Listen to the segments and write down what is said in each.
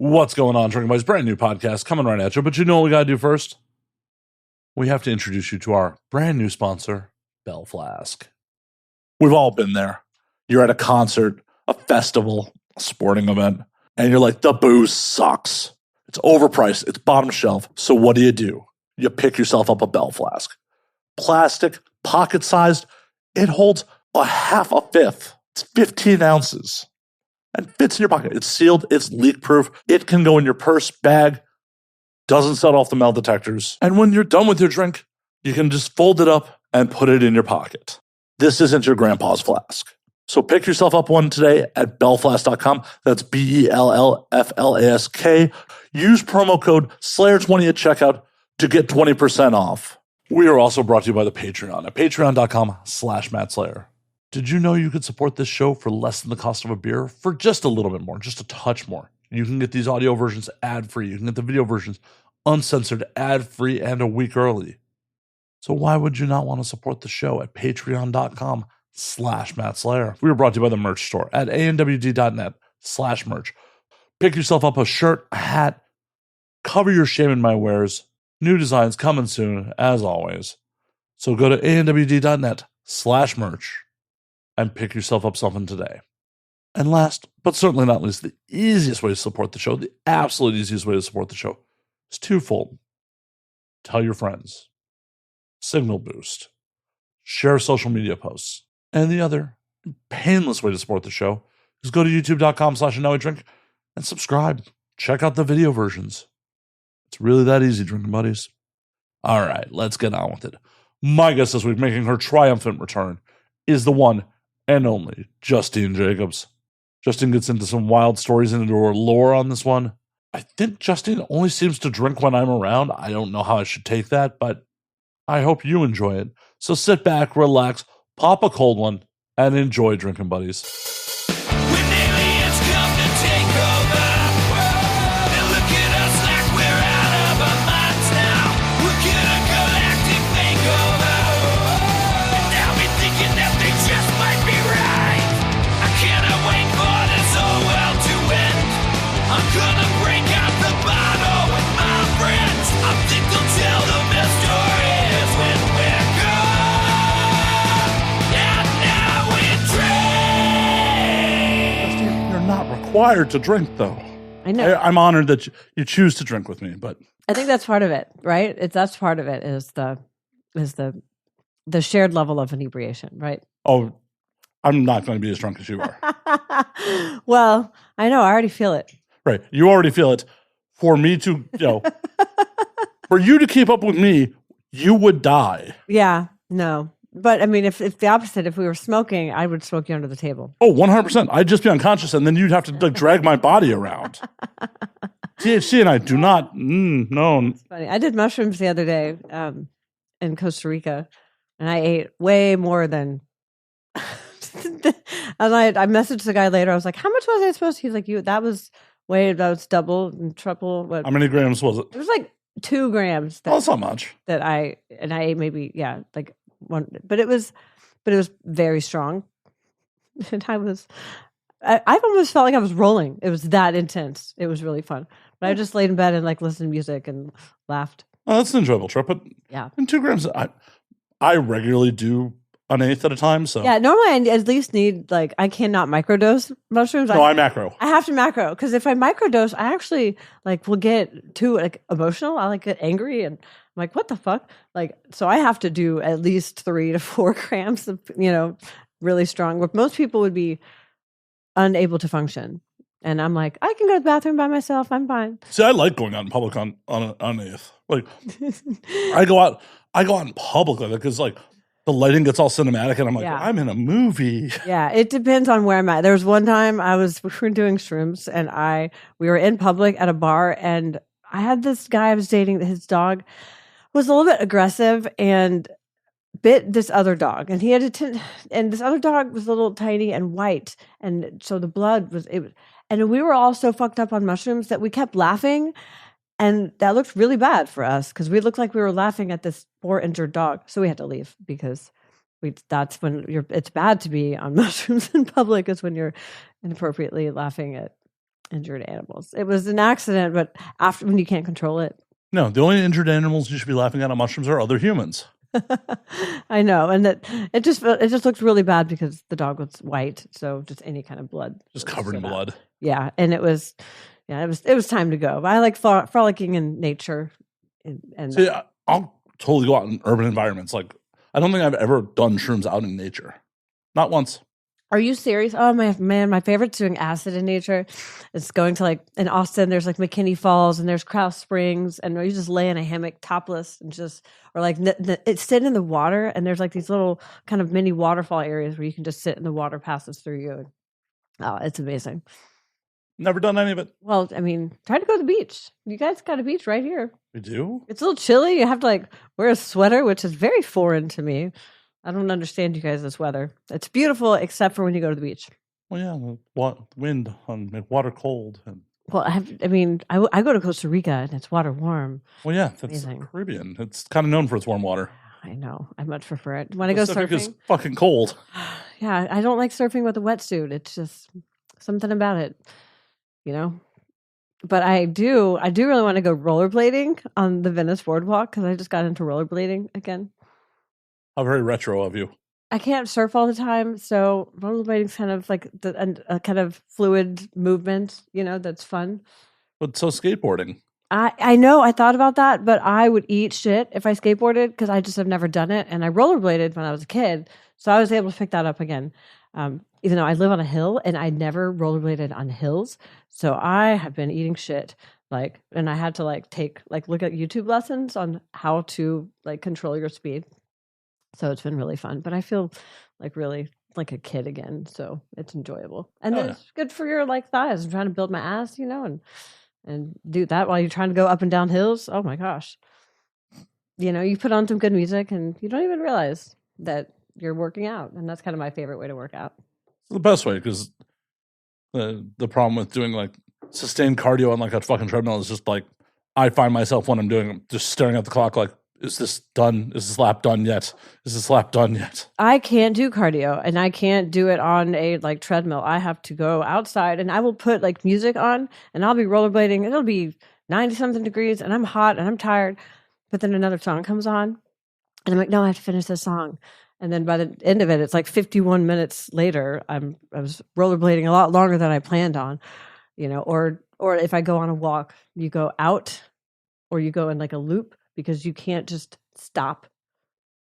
What's going on, Drinking Buddies? Brand new podcast coming right at you. But you know what we got to do first? We have to introduce you to our brand new sponsor, Bell Flask. We've all been there. You're at a concert, a festival, a sporting event, and you're like, the booze sucks. It's overpriced. It's bottom shelf. So what do? You pick yourself up a Bell Flask. Plastic, pocket-sized. It holds a half a fifth. It's 15 ounces. And fits in your pocket. It's sealed. It's leak-proof. It can go in your purse, bag. Doesn't set off the metal detectors. And when you're done with your drink, you can just fold it up and put it in your pocket. This isn't your grandpa's flask. So pick yourself up one today at bellflask.com. That's BELLFLASK. Use promo code Slayer20 at checkout to get 20% off. We are also brought to you by the Patreon at patreon.com/MattSlayer. Did you know you could support this show for less than the cost of a beer? For just a little bit more, just a touch more. You can get these audio versions ad-free. You can get the video versions uncensored, ad-free, and a week early. So why would you not want to support the show at patreon.com/MattSlayer? We were brought to you by the merch store at anwd.net/merch. Pick yourself up a shirt, a hat, cover your shame in my wares. New designs coming soon, as always. So go to anwd.net/merch. and pick yourself up something today. And last, but certainly not least, the easiest way to support the show, the absolute easiest way to support the show is twofold. Tell your friends. Signal boost. Share social media posts. And the other painless way to support the show is go to youtube.com/knowidrink and subscribe. Check out the video versions. It's really that easy, drinking buddies. All right, let's get on with it. My guest this week, making her triumphant return, is the one and only Justine Jakobs. Justine gets into some wild stories and into her lore on this one. I think Justine only seems to drink when I'm around. I don't know how I should take that, but I hope you enjoy it. So sit back, relax, pop a cold one, and enjoy, drinking buddies. When aliens come to take over, they look at us like we're out of our minds now. We'll get a galactic makeover, and now we're thinking that they just might be right. I cannot wait for this whole world to end. I'm gonna break out the bottle with my friends. I think they'll tell the best stories when we're gone. And now we drink. You're not required to drink, though. I know. I'm honored that you choose to drink with me, but I think that's part of it, right? That's part of it is the shared level of inebriation, right? oh, I'm not going to be as drunk as you are. Well, I know. I already feel it. Right. You already feel it. For me to, for you to keep up with me, you would die. Yeah. No. But I mean, if the opposite, if we were smoking, I would smoke you under the table. Oh, 100%. I'd just be unconscious, and then you'd have to drag my body around. THC and I do not, no. It's funny. I did mushrooms the other day in Costa Rica, and I ate way more than. And I messaged the guy later. I was like, "How much was I supposed to?" He's like, that was double and triple. What? How many grams was it? It was like 2 grams. That's not much. That I ate maybe like one, but it was very strong. And I almost felt like I was rolling. It was that intense. It was really fun. But I just laid in bed and like listened to music and laughed. Oh, that's an enjoyable trip. But yeah, in 2 grams, I regularly do an eighth at a time. So yeah, normally I at least need I cannot microdose mushrooms. No, I macro. I have to macro because if I microdose, I actually will get too emotional. I get angry and I'm like, what the fuck? So I have to do at least 3 to 4 grams of really strong. Where most people would be unable to function, and I'm like, I can go to the bathroom by myself. I'm fine. See, I like going out in public on an eighth. I go out in public because the lighting gets all cinematic, and I'm like, I'm in a movie. Yeah, it depends on where I'm at. There was one time we were doing shrooms, and we were in public at a bar, and I had this guy I was dating. His dog was a little bit aggressive and bit this other dog, and he had and this other dog was a little tiny and white, and so the blood was and we were all so fucked up on mushrooms that we kept laughing. And that looked really bad for us because we looked like we were laughing at this poor injured dog. So we had to leave because that's when it's bad to be on mushrooms in public is when you're inappropriately laughing at Injured animals. It was an accident, but after when you can't control it. No, the only injured animals you should be laughing at on mushrooms are other humans. I know, and that it just looked really bad because the dog was white, so just any kind of blood, Just really covered in stood out. blood. Yeah, and it was time to go. But I like frolicking in nature, and See, I'll totally go out in urban environments. Like, I don't think I've ever done shrooms out in nature. Not once. Are you serious? Oh my man, my favorite's doing acid in nature. It's going to like in Austin. There's like McKinney Falls and there's Krause Springs, and you just lay in a hammock topless and just or like it's sitting in the water, and there's like these little kind of mini waterfall areas where you can just sit and the water passes through you. Oh, it's amazing. Never done any of it. Well, I mean, try to go to the beach. You guys got a beach right here. We do? It's a little chilly. You have to like wear a sweater, which is very foreign to me. I don't understand you guys' weather. It's beautiful, except for when you go to the beach. Well, yeah, the wind on water cold. And Well, I go to Costa Rica and it's water warm. well, yeah, that's Amazing. Caribbean. It's kind of known for its warm water. I know. I much prefer it. When I go Pacific is surfing, fucking cold. yeah, I don't like surfing with a wetsuit. It's just something about it, you know. But I do really want to go rollerblading on the Venice Boardwalk because I just got into rollerblading again. How very retro of you. I can't surf all the time, so rollerblading's kind of like a kind of fluid movement, you know, that's fun. But so skateboarding. I know, I thought about that, but I would eat shit if I skateboarded because I just have never done it. And I rollerbladed when I was a kid, so I was able to pick that up again. Even though I live on a hill and I never rollerbladed on hills, so I have been eating shit. And I had to look at YouTube lessons on how to like control your speed. So it's been really fun, but I feel like really like a kid again. So it's enjoyable. And then it's good for your like thighs. I'm trying to build my ass, you know, and do that while you're trying to go up and down hills. Oh my gosh. You know, you put on some good music and you don't even realize that you're working out. And that's kind of my favorite way to work out. It's the best way because the problem with doing like sustained cardio on like a fucking treadmill is just like I find myself when I'm doing just staring at the clock like, is this done? Is this lap done yet? Is this lap done yet? I can't do cardio and I can't do it on a like treadmill. I have to go outside and I will put like music on and I'll be rollerblading. It'll be 90 something degrees and I'm hot and I'm tired. But then another song comes on and I'm like, no, I have to finish this song. And then by the end of it, it's like 51 minutes later, I was rollerblading a lot longer than I planned on, you know, or if I go on a walk, you go out or you go in like a loop. Because you can't just stop,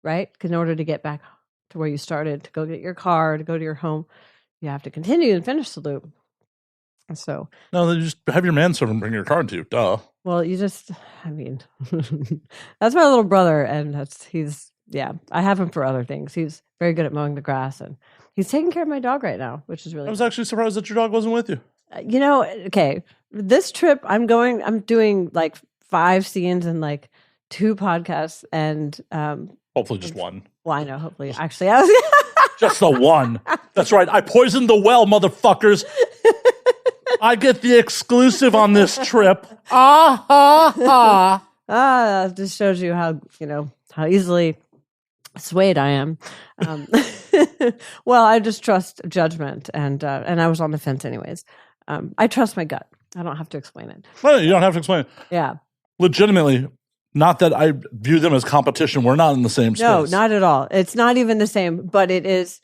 right? Because in order to get back to where you started, to go get your car, to go to your home, you have to continue and finish the loop. And so, no, then you just have your manservant bring your car to you. Duh. Well, that's my little brother, and I have him for other things. He's very good at mowing the grass, and he's taking care of my dog right now, which is really. I was actually surprised that your dog wasn't with you. You know, okay, this trip I'm doing like 5 scenes and like 2 podcasts and hopefully just one. Well, I know, hopefully. Actually, I was just the one. That's right. I poisoned the well, motherfuckers. I get the exclusive on this trip. Just shows you how, you know, how easily swayed I am. Well, I just trust judgment and I was on the fence anyways. I trust my gut. I don't have to explain it. No, you don't have to explain it. Yeah. Legitimately, not that I view them as competition. We're not in the same space. No, not at all. It's not even the same, but it's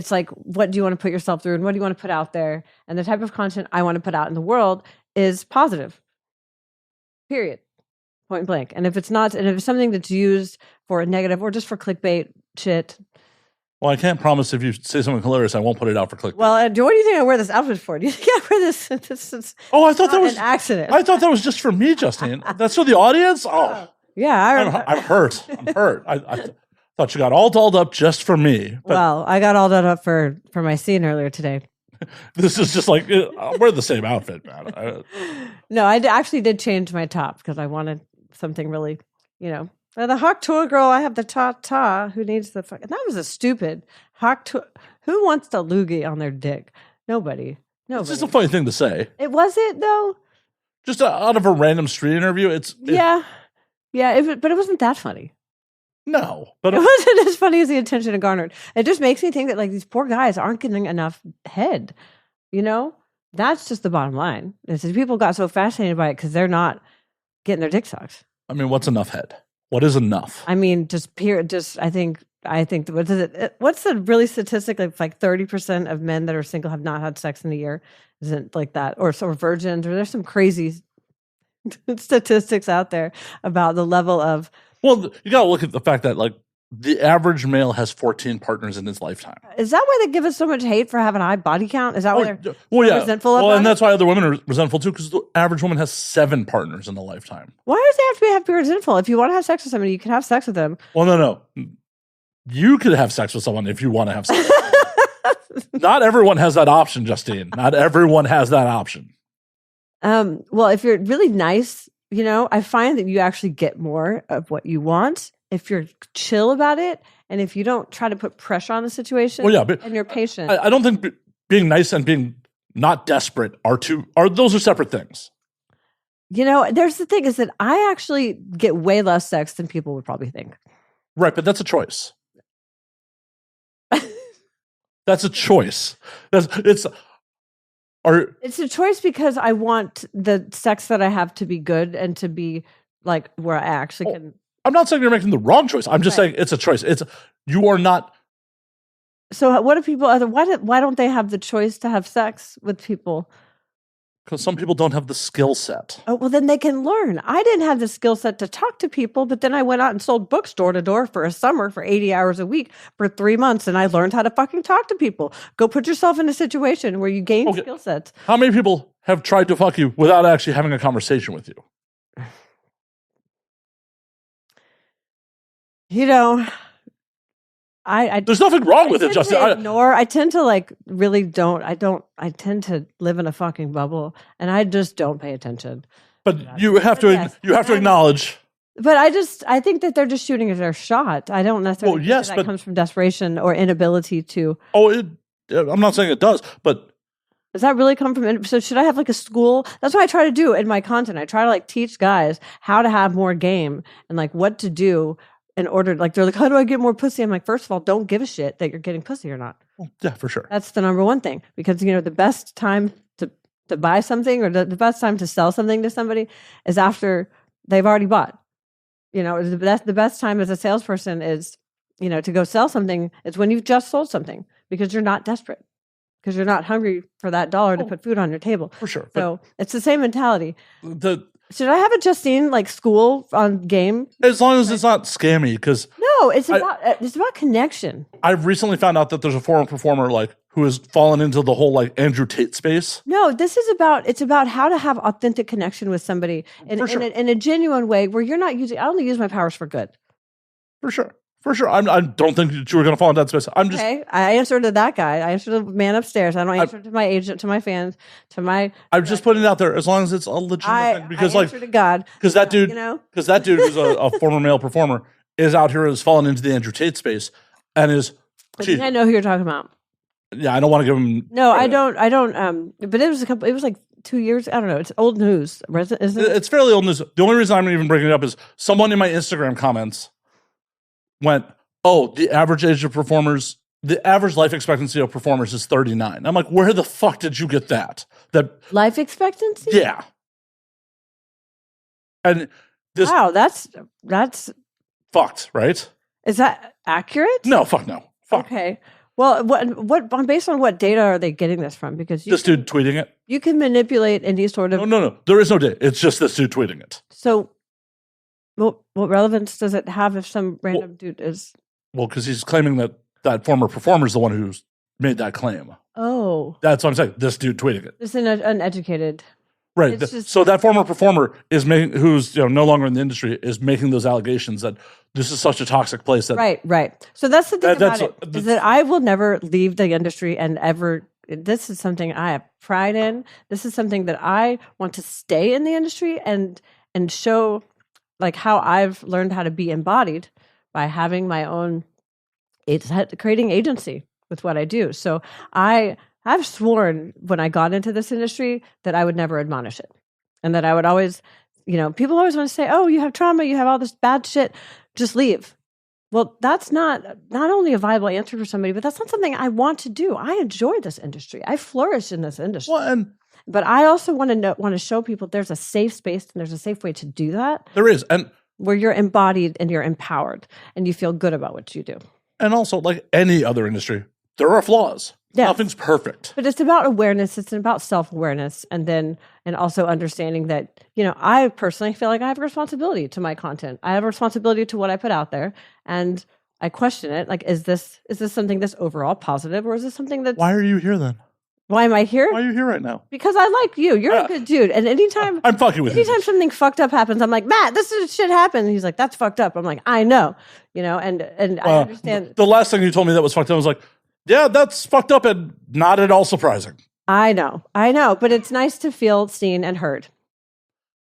like, what do you want to put yourself through and what do you want to put out there? And the type of content I want to put out in the world is positive. Period. Point blank. And if it's something that's used for a negative or just for clickbait shit. Well, I can't promise if you say something hilarious, I won't put it out for clickbait. Well, what do you think I wear this outfit for? Do you think I wear this? I thought that was an accident. I thought that was just for me, Justine. That's for the audience? Oh. Yeah. I'm hurt. I'm hurt. I thought you got all dolled up just for me. Well, I got all that up for my scene earlier today. This is just like, we're the same outfit, man. No, I actually did change my top because I wanted something really, you know. The hawk tour girl, I have the ta-ta. Who needs the fuck? That was a stupid hawk tour. Who wants the loogie on their dick? Nobody. It's just a funny thing to say. It was it, though? Just out of a random street interview, Yeah, but it wasn't that funny. No. But it wasn't as funny as the attention it garnered. It just makes me think that like these poor guys aren't getting enough head, you know? That's just the bottom line. Is that people got so fascinated by it because they're not getting their dick sucked. I mean, what's enough head? What is enough? I mean, I think what is it? What's the really statistic? Like 30% of men that are single have not had sex in a year. Isn't like that, or virgins, or there's some crazy statistics out there about the level of. Well, you got to look at the fact that like the average male has 14 partners in his lifetime. Is that why they give us so much hate for having a high body count? Is that why they're resentful well, about and it? that's why other women are resentful too, because the average woman has 7 partners in a lifetime. Why does it have to be resentful? If you want to have sex with somebody, you can have sex with them. Well, no. You could have sex with someone if you want to have sex with someone. Not everyone has that option, Justine. Not everyone has that option. Well, if you're really nice, I find that you actually get more of what you want if you're chill about it, and if you don't try to put pressure on the situation. Well, yeah, but and you're patient. I don't think being nice and being not desperate those are separate things. There's the thing is that I actually get way less sex than people would probably think. Right, but that's a choice. That's a choice. It's a choice because I want the sex that I have to be good and to be like where I actually can. I'm not saying you're making the wrong choice. I'm just saying it's a choice. You are not. So what do people? Why don't they have the choice to have sex with people? Because some people don't have the skill set. Oh, well, then they can learn. I didn't have the skill set to talk to people, but then I went out and sold books door to door for a summer for 80 hours a week for 3 months, and I learned how to fucking talk to people. Go put yourself in a situation where you gain skill sets. How many people have tried to fuck you without actually having a conversation with you? There's nothing wrong with it, Justin. I tend to I tend to live in a fucking bubble, and I just don't pay attention. But you have to acknowledge. But I think that they're just shooting at their shot. I don't necessarily think that comes from desperation or inability to. I'm not saying it does, but does that really come from? So should I have like a school? That's what I try to do in my content. I try to like teach guys how to have more game and like what to do in order. Like they're like, how do I get more pussy? I'm like, first of all, don't give a shit that you're getting pussy or not. Well, yeah, for sure. That's the number one thing, because the best time to buy something or the best time to sell something to somebody is after they've already bought. The best time as a salesperson is, to go sell something. It's when you've just sold something, because you're not desperate, because you're not hungry for that dollar to put food on your table. For sure. So it's the same mentality. Should I have a Justine like school on game? As long as it's not scammy, because no, it's about connection. I've recently found out that there's a former performer like who has fallen into the whole like Andrew Tate space. No, it's about how to have authentic connection with somebody in a genuine way where you're not using. I only use my powers for good. For sure. I don't think that you were going to fall into that space. I answered to that guy. I answered to the man upstairs. I don't answer to my agent, to my fans, to my. I'm just putting it out there as long as it's a legitimate thing. Because I answer to God. Because that dude, who's a former male performer is out here, has fallen into the Andrew Tate space and is. I think I know who you're talking about. Yeah, I don't want to give him. No, I don't. But it was like 2 years. I don't know. It's old news, isn't it? It's fairly old news. The only reason I'm even bringing it up is someone in my Instagram comments went, the average age of performers, the average life expectancy of performers is 39. I'm like, where the fuck did you get that? That life expectancy? Yeah. And this. Wow, that's fucked, right? Is that accurate? No, fuck no. Fuck. Okay. Well, what based on what data are they getting this from? Because this dude tweeting it. You can manipulate any sort of. No. There is no data. It's just this dude tweeting it. So, what relevance does it have if some random dude is? Well, because he's claiming that former performer is the one who's made that claim. Oh, that's what I'm saying. This dude tweeting it. It's an uneducated. Right. So that former performer is who's no longer in the industry, is making those allegations that this is such a toxic place. That right. So that's the thing about it, is that I will never leave the industry and ever. This is something I have pride in. This is something that I want to stay in the industry and show like how I've learned how to be embodied by having my own creating agency with what I do. So I've sworn when I got into this industry that I would never admonish it, and that I would always, people always want to say, oh, you have trauma, you have all this bad shit, just leave. Well, that's not only a viable answer for somebody, but that's not something I want to do. I enjoy this industry. I flourish in this industry. Well, and But I also want to show people there's a safe space and there's a safe way to do that. There is. And where you're embodied and you're empowered and you feel good about what you do. And also, like any other industry, there are flaws. Yes. Nothing's perfect. But it's about awareness. It's about self-awareness. And also understanding that, I personally feel like I have a responsibility to my content. I have a responsibility to what I put out there. And I question it. Like, is this something that's overall positive, or is this something that's... Why are you here then? Why am I here? Why are you here right now? Because I like you. You're a good dude. And anytime... I'm fucking with you. Anytime something fucked up happens, I'm like, Matt, this shit happened. And he's like, that's fucked up. I'm like, I know. And I understand. The last thing you told me that was fucked up, I was like, yeah, that's fucked up and not at all surprising. I know. But it's nice to feel seen and heard.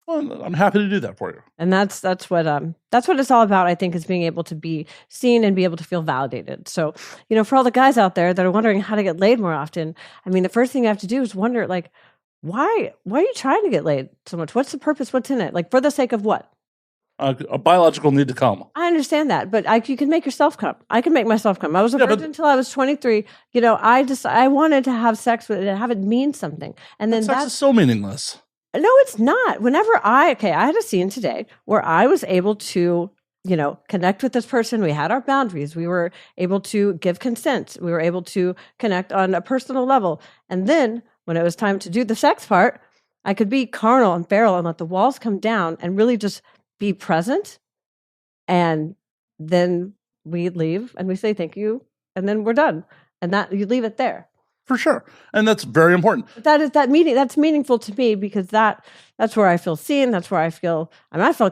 Well, I'm happy to do that for you. And that's what it's all about, I think, is being able to be seen and be able to feel validated. So, for all the guys out there that are wondering how to get laid more often, I mean, the first thing you have to do is wonder, like, why are you trying to get laid so much? What's the purpose? What's in it? Like, for the sake of what? A biological need to come. I understand that, but you can make yourself come. I can make myself come. I was a virgin until I was 23. I wanted to have sex with it and have it mean something. And then sex is so meaningless. No, it's not. Whenever I had a scene today where I was able to, connect with this person. We had our boundaries. We were able to give consent. We were able to connect on a personal level. And then when it was time to do the sex part, I could be carnal and feral and let the walls come down and really just be present. And then we leave and we say thank you, and then we're done. And that you leave it there. For sure. And that's very important. That's meaningful to me, because that's where I feel seen. That's where I feel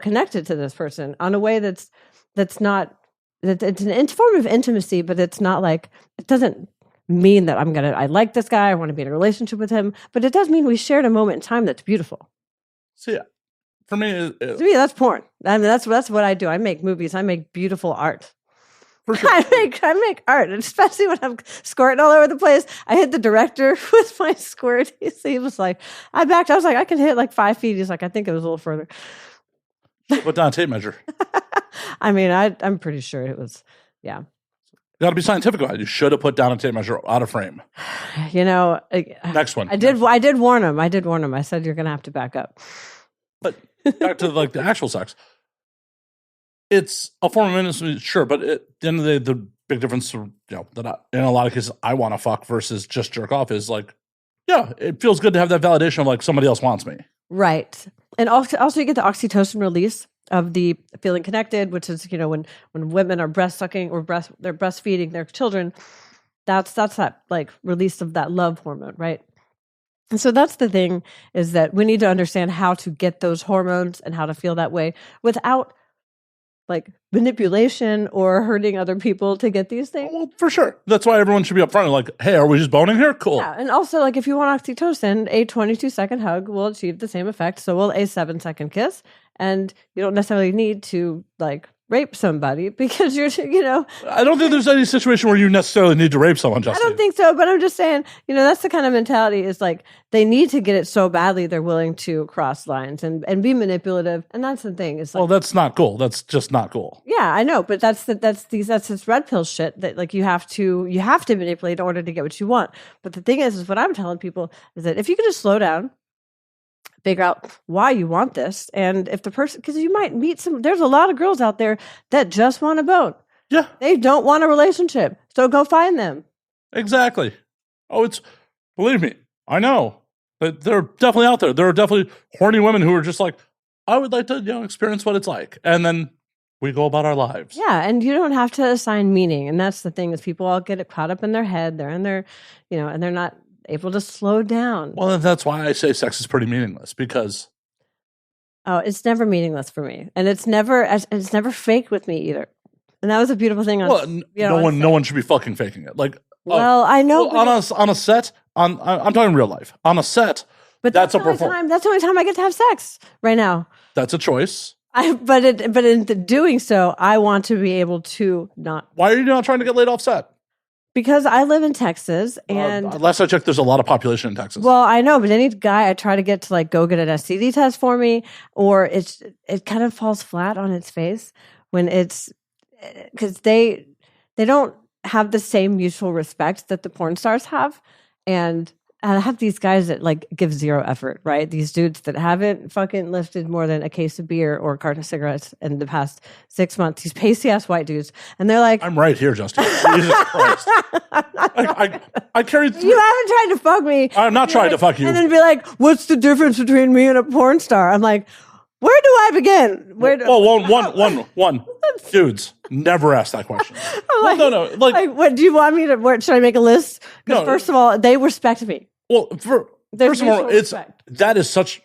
connected to this person on a way it's an form of intimacy, but it's not like, it doesn't mean that I like this guy, I want to be in a relationship with him, but it does mean we shared a moment in time that's beautiful. So yeah, for me, to me, that's porn. I mean, that's what I do. I make movies. I make beautiful art. For sure. I make art, especially when I'm squirting all over the place. I hit the director with my squirt. He was like, I backed. I was like, I can hit like 5 feet. He's like, I think it was a little further. Put down a tape measure. I mean, I'm pretty sure it was. Yeah. You got to be scientific about it. You should have put down a tape measure out of frame. Next one. I did warn him. I said, you're going to have to back up. But back to like the actual sex. It's a form of intimacy, sure, but at the end of the day, the big difference, that in a lot of cases I want to fuck versus just jerk off is like, yeah, it feels good to have that validation of like somebody else wants me. Right. And also you get the oxytocin release of the feeling connected, which is, when women are breast sucking or they're breastfeeding their children, that's that like release of that love hormone, right? And so that's the thing, is that we need to understand how to get those hormones and how to feel that way without like manipulation or hurting other people to get these things. Well, for sure. That's why everyone should be upfront. Like, hey, are we just boning here? Cool. Yeah, and also like if you want oxytocin, a 22-second hug will achieve the same effect. So will a 7-second kiss, and you don't necessarily need to like rape somebody because you're. I don't think there's any situation where you necessarily need to rape someone, Justine. I don't think so, but I'm just saying, that's the kind of mentality, is like they need to get it so badly they're willing to cross lines and be manipulative, and that's the thing. It's like, well, that's not cool. That's just not cool. Yeah, I know, but that's this red pill shit that like you have to manipulate in order to get what you want. But the thing is what I'm telling people is that if you could just slow down, figure out why you want this, and if the person, because you might meet there's a lot of girls out there that just want a bone. Yeah. They don't want a relationship. So go find them. Exactly. Oh, believe me, I know. But they're definitely out there. There are definitely horny women who are just like, I would like to, experience what it's like. And then we go about our lives. Yeah, and you don't have to assign meaning. And that's the thing, is people all get it caught up in their head. They're in their, and they're not able to slow down. Well, that's why I say sex is pretty meaningless, because it's never meaningless for me, and it's never fake with me either. And that was a beautiful thing. No one should be fucking faking it. Like, I know on a set. I'm talking real life. On a set, but that's a performance. That's the only time I get to have sex right now. That's a choice. But in doing so, I want to be able to not. Why are you not trying to get laid off set? Because I live in Texas, and last I checked, there's a lot of population in Texas. Well, I know, but any guy I try to get to like go get an STD test for me, or it kind of falls flat on its face when it's because they don't have the same mutual respect that the porn stars have, and I have these guys that like give zero effort, right? These dudes that haven't fucking lifted more than a case of beer or a carton of cigarettes in the past 6 months. These pasty ass white dudes, and they're like, I'm right here, Justine. Jesus Christ. I carried. you haven't tried to fuck me. I'm not trying to fuck you. And then be like, what's the difference between me and a porn star? I'm like, where do I begin? One. Dudes, never ask that question. Like, no. Like, what do you want me to? Should I make a list? Because No. first of all, they respect me. well, There's first of all, mutual respect. that is such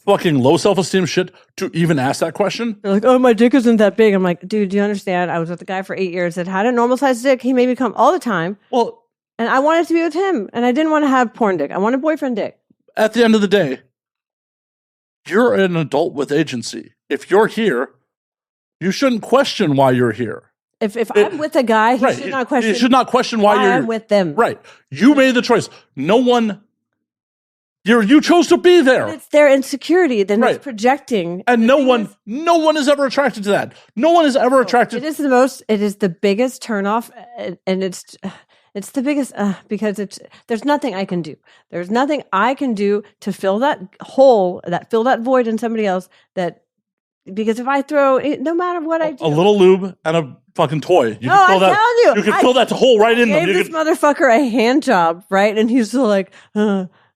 fucking low self-esteem shit to even ask that question. They're like, oh, my dick isn't that big. I'm like, dude, do you understand? I was with a guy for 8 years that had a normal sized dick. He made me come all the time. Well, And I wanted to be with him. And I didn't want to have porn dick. I wanted boyfriend dick. at the end of the day, you're an adult with agency. If you're here, you shouldn't question why you're here. If I'm with a guy, he Right. should not question. You should not question why you're I'm with them. Right. You made the choice. No one. You chose to be there. It's their insecurity. Then Right. it's projecting. And The no thing one, is- no one is ever attracted to that. No one is ever attracted. It is the biggest turnoff, and it's the biggest because there's nothing I can do. There's nothing I can do to fill that hole, fill that void in somebody else. Because if I throw, no matter what I do, A little lube and a fucking toy. You No, can fill I'm that. telling you, You can I fill that hole right in them. gave You this can, motherfucker a hand job, right? And he's still like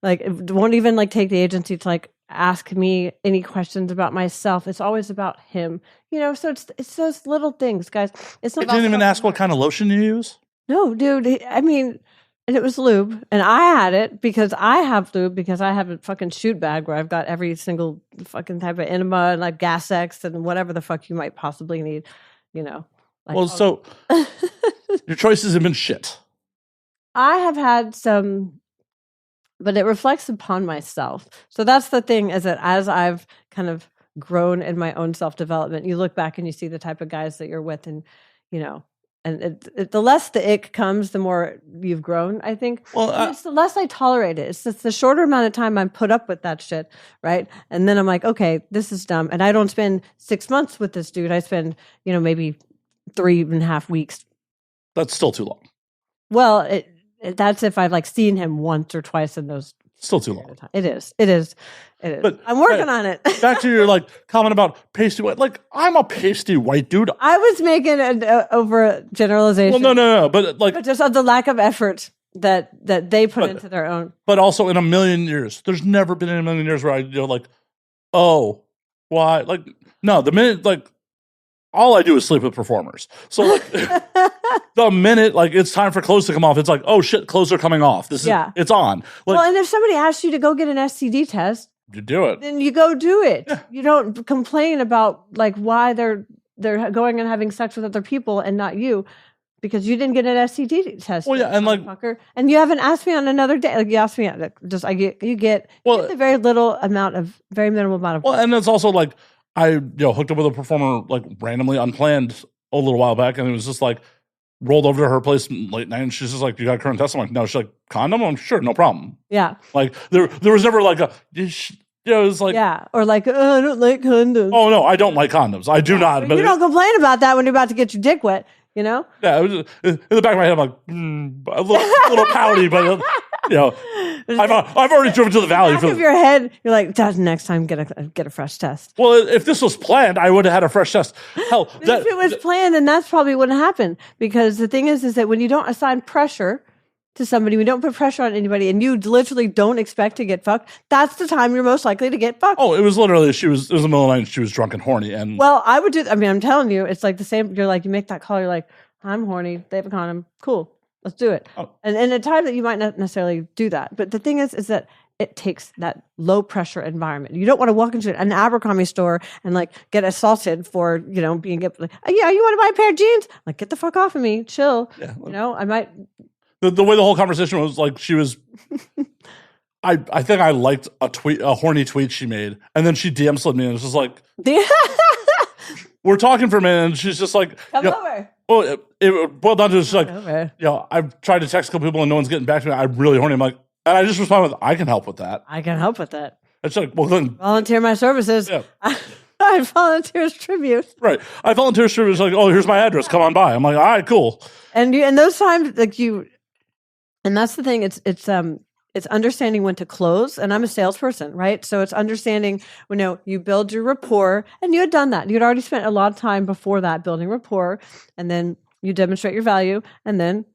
won't even like take the agency to like ask me any questions about myself. It's always about him, So it's those little things, guys. It's not. I didn't even ask what kind of lotion you use. No, dude. I mean, and it was lube, and I had it because I have lube because I have a fucking shoot bag where I've got every single fucking type of enema and like gas X and whatever the fuck you might possibly need, Like, Well, so your choices have been shit. I have had some, but it reflects upon myself. So that's the thing, is that as I've kind of grown in my own self-development, you look back and you see the type of guys that you're with, and and the less the ick comes, the more you've grown, I think. Well, And it's the less I tolerate it. It's just the shorter amount of time I'm put up with that shit, right? And then I'm like, okay, this is dumb. And I don't spend 6 months with this dude. I spend, maybe 3.5 weeks. That's still too long. Well, that's if I've like seen him once or twice in those. Still too long. It is. But I'm working on it. Back to your comment about pasty white. I'm a pasty white dude. I was making an over generalization. Well, no. But but just of the lack of effort that they put into their own. But also in a million years, there's never been in a million years where I oh, why? No, the minute all I do is sleep with performers. So the minute it's time for clothes to come off, it's like, oh shit, clothes are coming off. It's on. Well, and if somebody asks you to go get an STD test, you do it. then you go do it. Yeah. You don't complain about why they're going and having sex with other people and not you, because you didn't get an STD test. Well, yeah, and fucker. And you haven't asked me on another day. You asked me, you get a very minimal amount of. Well, and it's also I hooked up with a performer randomly unplanned a little while back, and it was just rolled over to her place late night, and she's just like, "You got current test?" I'm like, "No." She's like, "Condom?" I'm sure, no problem. Yeah. There was never it was like, yeah, or I don't like condoms. Oh no, I don't like condoms. I do not. But you don't complain about that when you're about to get your dick wet, Yeah, it was in the back of my head. I'm like, a little pouty, but I've already driven to the valley. Back of your head, you're like, "Dad, next time get a fresh test." Well, if this was planned, I would have had a fresh test. Hell, if it was planned, then that's probably wouldn't happen. Because the thing is that when you don't assign pressure to somebody, we don't put pressure on anybody, and you literally don't expect to get fucked, that's the time you're most likely to get fucked. Oh, it was literally it was the middle of the night, and she was drunk and horny, and well, I would do. I mean, I'm telling you, it's the same. You're you make that call. You're like, I'm horny. They have a condom. Cool. Let's do it. Oh. And in a time that you might not necessarily do that. But the thing is that it takes that low pressure environment. You don't want to walk into an Abercrombie store and get assaulted for, being you want to buy a pair of jeans? Get the fuck off of me. Chill. Yeah. I might. The way the whole conversation was she was, I think I liked a horny tweet she made, and then she DM slid me, and it was just we're talking for a minute, and she's just come over. Well, it boiled down to just I've tried to text a couple people and no one's getting back to me. I'm really horny. I'm and I just responded with, I can help with that. I can help with that. It's well then. Volunteer my services. Yeah. I volunteer as tribute. Right. I volunteer as tribute. It's oh, here's my address. Come on by. I'm all right, cool. And those times, and that's the thing. It's It's understanding when to close. And I'm a salesperson, right? So it's understanding when you build your rapport, and you had done that. You'd already spent a lot of time before that building rapport, and then you demonstrate your value. And then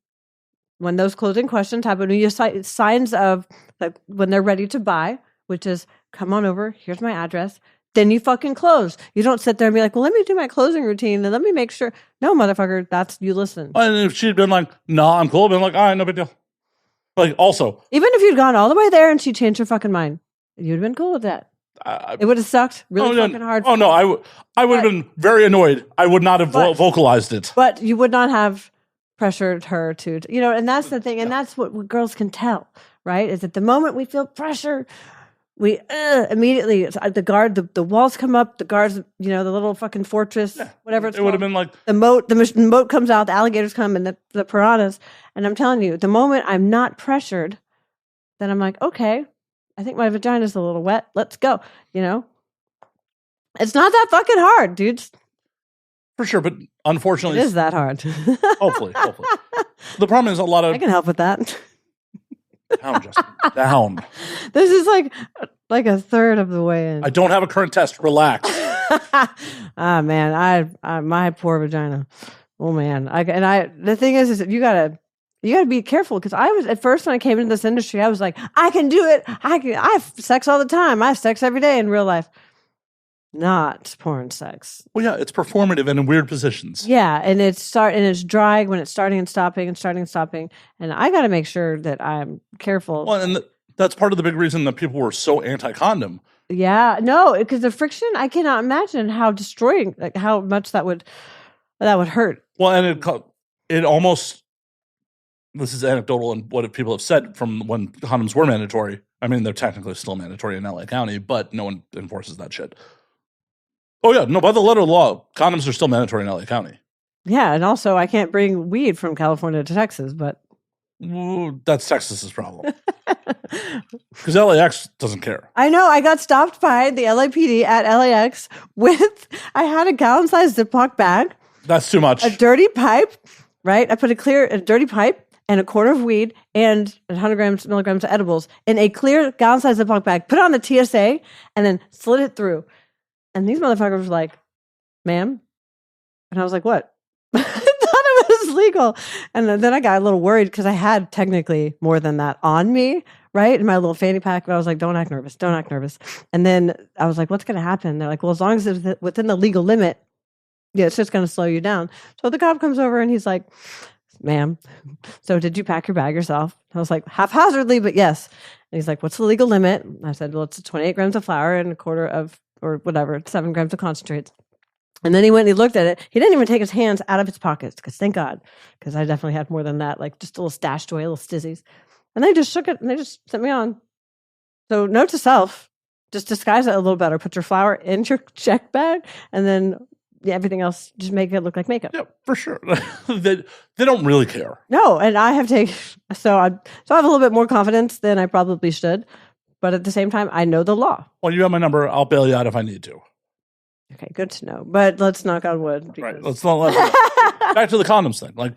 when those closing questions happen, when you signs of like when they're ready to buy, which is come on over, here's my address. Then you fucking close. You don't sit there and be like, well, let me do my closing routine and let me make sure. No, motherfucker, that's you listen. And if she'd been like, no, I'm cool, I'd been like, all right, no big deal. Like, also, even if you'd gone all the way there and she changed her fucking mind, you'd have been cool with that. It would have sucked really fucking hard. Oh, no, I would have been very annoyed. I would not have vocalized it. But you would not have pressured her to, and that's the thing. And that's what girls can tell, right? Is at the moment we feel pressure, we immediately the walls come up, the guards, the little fucking fortress, whatever it's called. Would have been like the moat comes out, the alligators come, and the piranhas. And I'm telling you, the moment I'm not pressured, then I'm like, okay, I think my vagina's a little wet. Let's go. It's not that fucking hard, dudes. For sure, but unfortunately, it is that hard. hopefully. The problem is a lot of. I can help with that. Down, Justin. Down. This is like a third of the way in. I don't have a current test. Relax. Man, I my poor vagina. Oh man, the thing is you gotta be careful, because I was at first when I came into this industry, I was like, I can do it. I have sex all the time. I have sex every day in real life. Not porn sex. Well, yeah, it's performative and in weird positions. Yeah, and it's dry when it's starting and stopping and starting and stopping. And I got to make sure that I'm careful. Well, and that's part of the big reason that people were so anti-condom. Yeah, no, because the friction, I cannot imagine how destroying, like how much that would hurt. Well, and it almost, this is anecdotal and what people have said from when condoms were mandatory. I mean, they're technically still mandatory in LA County, but no one enforces that shit. Oh, yeah. No, by the letter of the law, condoms are still mandatory in LA County. Yeah, and also I can't bring weed from California to Texas, but... Ooh, that's Texas's problem. Because LAX doesn't care. I know. I got stopped by the LAPD at LAX I had a gallon-sized Ziploc bag. That's too much. A dirty pipe, right? I put a dirty pipe and a quarter of weed and 100 milligrams of edibles in a clear gallon-sized Ziploc bag, put it on the TSA, and then slid it through. And these motherfuckers were like, ma'am? And I was like, what? I thought it was legal. And then I got a little worried because I had technically more than that on me, right? In my little fanny pack. But I was like, don't act nervous. Don't act nervous. And then I was like, what's going to happen? They're like, well, as long as it's within the legal limit, it's just going to slow you down. So the cop comes over and he's like, ma'am, so did you pack your bag yourself? I was like, haphazardly, but yes. And he's like, what's the legal limit? And I said, well, it's 28 grams of flour and a quarter of, or whatever, 7 grams of concentrates. And then he went and he looked at it. He didn't even take his hands out of his pockets, because thank God, because I definitely had more than that, like just a little stashed away, little stizzies. And they just shook it and they just sent me on. So note to self, just disguise it a little better. Put your flour in your check bag, and then everything else, just make it look like makeup. Yeah, for sure. they don't really care. No, and I have taken, so I have a little bit more confidence than I probably should. But at the same time, I know the law. Well, you have my number. I'll bail you out if I need to. Okay, good to know. But let's knock on wood. Right. Let's not back to the condoms thing. Like,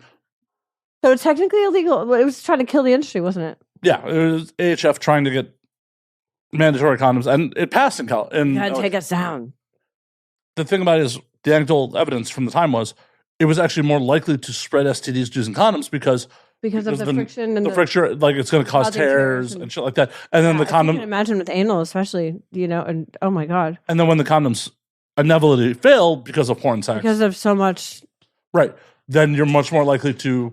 so it's technically illegal. It was trying to kill the industry, wasn't it? Yeah, it was AHF trying to get mandatory condoms, and it passed in Cal. And you gotta take us down. The thing about it is, the anecdotal evidence from the time was it was actually more likely to spread STDs using condoms because of the friction and the friction, like it's going to cause tears and shit like that. And then the condom. I can imagine with anal, especially, and oh my God. And then when the condoms inevitably fail because of porn sex, because of so much, right? Then you're much more likely to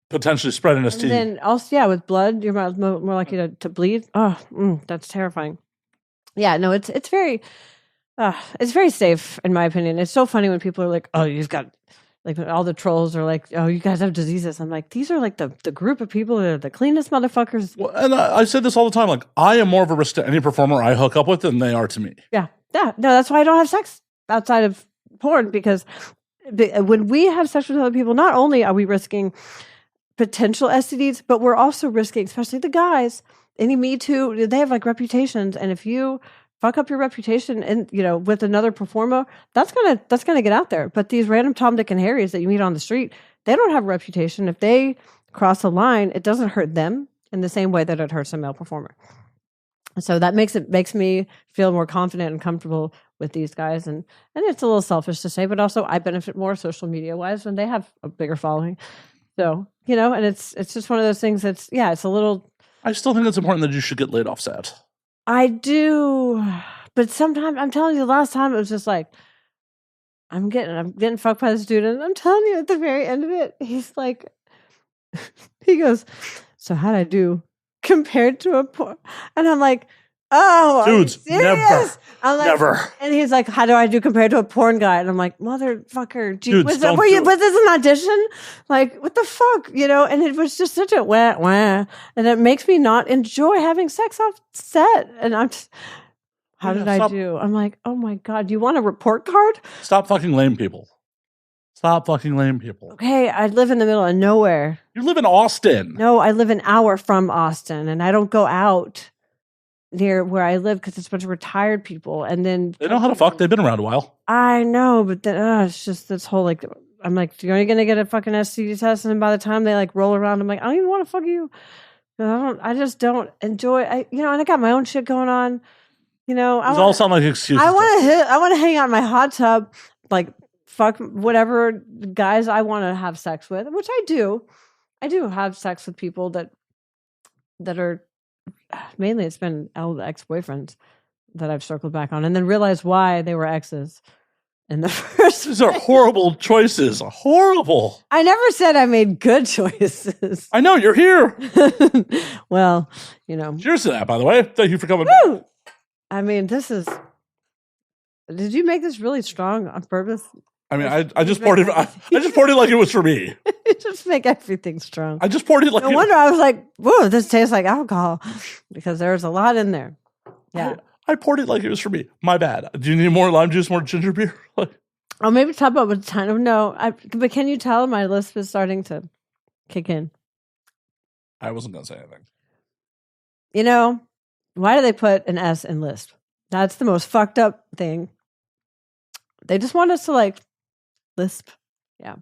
potentially spread an STD. And then also, with blood, you're more likely to bleed. Oh, that's terrifying. Yeah, no, it's very safe in my opinion. It's so funny when people are like, "Oh, you've got." Like all the trolls are like, "Oh, you guys have diseases." I'm like, these are like the group of people that are the cleanest motherfuckers. Well, and I said this all the time. Like, I am more of a risk to any performer I hook up with than they are to me. Yeah. No, that's why I don't have sex outside of porn, because when we have sex with other people, not only are we risking potential STDs, but we're also risking, especially the guys, any Me Too, they have like reputations, and if you fuck up your reputation and with another performer, that's gonna get out there. But these random Tom, Dick, and Harrys that you meet on the street, they don't have a reputation. If they cross a line, it doesn't hurt them. in the same way that it hurts a male performer. So that makes me feel more confident and comfortable with these guys, and it's a little selfish to say, but also I benefit more social media wise when they have a bigger following. So and it's just one of those things that's it's a little. I still think it's important that you should get laid off set. I do, but sometimes I'm telling you, the last time it was just like I'm getting fucked by this dude, and I'm telling you, at the very end of it, he's like, he goes, "So how'd I do compared to a porn?" And I'm like, "Oh, dudes, never, I'm like, never." And he's like, "How do I do compared to a porn guy?" And I'm like, "Motherfucker, dudes, was this an audition? Like, what the fuck, And it was just such a wah, and it makes me not enjoy having sex off set. And I'm just, how did I do? I'm like, oh my God, do you want a report card? Stop fucking lame people. Stop fucking lame people. Okay, I live in the middle of nowhere. You live in Austin. No, I live an hour from Austin, and I don't go out near where I live because it's a bunch of retired people. And then they know how to fuck. They've been around a while. I know, but then it's just this whole like, I'm like, you're only gonna get a fucking STD test, and then by the time they like roll around, I'm like, I don't even want to fuck you. I just don't enjoy. And I got my own shit going on. These all sound like excuses. I want to hang out in my hot tub, like fuck whatever guys I want to have sex with, which I do. I do have sex with people that are mainly it's been ex-boyfriends that I've circled back on, and then realized why they were exes in the first. These are horrible choices. Horrible. I never said I made good choices. I know you're here. Well, Cheers to that, by the way. Thank you for coming. Woo! I mean, did you make this really strong on purpose? I mean, I just poured it. I just poured it like it was for me. Just make everything strong. I just poured it like. No wonder I was like, "Whoa, this tastes like alcohol," because there's a lot in there. Yeah, I poured it like it was for me. My bad. Do you need more lime juice, more ginger beer? Oh, maybe top up with a ton of no. But can you tell my lisp is starting to kick in? I wasn't gonna say anything. Why do they put an S in lisp? That's the most fucked up thing. They just want us to like lisp. Yeah.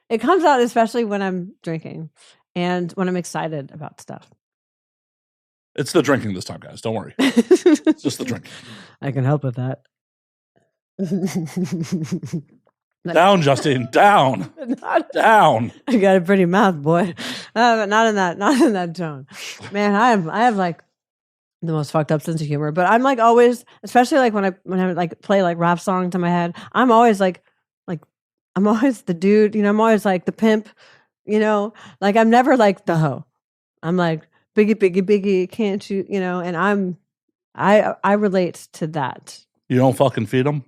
It comes out especially when I'm drinking and when I'm excited about stuff. It's the drinking this time, guys. Don't worry. It's just the drinking. I can help with that. Down, Justine. Down. Down. You got a pretty mouth, boy. But not in that tone. Man, I have like the most fucked up sense of humor. But I'm like always, especially like when I like play like rap songs in my head, I'm always like I'm always the dude, I'm always like the pimp, like I'm never like the hoe. I'm like biggie, biggie, biggie, can't you, and I relate to that. You don't fucking feed them?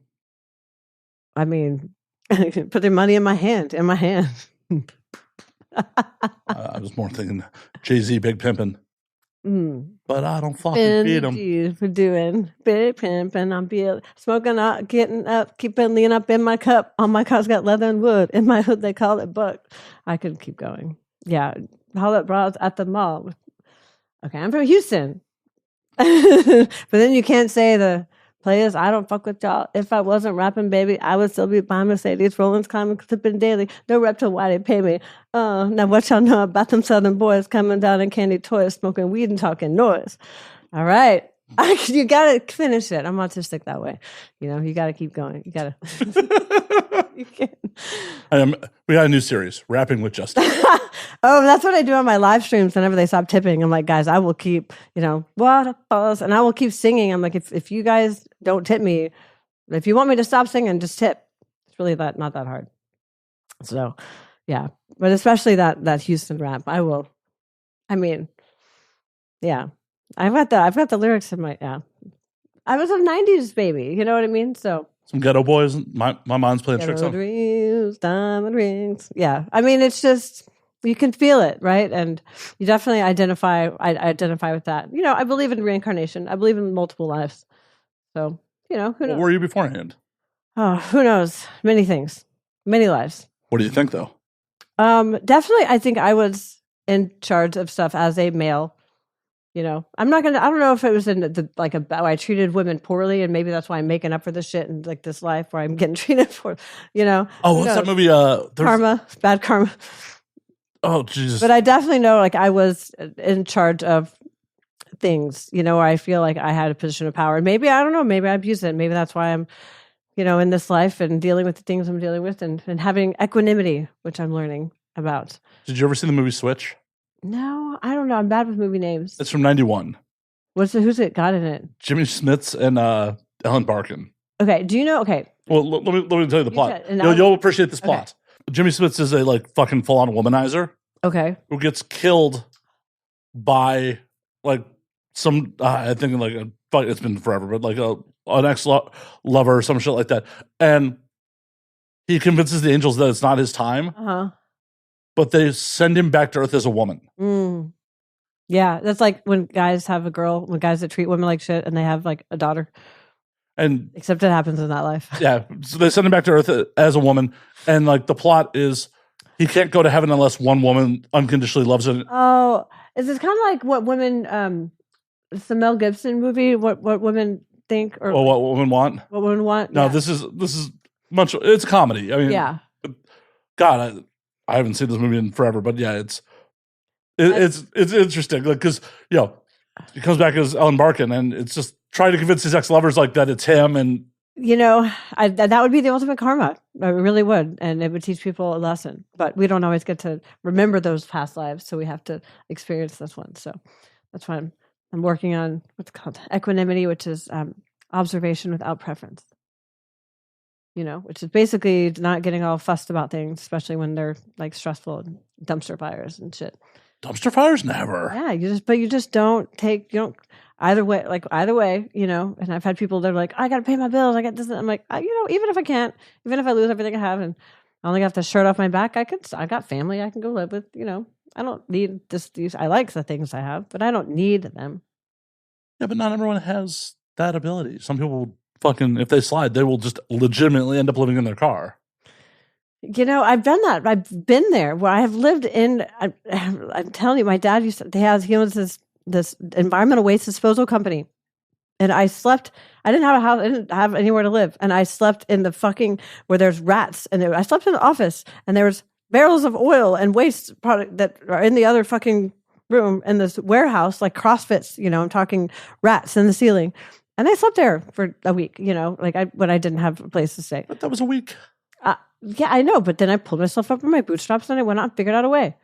I mean, put their money in my hand. I was more thinking Jay-Z big pimping. But I don't fucking feed them. You for doing big pimping. I'm smoking up, getting up, keeping leaning up in my cup. All my cups got leather and wood. In my hood, they call it buck. I could keep going. Yeah. How that bras at the mall. Okay, I'm from Houston. But then you can't say the players, I don't fuck with y'all. If I wasn't rapping, baby, I would still be buying Mercedes, Rollins, climbing, clipping daily. No rep to why they pay me. Now what y'all know about them Southern boys coming down in candy toys, smoking weed and talking noise. All right. You got to finish it. I'm autistic that way. You got to keep going. You got to. You can't. We got a new series, Rapping with Justine. Oh, that's what I do on my live streams whenever they stop tipping. I'm like, guys, I will keep, waterfalls, and I will keep singing. I'm like, if you guys don't tip me, if you want me to stop singing, just tip. It's really not that hard. So, yeah. But especially that Houston rap, I will. I mean, yeah. I've got the lyrics in my, yeah. I was a 90s baby, you know what I mean? So some ghetto boys. My mom's playing tricks on dreams, diamond rings. Yeah. I mean, it's just, you can feel it, right? And you definitely identify with that. I believe in reincarnation. I believe in multiple lives. So, who knows? What were you beforehand? Oh, who knows? Many things. Many lives. What do you think, though? Definitely, I think I was in charge of stuff as a male. I don't know if it was in I treated women poorly, and maybe that's why I'm making up for this shit in like this life where I'm getting treated for, Oh, what's that movie? Karma, bad karma. Oh, Jesus. But I definitely know, like, I was in charge of things, you know, where I feel like I had a position of power. And maybe, I don't know, maybe I abused it. Maybe that's why I'm, you know, in this life and dealing with the things I'm dealing with and having equanimity, which I'm learning about. Did you ever see the movie Switch? No, I don't know. I'm bad with movie names. It's from 91. Who's it got in it? Jimmy Smits and Ellen Barkin. Okay. Do you know? Okay. Well, let me tell you the plot. and You'll appreciate this plot. Jimmy Smits is a like fucking full on womanizer. Okay. Who gets killed by like some I think like it's been forever, but like an ex lover or some shit like that, and he convinces the angels that it's not his time. But they send him back to Earth as a woman. Yeah, that's like when guys have a girl, when guys that treat women like shit, and they have like a daughter. And except it happens in that life. Yeah, so they send him back to Earth as a woman, and like the plot is he can't go to heaven unless one woman unconditionally loves him. Oh, is this kind of like what women? It's the Mel Gibson movie. What women think, or what women want? What women want? No, yeah. this is much. It's comedy. I mean, yeah. God, I haven't seen this movie in forever, but yeah, it's interesting, like because you know he comes back as Ellen Barkin, and it's just trying to convince his ex lovers like that it's him, and you know that would be the ultimate karma. It really would, and it would teach people a lesson. But we don't always get to remember those past lives, so we have to experience this one. So that's why I'm working on what's called equanimity, which is observation without preference. You know, which is basically not getting all fussed about things, especially when they're like stressful and dumpster fires and shit. Dumpster fires, never. Yeah, you just don't either way, you know. And I've had people that are like, I got to pay my bills. I got this. I'm like, you know, even if I can't, even if I lose everything I have, and I only got the shirt off my back, I got family I can go live with. You know, I don't need these. I like the things I have, but I don't need them. Yeah, but not everyone has that ability. Some people fucking, if they slide, they will just legitimately end up living in their car. You know, I've done that. I've been there where I have lived in. I'm telling you, my dad he owns this environmental waste disposal company, and I slept. I didn't have a house. I didn't have anywhere to live, and I slept in the fucking where there's rats, and I slept in the office, and there was barrels of oil and waste product that are in the other fucking room in this warehouse, like CrossFits. You know, I'm talking rats in the ceiling. And I slept there for a week, you know, like when I didn't have a place to stay. But that was a week. Yeah, I know. But then I pulled myself up in my bootstraps and I went out and figured out a way.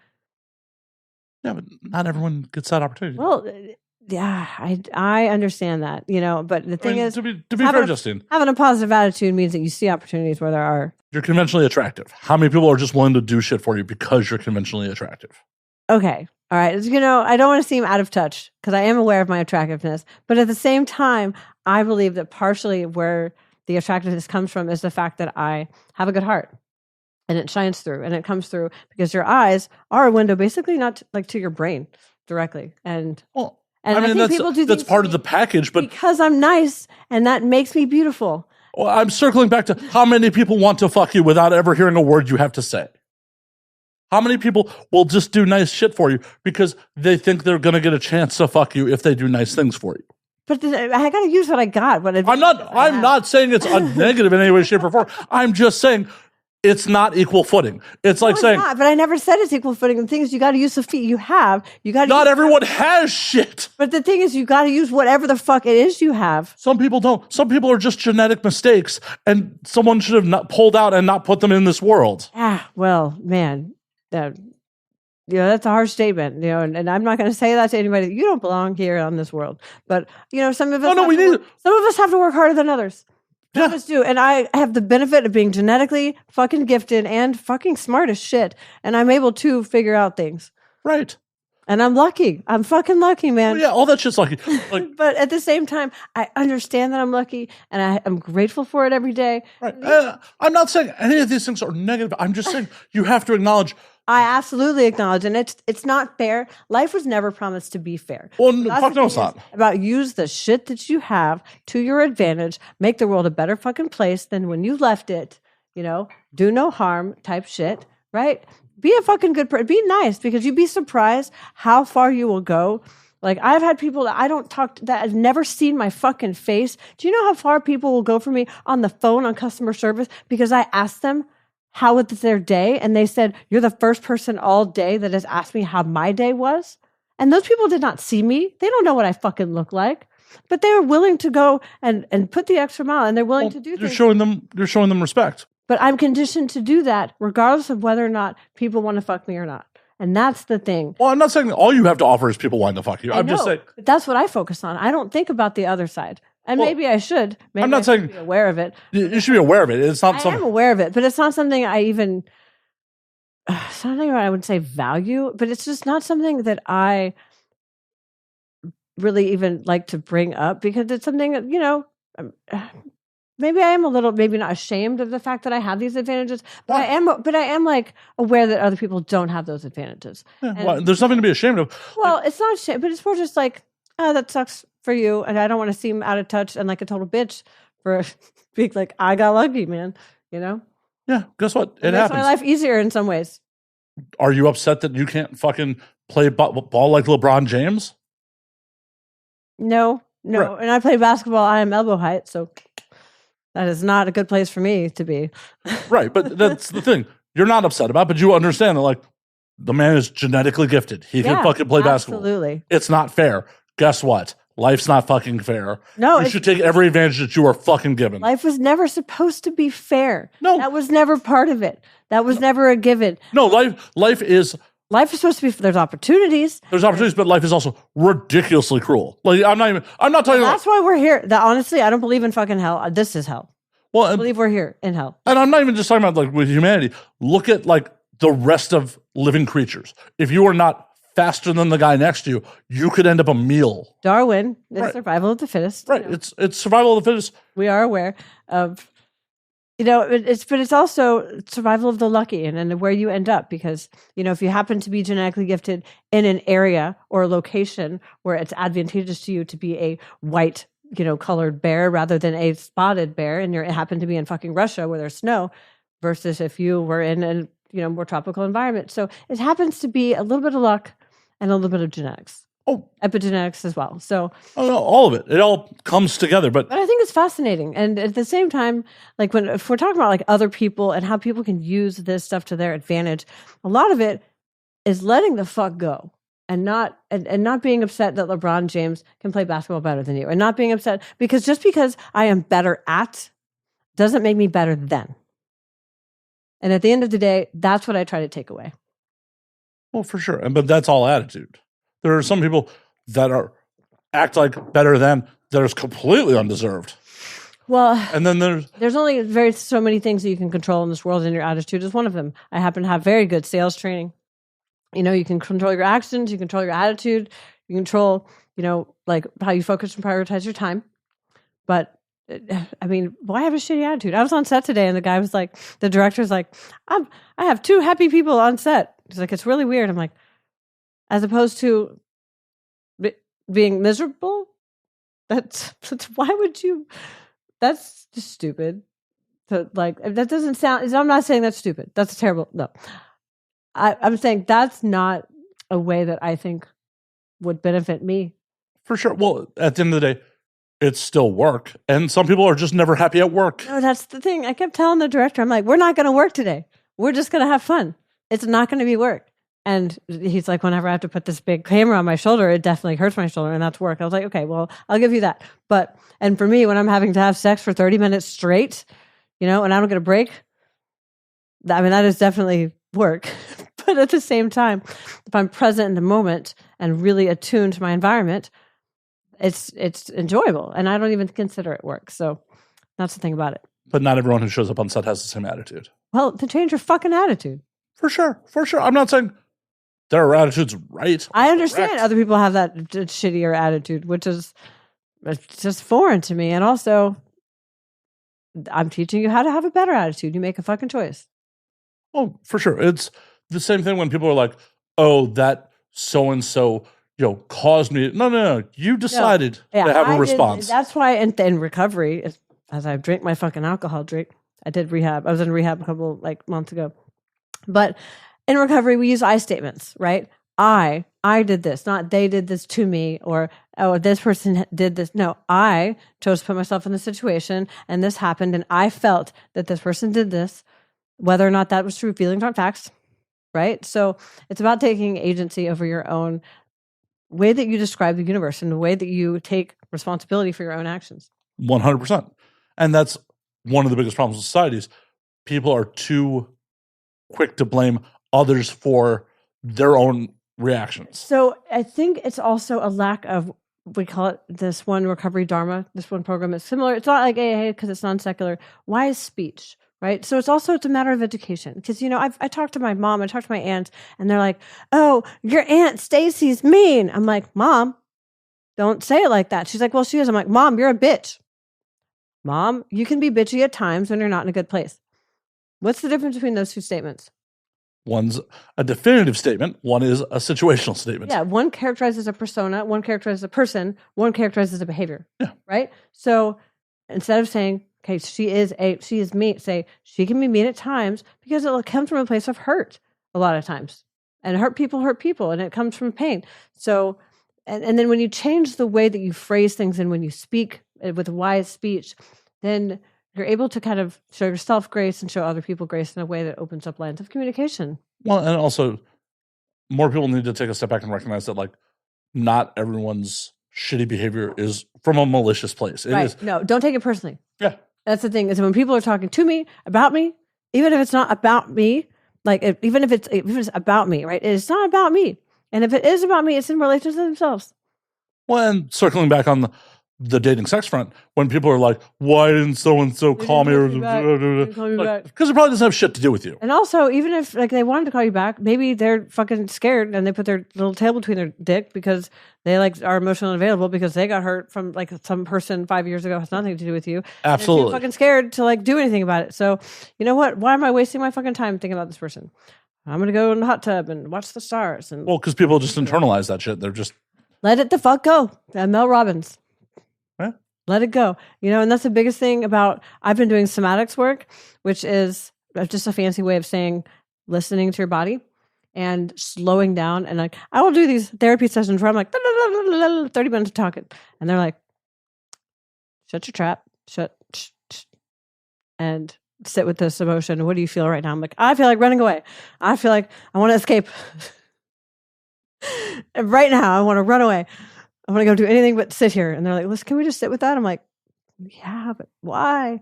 Yeah, but not everyone gets that opportunity. Well, yeah, I understand that, you know. But the thing is, to be fair, Justine, having a positive attitude means that you see opportunities where there are. You're conventionally attractive. How many people are just willing to do shit for you because you're conventionally attractive? Okay. All right. You know, I don't want to seem out of touch because I am aware of my attractiveness. But at the same time, I believe that partially where the attractiveness comes from is the fact that I have a good heart and it shines through, and it comes through because your eyes are a window, basically not like to your brain directly. And I mean, think people do that's part of the package, but because I'm nice and that makes me beautiful. Well, I'm circling back to how many people want to fuck you without ever hearing a word you have to say. How many people will just do nice shit for you because they think they're going to get a chance to fuck you if they do nice things for you? But I got to use what I got. I'm not saying it's a negative in any way, shape, or form. I'm just saying it's not equal footing. It's like saying, not, but I never said it's equal footing. The thing is, you got to use the feet you have. You got. Not everyone has shit. But the thing is, you got to use whatever the fuck it is you have. Some people don't. Some people are just genetic mistakes, and someone should have not pulled out and not put them in this world. Well, man. That's a harsh statement, you know, and I'm not going to say that to anybody. You don't belong here on this world. But, you know, some of us have to work harder than others. Some of us do. And I have the benefit of being genetically fucking gifted and fucking smart as shit. And I'm able to figure out things. Right. And I'm lucky. I'm fucking lucky, man. Well, yeah, all that shit's lucky. Like, but at the same time, I understand that I'm lucky and I'm grateful for it every day. Right. I'm not saying any of these things are negative. I'm just saying you have to acknowledge. I absolutely acknowledge, and it's not fair. Life was never promised to be fair. Well, fuck no, it's not. About use the shit that you have to your advantage, make the world a better fucking place than when you left it. You know, do no harm type shit, right? Be a fucking good person. Be nice, because you'd be surprised how far you will go. Like, I've had people that I don't talk to, that have never seen my fucking face. Do you know how far people will go for me on the phone on customer service because I asked them how was their day, and they said, you're the first person all day that has asked me how my day was. And those people did not see me. They don't know what I fucking look like. But they were willing to go and put the extra mile, and they're willing to do You're things. showing them respect. But I'm conditioned to do that regardless of whether or not people want to fuck me or not. And that's the thing. Well, I'm not saying all you have to offer is people wanting to fuck you. I'm just saying. But that's what I focus on. I don't think about the other side. And maybe I should. Maybe I'm not I should saying be aware of it. You should be aware of it. It's not I something. am aware of it, but it's not something I even, something I would say value, but it's just not something that I really even like to bring up because it's something that, maybe I am a little, maybe not ashamed of the fact that I have these advantages, but I am like aware that other people don't have those advantages. Yeah, well, there's nothing to be ashamed of. Well, it's not shame, but it's more just like, oh, that sucks for you. And I don't want to seem out of touch and like a total bitch for being like, I got lucky, man. Yeah, guess what? It makes happens. my life easier in some ways. Are you upset that you can't fucking play ball like LeBron James? No. Right. And I play basketball. I am elbow height. So that is not a good place for me to be. Right, but that's the thing. You're not upset about, but you understand that, like, the man is genetically gifted. He can fucking play basketball. Absolutely. It's not fair. Guess what? Life's not fucking fair. No, you should take every advantage that you are fucking given. Life was never supposed to be fair. No. That was never part of it. That was never a given. No, life is supposed to be, there's opportunities. There's opportunities, but life is also ridiculously cruel. Like, I'm not talking That's why we're here. Honestly, I don't believe in fucking hell. This is hell. well, I believe we're here in hell. and I'm not even just talking about like with humanity. Look at like the rest of living creatures. If you are not faster than the guy next to you, you could end up a meal. Darwin, the Right. survival of the fittest. Right. It's survival of the fittest. We are aware of, but it's also survival of the lucky and where you end up because, if you happen to be genetically gifted in an area or a location where it's advantageous to you to be a white, colored bear rather than a spotted bear, and you happen to be in fucking Russia where there's snow versus if you were in a, more tropical environment. So it happens to be a little bit of luck and a little bit of genetics. Oh, epigenetics as well. So all of it. It all comes together. But I think it's fascinating. And at the same time, like if we're talking about like other people and how people can use this stuff to their advantage, a lot of it is letting the fuck go and not being upset that LeBron James can play basketball better than you and not being upset because just because I am better at doesn't make me better than. And at the end of the day, that's what I try to take away. Well, for sure. But that's all attitude. There are some people that act like better than that is completely undeserved. Well, and then there's only so many things that you can control in this world, and your attitude is one of them. I happen to have very good sales training. You can control your actions, you control your attitude, you control, like how you focus and prioritize your time. But I mean, why have a shitty attitude? I was on set today, and the director's like, I have 2 happy people on set. He's like, it's really weird. I'm like, as opposed to being miserable, that's why would you? That's just stupid. So that doesn't sound. I'm not saying that's stupid. That's terrible. No, I'm saying that's not a way that I think would benefit me. For sure. Well, at the end of the day, it's still work, and some people are just never happy at work. No, that's the thing. I kept telling the director, I'm like, we're not going to work today. We're just going to have fun. It's not going to be work. And he's like, whenever I have to put this big camera on my shoulder, it definitely hurts my shoulder, and that's work. I was like, okay, well, I'll give you that. And for me, when I'm having to have sex for 30 minutes straight, and I don't get a break, that is definitely work. But at the same time, if I'm present in the moment and really attuned to my environment, it's enjoyable, and I don't even consider it work. So that's the thing about it. But not everyone who shows up on set has the same attitude. Well, to change your fucking attitude. For sure. I'm not saying their attitude's right. I understand other people have that shittier attitude, which is just foreign to me. And also, I'm teaching you how to have a better attitude. You make a fucking choice. Oh, for sure. It's the same thing when people are like, oh, that so-and-so, caused me. No. You decided to have a response. That's why in recovery, as I drink my fucking alcohol drink, I did rehab. I was in rehab a couple months ago. But in recovery, we use I statements, right? I did this, not they did this to me, or, oh, this person did this. No, I chose to put myself in the situation, and this happened, and I felt that this person did this, whether or not that was true. Feelings aren't facts, right? So it's about taking agency over your own way that you describe the universe and the way that you take responsibility for your own actions. 100%. And that's one of the biggest problems with societies. People are too quick to blame others for their own reactions. So I think it's also a lack of, we call it this one recovery dharma, this one program is similar. It's not like AA because it's non-secular. Wise speech, right? So it's a matter of education. Because, I talked to my mom, I talked to my aunt, and they're like, oh, your Aunt Stacy's mean. I'm like, Mom, don't say it like that. She's like, well, she is. I'm like, Mom, you're a bitch. Mom, you can be bitchy at times when you're not in a good place. What's the difference between those two statements? One's a definitive statement. One is a situational statement. Yeah, one characterizes a persona, one characterizes a person, one characterizes a behavior. Yeah. Right? So instead of saying, okay, she is mean, say she can be mean at times because it'll come from a place of hurt a lot of times. And hurt people, and it comes from pain. So, and then when you change the way that you phrase things and when you speak with wise speech, then you're able to kind of show yourself grace and show other people grace in a way that opens up lines of communication. Well, and also more people need to take a step back and recognize that, like, not everyone's shitty behavior is from a malicious place. It is. No, don't take it personally. Yeah. That's the thing, is when people are talking to me, about me, even if it's not about me, even if it's about me, right? It's not about me. And if it is about me, it's in relation to themselves. Well, and circling back on the dating sex front, when people are like, why didn't so-and-so call me? Because it probably doesn't have shit to do with you. And also, even if they wanted to call you back, maybe they're fucking scared and they put their little tail between their dick because they are emotionally unavailable because they got hurt from some person 5 years ago, has nothing to do with you. Absolutely. And they're fucking scared to do anything about it. So, you know what? Why am I wasting my fucking time thinking about this person? I'm going to go in the hot tub and watch the stars. And well, because people just internalize that shit. They're just... Let it the fuck go. Mel Robbins. Huh? Let it go. And that's the biggest thing about, I've been doing somatics work, which is just a fancy way of saying listening to your body and slowing down. And I will do these therapy sessions where I'm 30 minutes of talking. And they're like, shut your trap, and sit with this emotion. What do you feel right now? I'm like, I feel like running away. I feel like I want to escape. And right now, I want to run away. I want to go do anything but sit here. And they're like, listen, can we just sit with that? I'm like, yeah, but why?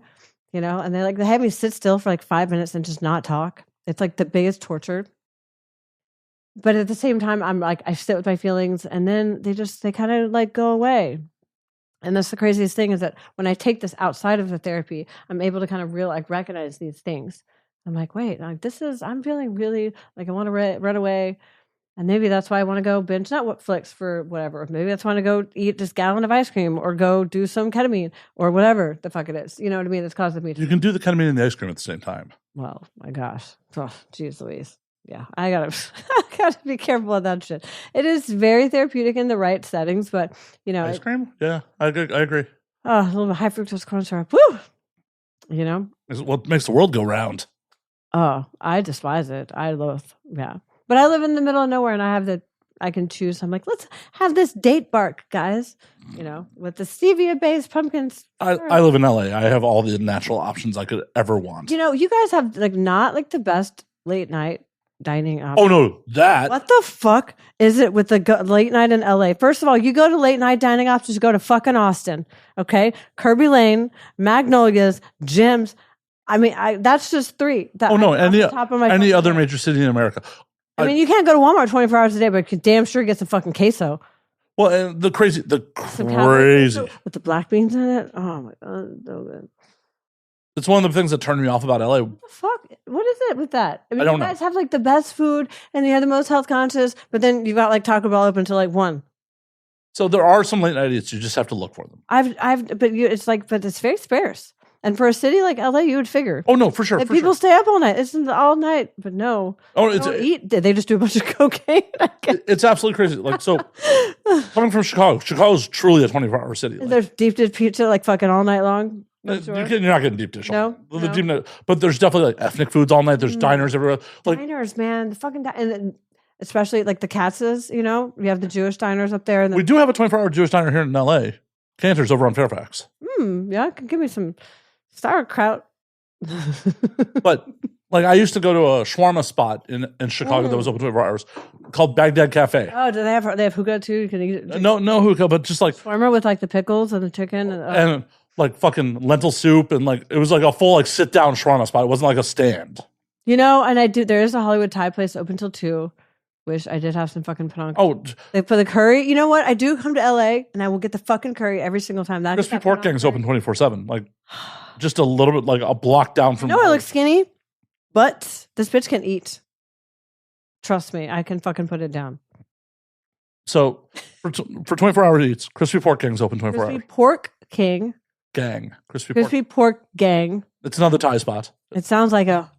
And they have me sit still for 5 minutes and just not talk. It's the biggest torture. But at the same time, I'm I sit with my feelings and then they kind of go away. And that's the craziest thing, is that when I take this outside of the therapy, I'm able to kind of recognize these things. I'm like, wait, I'm feeling really I want to run away. And maybe that's why I want to go binge Netflix for whatever. Maybe that's why I want to go eat this gallon of ice cream or go do some ketamine or whatever the fuck it is. You know what I mean? That's causing me to... You can do the ketamine and the ice cream at the same time. Well, my gosh. Oh, geez Louise. Yeah, I gotta be careful of that shit. It is very therapeutic in the right settings, but ice cream? Yeah, I agree. Oh, a little bit high fructose corn syrup. Woo! It's what makes the world go round. Oh, I despise it. I loathe. Yeah. But I live in the middle of nowhere and I can choose. I'm like, let's have this date bark, guys. With the stevia-based pumpkins. I live in LA. I have all the natural options I could ever want. You guys have not the best late night dining options. Oh no, that. What the fuck is it with the late night in LA? First of all, you go to late night dining options, you go to fucking Austin, okay? Kirby Lane, Magnolias, Jim's. I mean, that's just three. Any other major city in America. I mean, you can't go to Walmart 24 hours a day, but you can damn sure get some fucking queso. Well, and the crazy with the black beans in it. Oh my god, so good. It's one of the things that turned me off about LA. What the fuck? What is it with that? I mean, don't you guys have the best food and you have the most health conscious, but then you've got Taco Bell open until 1. So there are some late night eats. You just have to look for them. But it's very sparse. And for a city like LA, you would figure. Oh no, for sure. People stay up all night. It's all night, but no. Oh, they don't eat. They just do a bunch of cocaine. It's absolutely crazy. So coming from Chicago's truly a 24-hour city. There's deep dish pizza fucking all night long. You're not getting deep dish. No. But there's definitely ethnic foods all night. There's diners everywhere. Diners, man, the fucking and especially the Katz's. You have the Jewish diners up there. And we do have a 24-hour Jewish diner here in LA. Cantor's over on Fairfax. Yeah, give me some sauerkraut. But Like I used to go to a shawarma spot in Chicago that was open 24 hours called Baghdad Cafe. Oh, do they have hookah too? You can eat it. No hookah, but just like Shawarma with like the pickles and the chicken and like fucking lentil soup and like it was like a full like sit down shawarma spot. It wasn't like a stand. You know, and there is a Hollywood Thai place open till 2. Wish I did have some fucking panang. Oh, they put the curry. You know what? I do come to LA and I will get the fucking curry every single time. Crispy Pork Gang's open 24/7. Like just a little bit like a block down from. No, I look skinny, but this bitch can eat. Trust me, I can fucking put it down. So for 24 hour eats, Crispy Pork Gang's open 24 hours. Crispy Pork King. Gang. Crispy Pork Gang. It's another Thai spot. It sounds like a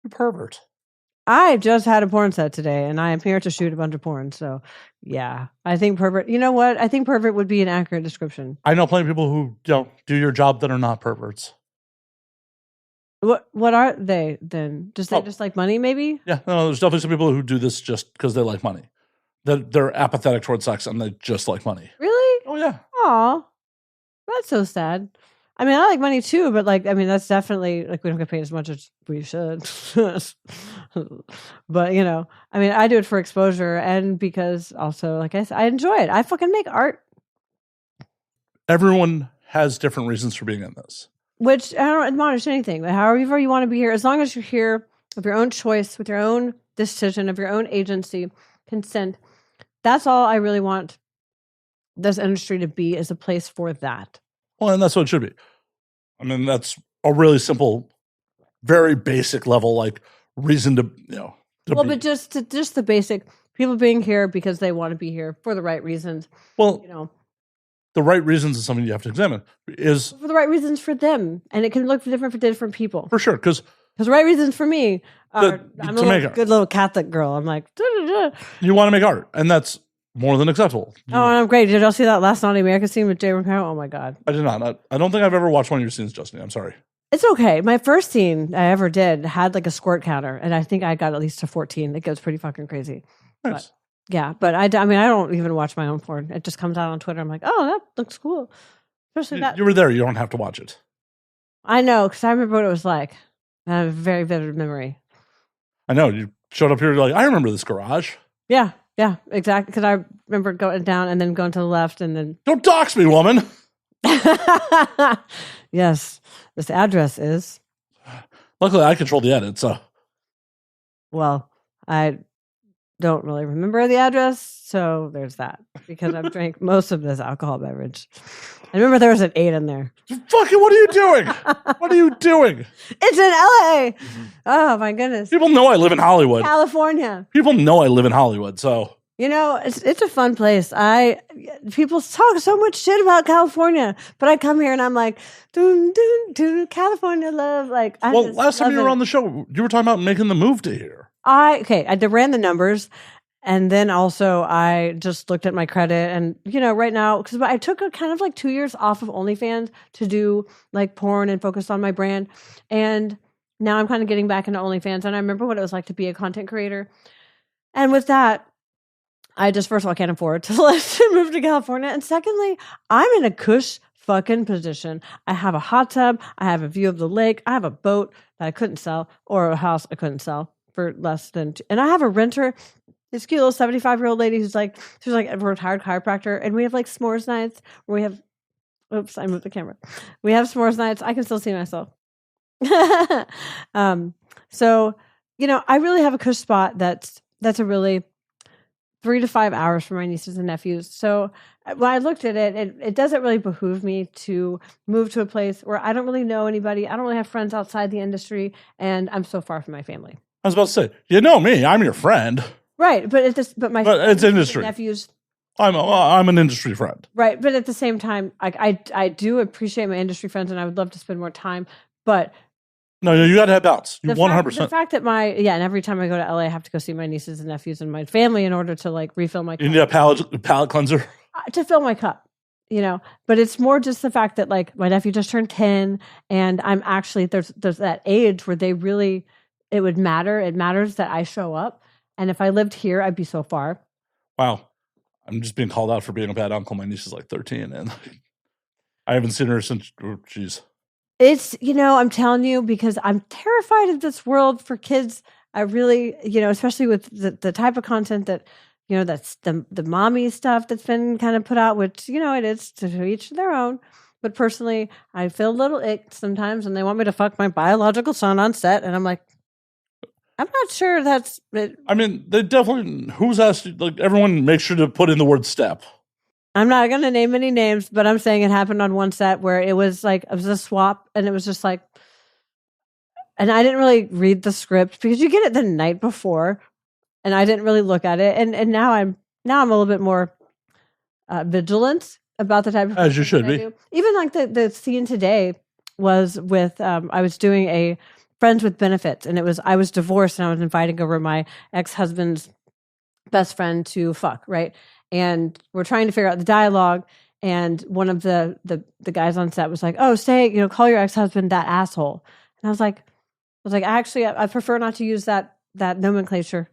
pervert. I just had a porn set today, and I am here to shoot a bunch of porn. So, yeah, I think pervert. You know what? I think pervert would be an accurate description. I know plenty of people who do your job that are not perverts. What are they then? Just like money, maybe? Yeah, no, there's definitely some people who do this just because they like money. They're apathetic towards sex and they just like money. Really? Oh yeah. Aw, that's so sad. I mean, I like money too, but like, I mean, that's definitely like we don't get paid as much as we should. But you know, I mean, I do it for exposure and because also, like I said, I enjoy it. I fucking make art. Everyone has different reasons for being in this. Which I don't admonish anything. But however you want to be here, as long as you're here of your own choice, with your own decision, of your own agency, consent. That's all I really want this industry to be, is a place for that. Well, and that's what it should be. I mean, that's a really simple, very basic level, like reason to, you know. But just the basic people being here because they want to be here for the right reasons. Well, you know, the right reasons is something you have to examine. Is for the right reasons for them, and it can look different for different people. For sure, because the right reasons for me are I'm a good little Catholic girl. I'm like, you want to make art, and that's more than acceptable. And I'm great. Did y'all see that last Naughty America scene with Jay Ricardo? Oh my god, I did not. I don't think I've ever watched one of your scenes, Justine. I'm sorry. It's okay. My first scene I ever did had like a squirt counter, and I think I got at least to 14. It goes pretty fucking crazy. Nice. But, yeah, but I mean, I don't even watch my own porn. It just comes out on Twitter. I'm like, oh, that looks cool. Especially that. You were there. You don't have to watch it. I know, because I remember what it was like. I have a very vivid memory. I know. You showed up here, you're like, I remember this garage. Yeah, exactly. Because I remember going down and then going to the left and then... Don't dox me, woman! Yes, this address is... Luckily, I control the edit, so... Well, I don't really remember the address, so there's that. Because I've drank most of this alcohol beverage. I remember there was an 8 in there. Fucking, what are you doing? What are you doing? It's in LA. Oh my goodness. People know I live in Hollywood. California. People know I live in Hollywood, so. You know, it's a fun place. People talk so much shit about California, but I come here and I'm like, dun, dun, dun, California love. Like, last time you were on the show, you were talking about making the move to here. I ran the numbers. And then also I just looked at my credit and, you know, right now, because I took a kind of like 2 years off of OnlyFans to do like porn and focus on my brand. And now I'm kind of getting back into OnlyFans. And I remember what it was like to be a content creator. And with that, I just, first of all, can't afford to move to California. And secondly, I'm in a cush fucking position. I have a hot tub. I have a view of the lake. I have a boat that I couldn't sell, or a house I couldn't sell for less than, and I have a renter. This cute little 75-year-old lady she's like a retired chiropractor, and we have like s'mores nights where we have, oops, I moved the camera. We have s'mores nights. I can still see myself. So, you know, I really have a cush spot that's a really 3 to 5 hours for my nieces and nephews. So when I looked at it, it doesn't really behoove me to move to a place where I don't really know anybody. I don't really have friends outside the industry, and I'm so far from my family. I was about to say, you know me, I'm your friend. Right, but it's industry. Nephews. I'm an industry friend. Right, but at the same time, I do appreciate my industry friends, and I would love to spend more time. But no, you got to have balance. 100%. The fact that and every time I go to LA, I have to go see my nieces and nephews and my family in order to like refill my cup. You need a palate cleanser to fill my cup. You know, but it's more just the fact that like my nephew just turned 10, and I'm actually there's that age where it would matter. It matters that I show up. And if I lived here, I'd be so far. Wow. I'm just being called out for being a bad uncle. My niece is like 13, and I haven't seen her since, It's, I'm telling you, because I'm terrified of this world for kids. I really, especially with the type of content that, that's the mommy stuff that's been kind of put out, which, it is to each their own. But personally, I feel a little ick sometimes when they want me to fuck my biological son on set. And I'm like, I'm not sure that's it. I mean, they definitely, who's asked, like, everyone make sure to put in the word step. I'm not going to name any names, but I'm saying it happened on one set where it was a swap, and it was just like, and I didn't really read the script because you get it the night before, and I didn't really look at it, and now I'm a little bit more vigilant about the type of As you should be. Even like the scene today was with I was doing a Friends with Benefits, and I was divorced, and I was inviting over my ex-husband's best friend to fuck, right? And we're trying to figure out the dialogue. And one of the guys on set was like, "Oh, call your ex-husband that asshole." And I was like, actually, I prefer not to use that nomenclature.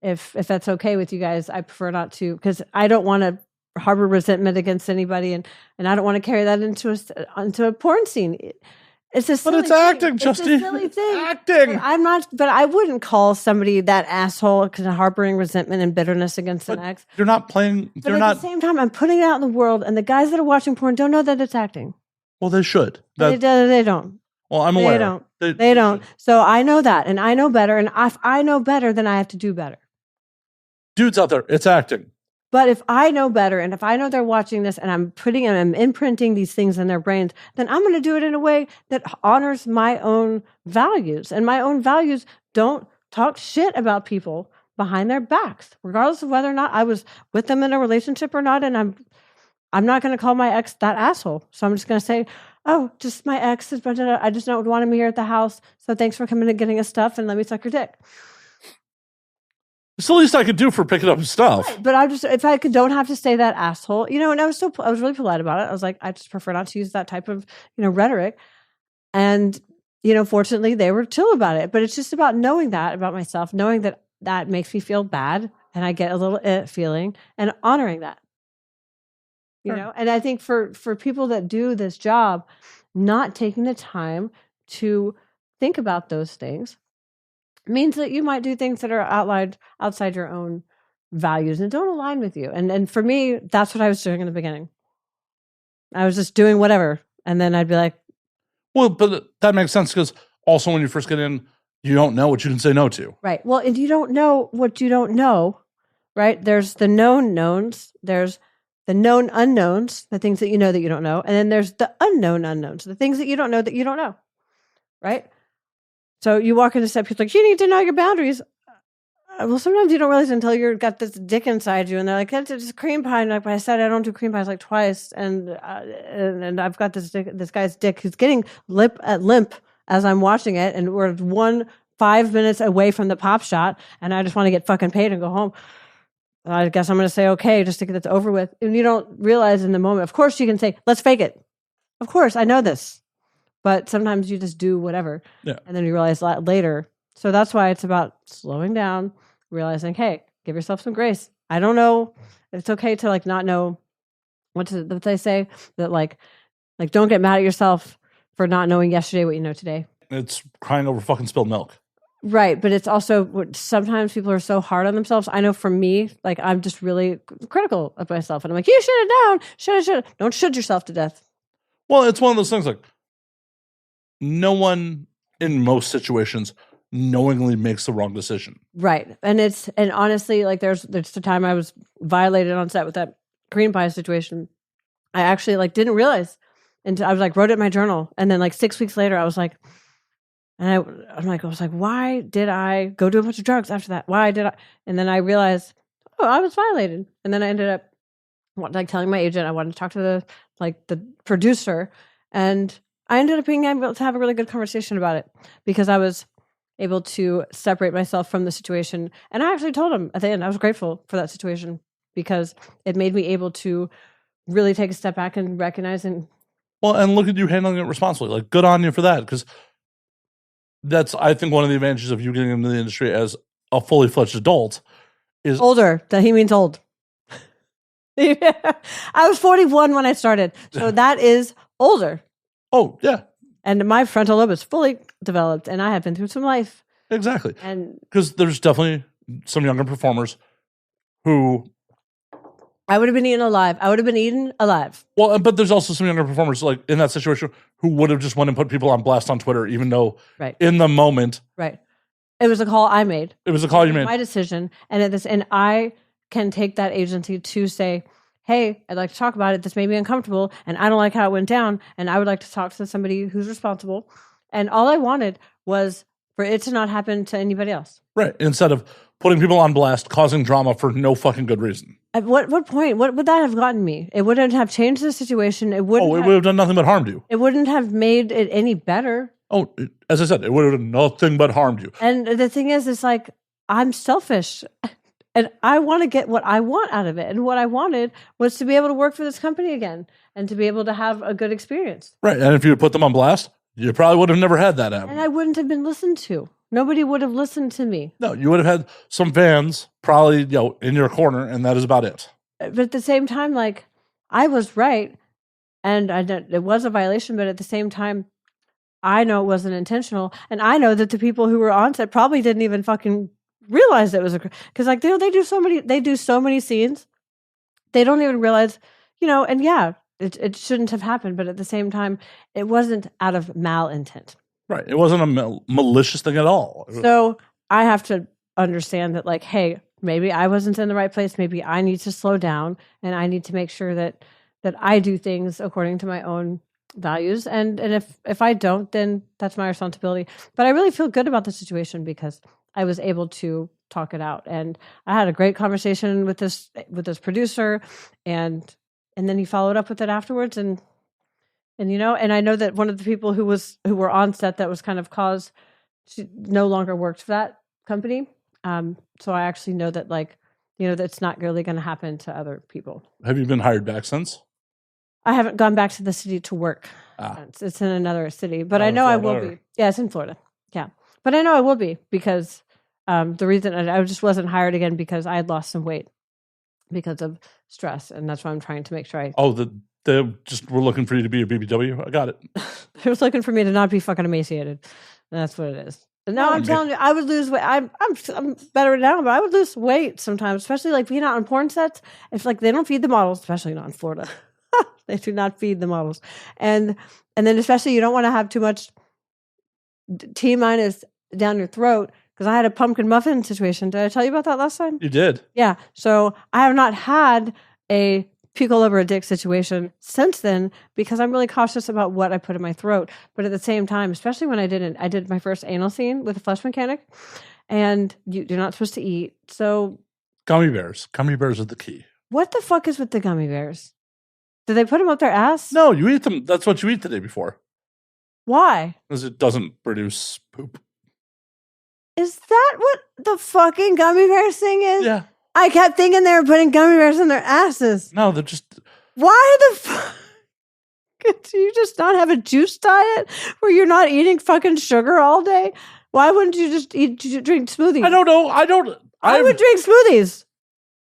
If that's okay with you guys, I prefer not to, because I don't want to harbor resentment against anybody, and I don't want to carry that into a porn scene. It's a silly But it's acting, Justine. It's a silly thing. Acting. But I wouldn't call somebody that asshole because of harboring resentment and bitterness against an ex. You're not playing. But at the same time, I'm putting it out in the world, and the guys that are watching porn don't know that it's acting. Well, they should. They don't. Well, I'm aware. They don't. So I know that, and I know better. And if I know better, then I have to do better. Dudes out there, it's acting. But if I know better, and if I know they're watching this, and I'm imprinting these things in their brains, then I'm going to do it in a way that honors my own values. And my own values don't talk shit about people behind their backs, regardless of whether or not I was with them in a relationship or not. And I'm not going to call my ex that asshole. So I'm just going to say, "Oh, just my ex. I just don't want him here at the house. So thanks for coming and getting us stuff, and let me suck your dick." It's the least I could do for picking up stuff. Right, but if I don't have to say that asshole, and I was really polite about it. I was like, I just prefer not to use that type of, rhetoric. And, fortunately they were chill about it, but it's just about knowing that about myself, knowing that makes me feel bad, and I get a little feeling, and honoring that, Sure. And I think for people that do this job, not taking the time to think about those things means that you might do things that are outside your own values and don't align with you. And for me, that's what I was doing in the beginning. I was just doing whatever. And then I'd be like, well, but that makes sense, because also when you first get in, you don't know what you can say no to. Right. Well, and you don't know what you don't know, right? There's the known knowns. There's the known unknowns, the things that you know that you don't know. And then there's the unknown unknowns, the things that you don't know that you don't know, right? So you walk into set, people like, you need to know your boundaries. Well, sometimes you don't realize until you've got this dick inside you, and they're like, "It's just cream pie." And like, but I said I don't do cream pies like twice, and I've got this guy's dick who's getting limp as I'm watching it, and we're 5 minutes away from the pop shot, and I just want to get fucking paid and go home. I guess I'm going to say okay just to get this over with. And you don't realize in the moment. Of course, you can say, "Let's fake it." Of course, I know this. But sometimes you just do whatever. Yeah. And then you realize later. So that's why it's about slowing down, realizing, hey, give yourself some grace. I don't know. It's okay to not know what they say, that don't get mad at yourself for not knowing yesterday what you know today. It's crying over fucking spilled milk. Right. But it's also sometimes people are so hard on themselves. I know for me, I'm just really critical of myself. And I'm like, you should have known. Should. Don't should yourself to death. Well, it's one of those things no one in most situations knowingly makes the wrong decision. Right. And honestly, there's the time I was violated on set with that cream pie situation. I actually didn't realize until I was wrote it in my journal. And then 6 weeks later, I was like, I was like, why did I go do a bunch of drugs after that? Why did I? And then I realized, oh, I was violated. And then I ended up telling my agent I wanted to talk to the producer, and I ended up being able to have a really good conversation about it because I was able to separate myself from the situation. And I actually told him at the end, I was grateful for that situation because it made me able to really take a step back and recognize and look at you handling it responsibly. Good on you for that, because that's, I think, one of the advantages of you getting into the industry as a fully fledged adult is older. That he means old. I was 41 when I started, so that is older. Oh, yeah. And my frontal lobe is fully developed, and I have been through some life. Exactly. And Because there's definitely some younger performers who... I would have been eaten alive. I would have been eaten alive. Well, but there's also some younger performers like in that situation who would have just went and put people on blast on Twitter, even though in the moment... Right. It was a call I made. It was a call you made. My decision. And I can take that agency to say, hey, I'd like to talk about it. This made me uncomfortable, and I don't like how it went down, and I would like to talk to somebody who's responsible. And all I wanted was for it to not happen to anybody else. Right. Instead of putting people on blast, causing drama for no fucking good reason. At what point? What would that have gotten me? It wouldn't have changed the situation. It would have done nothing but harmed you. It wouldn't have made it any better. Oh, as I said, it would have done nothing but harmed you. And the thing is, it's like, I'm selfish. And I want to get what I want out of it. And what I wanted was to be able to work for this company again and to be able to have a good experience. Right. And if you had put them on blast, you probably would have never had that happen. And I wouldn't have been listened to. Nobody would have listened to me. No, you would have had some fans probably, in your corner, and that is about it. But at the same time, like, I was right. And it was a violation, but at the same time, I know it wasn't intentional. And I know that the people who were on set probably didn't even fucking realize it was because like they do so many scenes, they don't even realize, and yeah, it shouldn't have happened, but at the same time, it wasn't out of malintent. Right, it wasn't a malicious thing at all. So I have to understand that, like, hey, maybe I wasn't in the right place. Maybe I need to slow down, and I need to make sure that I do things according to my own values. And if I don't, then that's my responsibility. But I really feel good about the situation because I was able to talk it out, and I had a great conversation with this producer, and then he followed up with it afterwards, and I know that one of the people who were on set that was kind of caused, she no longer worked for that company. So I actually know that, like, that's not really going to happen to other people. Have you been hired back since? I haven't gone back to the city to work. It's in another city, but I know I will be. Yeah, it's in Florida. Yeah. But I know I will be because the reason I just wasn't hired again because I had lost some weight because of stress, and that's why I'm trying to make sure I. Oh, they just were looking for you to be a BBW. I got it. They was looking for me to not be fucking emaciated. That's what it is. No, I'm telling you, I would lose weight. I'm better now, but I would lose weight sometimes, especially like being out on porn sets. It's like they don't feed the models, especially not in Florida. They do not feed the models, and then especially you don't want to have too much T-minus down your throat, because I had a pumpkin muffin situation. Did I tell you about that last time? You did. Yeah. So I have not had a puke all over a dick situation since then because I'm really cautious about what I put in my throat. But at the same time, especially when I did my first anal scene with a flesh mechanic, and you're not supposed to eat. So gummy bears. Gummy bears are the key. What the fuck is with the gummy bears? Do they put them up their ass? No, you eat them. That's what you eat the day before. Why? Because it doesn't produce poop. Is that what the fucking gummy bears thing is? Yeah. I kept thinking they were putting gummy bears in their asses. No, they're just... Why the fuck? Do you just not have a juice diet where you're not eating fucking sugar all day? Why wouldn't you just drink smoothies? I don't know. I would drink smoothies.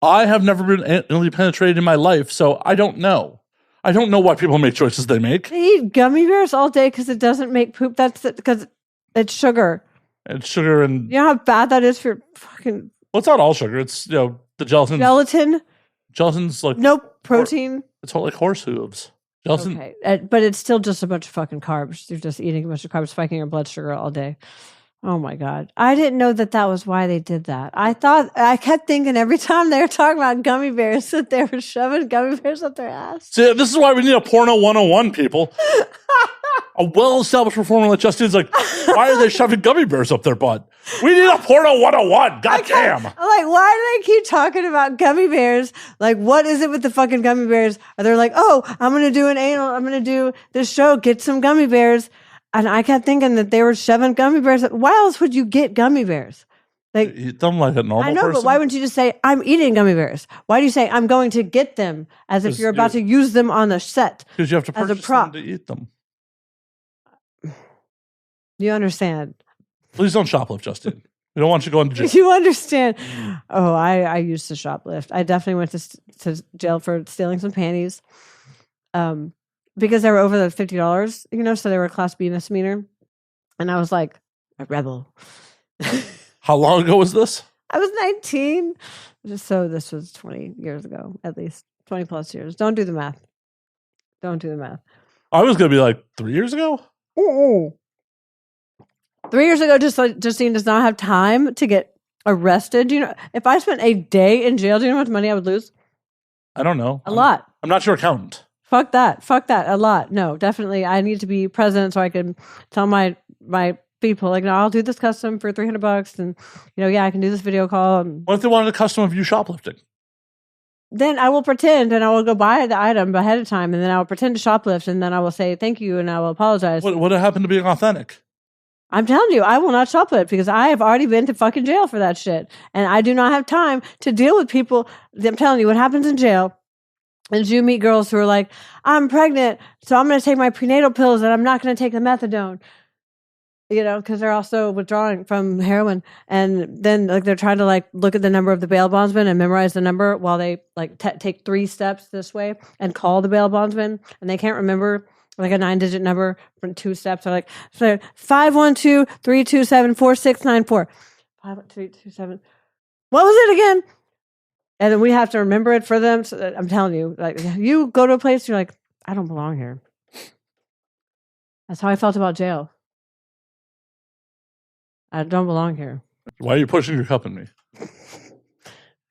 I have never been anally penetrated in my life, so I don't know. I don't know why people make choices they make. They eat gummy bears all day because it doesn't make poop. That's because it's sugar. It's sugar and... You know how bad that is for your fucking... Well, it's not all sugar. It's, the gelatin. Gelatin's like... No protein. It's all like horse hooves. Gelatin... Okay. But it's still just a bunch of fucking carbs. You're just eating a bunch of carbs, spiking your blood sugar all day. Oh my God. I didn't know that was why they did that. I kept thinking every time they were talking about gummy bears that they were shoving gummy bears up their ass. See, this is why we need a porno 101, people. A well-established performer like Justine's like, why are they shoving gummy bears up their butt? We need a porno 101. God damn. I'm like, why do they keep talking about gummy bears? Like, what is it with the fucking gummy bears? Are they like, oh, I'm going to do an anal. I'm going to do this show. Get some gummy bears. And I kept thinking that they were shoving gummy bears. Why else would you get gummy bears? Like, you eat them like a normal person? I know, but why wouldn't you just say, I'm eating gummy bears? Why do you say, I'm going to get them as if you're about to use them on the set? Because you have to purchase them to eat them. You understand? Please don't shoplift, Justine. We don't want you going to jail. You understand? Oh, I used to shoplift. I definitely went to jail for stealing some panties. because they were over the $50, so they were a Class B misdemeanor. And I was like, a rebel. How long ago was this? I was 19. So this was 20 years ago, at least 20 plus years. Don't do the math. Don't do the math. I was going to be like 3 years ago. Ooh. 3 years ago, Justine does not have time to get arrested. If I spent a day in jail, do you know how much money I would lose? I don't know. A lot. I'm not your accountant. Fuck that. A lot. No, definitely. I need to be president so I can tell my people, like, no, I'll do this custom for $300 and, I can do this video call. And What if they wanted a custom of you shoplifting? then I will pretend and I will go buy the item ahead of time and then I will pretend to shoplift and then I will say thank you and I will apologize. What happened to being authentic? I'm telling you, I will not shoplift because I have already been to fucking jail for that shit. And I do not have time to deal with people. I'm telling you, what happens in jail is you meet girls who are like, I'm pregnant, so I'm going to take my prenatal pills and I'm not going to take the methadone. Because they're also withdrawing from heroin. And then they're trying to look at the number of the bail bondsman and memorize the number while they take 3 steps this way and call the bail bondsman. And they can't remember a 9-digit number from 2 steps. They're like, 512-327-4694. 51327. What was it again? And then we have to remember it for them. So I'm telling you, you go to a place, you're like, I don't belong here. That's how I felt about jail. I don't belong here. Why are you pushing your cup at me?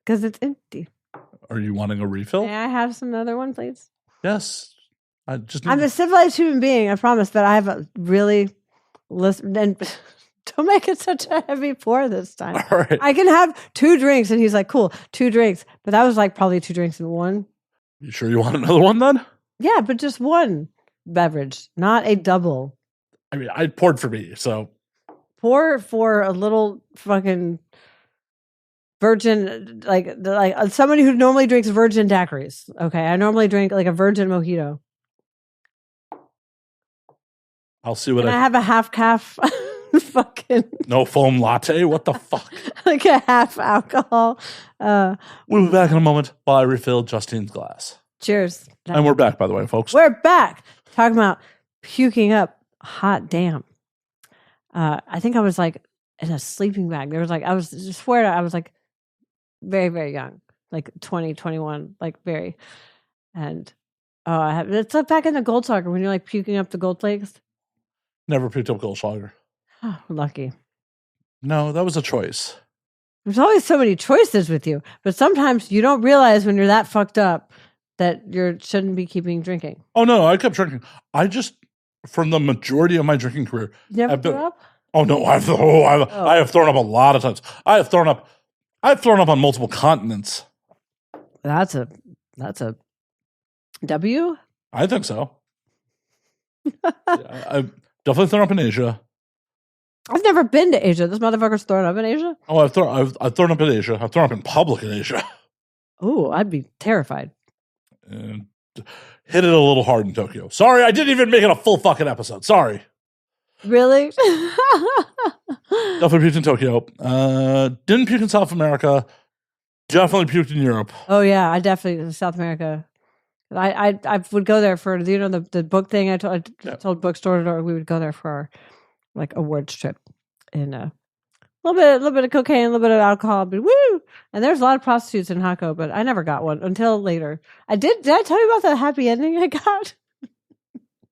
Because it's empty. Are you wanting a refill? May I have some other one, please? Yes. I'm a civilized human being, I promise, but I have a really listen and don't make it such a heavy pour this time. All right. I can have 2 drinks, and he's like, cool, 2 drinks. But that was probably 2 drinks in one. You sure you want another one then? Yeah, but just one beverage, not a double. I mean, I poured for me, so. Pour for a little fucking virgin, like somebody who normally drinks virgin daiquiris. Okay, I normally drink a virgin mojito. I'll see what I have a half calf. Fucking no foam latte. What the fuck? Like a half alcohol. We'll be back in a moment while I refill Justine's glass. Cheers. And we're back, by the way, folks. We're back talking about puking up. Hot damn. I think I was in a sleeping bag. There was I swear I was very, very young, 20, 21, very. And it's back in the Goldschlager when you're puking up the gold flakes. Never picked up Goldschlager. Oh, lucky. No, that was a choice. There's always so many choices with you, but sometimes you don't realize when you're that fucked up that you shouldn't be keeping drinking. Oh no, I kept drinking. I just, from the majority of my drinking career, you never threw up? Oh no, I have thrown up a lot of times. I've thrown up on multiple continents. That's a W? I think so. I've definitely thrown up in Asia. I've never been to Asia. This motherfucker's thrown up in Asia? Oh, I've thrown up in Asia. I've thrown up in public in Asia. Oh, I'd be terrified. And hit it a little hard in Tokyo. Sorry, I didn't even make it a full fucking episode. Sorry. Really? Definitely puked in Tokyo. Didn't puke in South America. Definitely puked in Europe. Oh yeah, I definitely South America. I would go there for the book thing. I told bookstore we would go there for our awards trip, and a little bit of cocaine, a little bit of alcohol, but woo! And there's a lot of prostitutes in Hako, but I never got one until later. Did I tell you about the happy ending I got?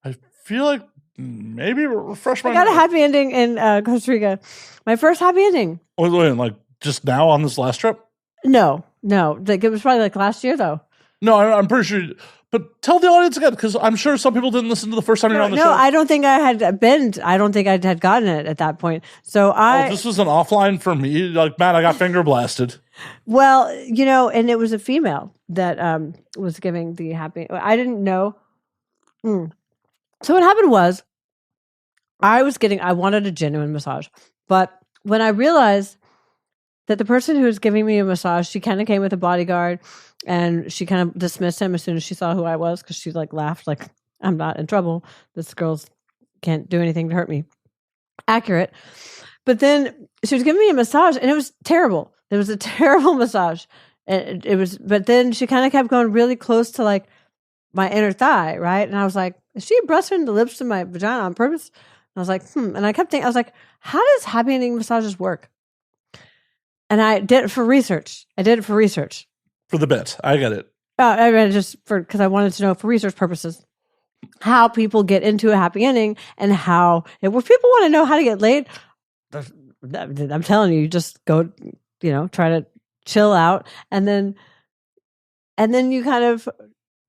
I feel like maybe refresh my. I got a happy ending in Costa Rica. My first happy ending. Wait, just now on this last trip? No. It was probably last year though. No, I'm pretty sure. But tell the audience again, because I'm sure some people didn't listen to the first time you're on the show. No, I don't think I had been. I don't think I had gotten it at that point. So this was an offline for me. Man, I got finger blasted. Well, and it was a female that was giving the happy. I didn't know. So what happened was, I wanted a genuine massage, but when I realized that the person who was giving me a massage, she kind of came with a bodyguard, and she kind of dismissed him as soon as she saw who I was, because she laughed I'm not in trouble. This girl's can't do anything to hurt me. Accurate. But then she was giving me a massage, and it was terrible. It was a terrible massage. And but then she kind of kept going really close to my inner thigh, right? And I was like, is she brushing the lips to my vagina on purpose? And I was like, And I kept thinking, I was like, how does happy ending massages work? And I did it for research. For the bit. I get it. I mean, because I wanted to know for research purposes how people get into a happy ending and how if people want to know how to get laid. I'm telling you, just go, try to chill out, and then you kind of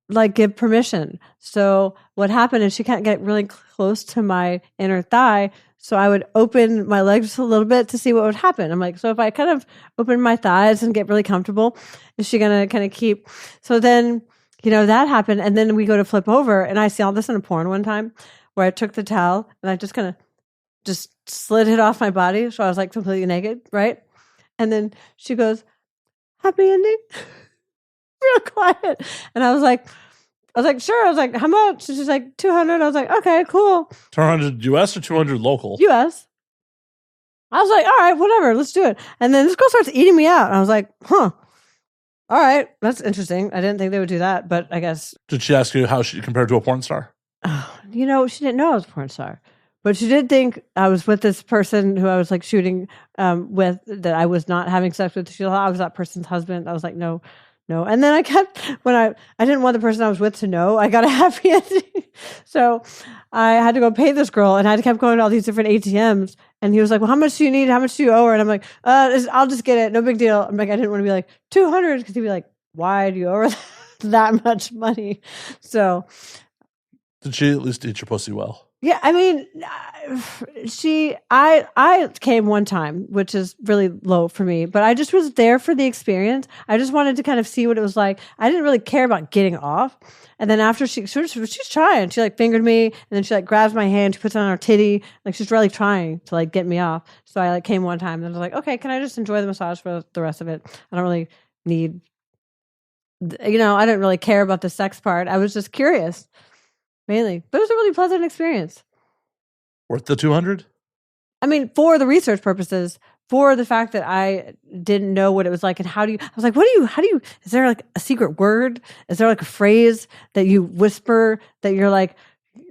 like give permission. So what happened is she can't get really close to my inner thigh. So I would open my legs just a little bit to see what would happen. I'm like, so if I kind of open my thighs and get really comfortable, is she going to kind of keep? So then, that happened. And then we go to flip over, and I see all this in a porn one time where I took the towel and I just kind of just slid it off my body. So I was like completely naked. Right. And then she goes, happy ending. Real quiet. And I was like, sure. I was like, how much? She's like, 200. I was like, okay, cool. 200 US or 200 local? US. I was like, all right, whatever, let's do it. And then this girl starts eating me out. And I was like, all right, that's interesting. I didn't think they would do that, but I guess. Did she ask you how she compared to a porn star? She didn't know I was a porn star. But she did think I was with this person who I was like shooting with, that I was not having sex with. She thought I was that person's husband. I was like, no. And then I kept, when I didn't want the person I was with to know, I got a happy ending. So I had to go pay this girl, and I kept going to all these different ATMs. And he was like, well, how much do you need? How much do you owe her? And I'm like, I'll just get it. No big deal. I'm like, I didn't want to be like 200, because he'd be like, why do you owe her that much money? So. Did she at least eat your pussy well? Yeah, I mean, I came one time, which is really low for me, but I just was there for the experience. I just wanted to kind of see what it was like. I didn't really care about getting off. And then after she's trying, she like fingered me, and then she like grabs my hand, she puts it on her titty, like she's really trying to like get me off. So I like came one time, and I was like, okay, can I just enjoy the massage for the rest of it? I don't really need, I didn't really care about the sex part. I was just curious. Mainly. But it was a really pleasant experience. Worth the 200? I mean, for the research purposes, for the fact that I didn't know what it was like, and I was like, is there like a secret word? Is there like a phrase that you whisper that you're like,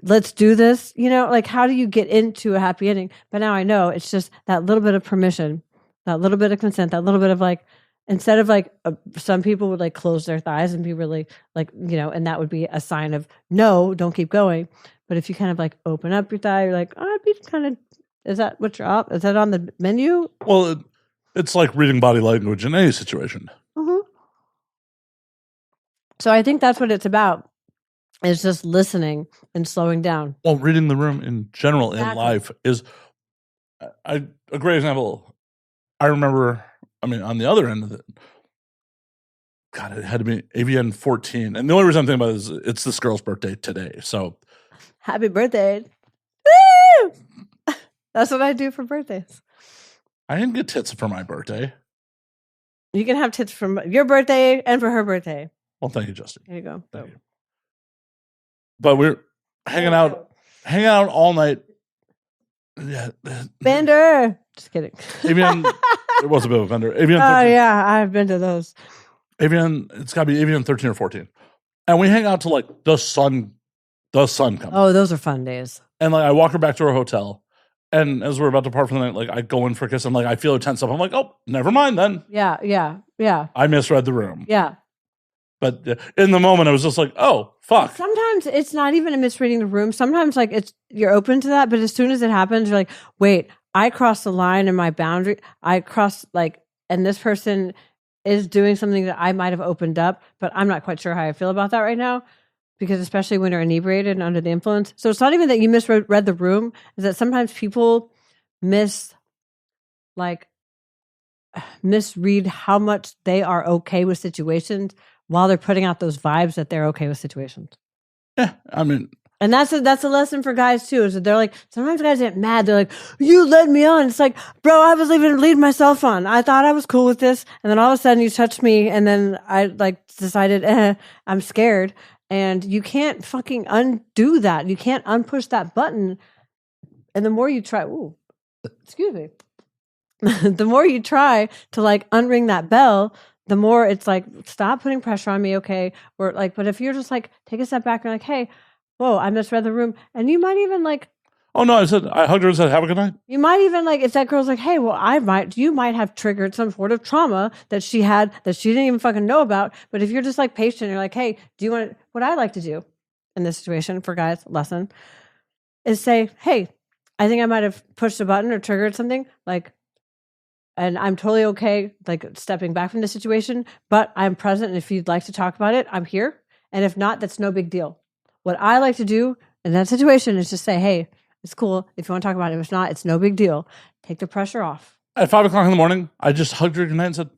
let's do this? Like how do you get into a happy ending? But now I know it's just that little bit of permission, that little bit of consent, that little bit of like, instead of like some people would like close their thighs and be really like, and that would be a sign of no, don't keep going. But if you kind of like open up your thigh, you're like, I'd be kind of, is that what you're up? Is that on the menu? Well, it's like reading body language in any situation. Mm-hmm. So I think that's what it's about. It's just listening and slowing down. Well, reading the room in general in life is a great example. I remember, on the other end of it, God, it had to be AVN 14. And the only reason I'm thinking about it is it's this girl's birthday today. So happy birthday. Woo! That's what I do for birthdays. I didn't get tits for my birthday. You can have tits for your birthday and for her birthday. Well, thank you, Justine. There you go. Thank you. But we're hanging out all night. Yeah. Bender. Just kidding. AVN, it was a bit of a vendor. AVN 13. Oh, yeah. I've been to those. AVN, it's got to be AVN 13 or 14. And we hang out till like the sun comes. Oh, those are fun days. And like I walk her back to her hotel. And as we're about to part for the night, like I go in for a kiss. I'm like, I feel her tense up. I'm like, oh, never mind then. Yeah. I misread the room. Yeah. But in the moment, I was just like, oh, fuck. Sometimes it's not even a misreading the room. Sometimes like you're open to that. But as soon as it happens, you're like, wait, I crossed the line in my boundary. I crossed and this person is doing something that I might have opened up, but I'm not quite sure how I feel about that right now. Because especially when you're inebriated and under the influence. So it's not even that you misread the room, is that sometimes people misread how much they are okay with situations while they're putting out those vibes that they're okay with situations. Yeah, and that's a lesson for guys too. Is that they're like, sometimes guys get mad. They're like, you led me on. It's like, bro, I was even leading myself on. I thought I was cool with this, and then all of a sudden you touched me, and then I decided, I'm scared. And you can't fucking undo that. You can't unpush that button. And the more you try, excuse me. The more you try to unring that bell, the more it's like, stop putting pressure on me, okay? Or but if you're just take a step back and hey, whoa, I misread the room. And you might even like, Oh no, I hugged her and said, have a good night. you might even like, if that girl's like, hey, well, you might have triggered some sort of trauma that she had that she didn't even fucking know about. But if you're just like patient, you're like, hey, do you want what I like to do in this situation for guys, lesson is say, hey, I think I might have pushed a button or triggered something like, and I'm totally okay, like stepping back from the situation, but I'm present. And if you'd like to talk about it, I'm here. And if not, that's no big deal. What I like to do in that situation is just say, hey, it's cool if you want to talk about it. If not, it's no big deal. Take the pressure off. At 5 o'clock in the morning, I just hugged her goodnight and said,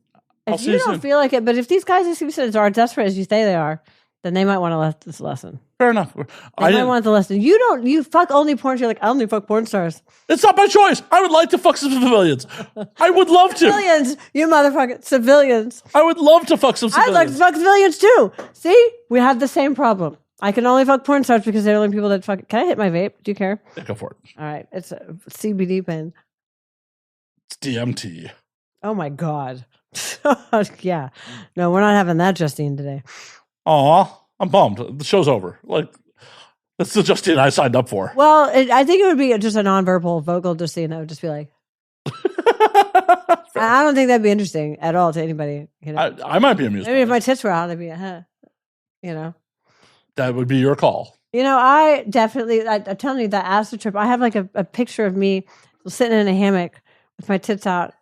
I'll If see you you don't soon. feel like it, but if these guys are as desperate as you say they are, then they might want to let this lesson. Fair enough. They might want the lesson. You fuck only porn. You're like, I only fuck porn stars. It's not my choice. I would like to fuck some civilians. I would love to. Civilians, you motherfucking civilians. I would love to fuck some I'd like civilians. to fuck civilians too. See, we have the same problem. I can only fuck porn stars because they're the only people that fuck. Can I hit my vape? Do you care? Yeah, go for it. All right, it's a CBD pen. It's DMT. Oh my god. Yeah, no, we're not having that, Justine, today. Aw, I'm bummed. The show's over. Like, that's the Justine I signed up for. Well, I think it would be just a nonverbal vocal Justine that would just be like. I don't think that'd be interesting at all to anybody. You know, I might be amused. maybe by if my this. tits were out, I'd be, huh. You know. That would be your call. You know, I definitely, I'm telling you, that acid trip, I have like a picture of me sitting in a hammock with my tits out.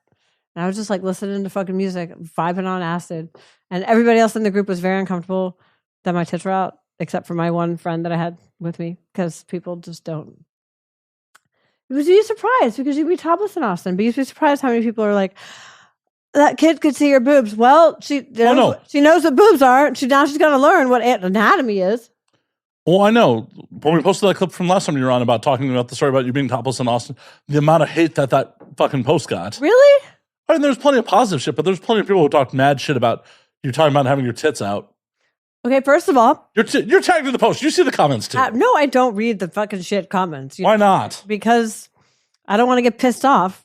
And I was just like listening to fucking music, vibing on acid. And everybody else in the group was very uncomfortable that my tits were out, except for my one friend that I had with me, because people just don't. You'd be surprised because you'd be topless in Austin, but you'd be surprised how many people are like, that kid could see your boobs. Well, she knows what boobs are. Now she's going to learn what anatomy is. Well, I know. When we posted that clip from last time you were on about talking about the story about you being topless in Austin, the amount of hate that fucking post got. Really? I mean, there's plenty of positive shit, but there's plenty of people who talk mad shit about you talking about having your tits out. Okay, first of all, You're tagged in the post. You see the comments too. no, I don't read the fucking shit comments. Why not? Because I don't want to get pissed off.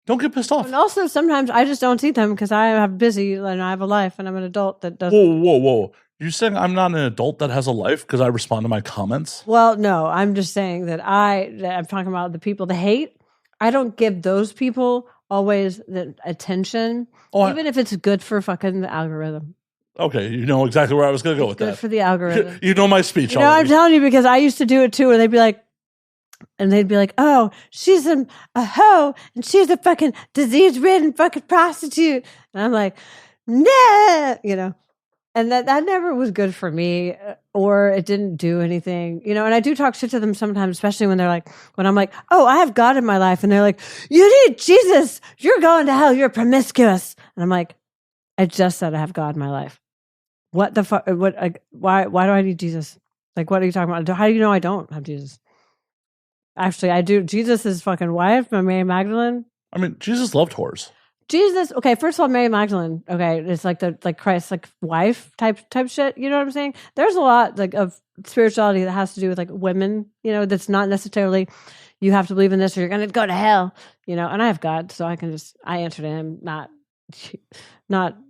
Don't get pissed off. And also, sometimes I just don't see them because I am busy and I have a life and I'm an adult that doesn't. Whoa. You saying I'm not an adult that has a life because I respond to my comments? Well, no, I'm just saying that I'm talking about the people that hate. I don't give those people always the attention, even if it's good for fucking the algorithm. Okay, you know exactly where I was going to go with Good that. for the algorithm. You know my speech. You know, I'm telling you because I used to do it too, and they'd be like, oh, she's a hoe, and she's a fucking disease-ridden fucking prostitute. And I'm like, nah, you know. And that never was good for me, or it didn't do anything, you know. And I do talk shit to them sometimes, especially when I'm like, oh, I have God in my life. And they're like, you need Jesus. You're going to hell. You're promiscuous. And I'm like, I just said I have God in my life. What the fuck? Why do I need Jesus? Like, what are you talking about? How do you know I don't have Jesus? Actually, I do. Jesus is fucking wife, Mary Magdalene. I mean, Jesus loved whores. Jesus, okay, first of all, Mary Magdalene, okay, it's like Christ's like wife type shit. You know what I'm saying? There's a lot like of spirituality that has to do with like women, you know, that's not necessarily you have to believe in this or you're gonna go to hell, you know. And I have God, so I answer to him, not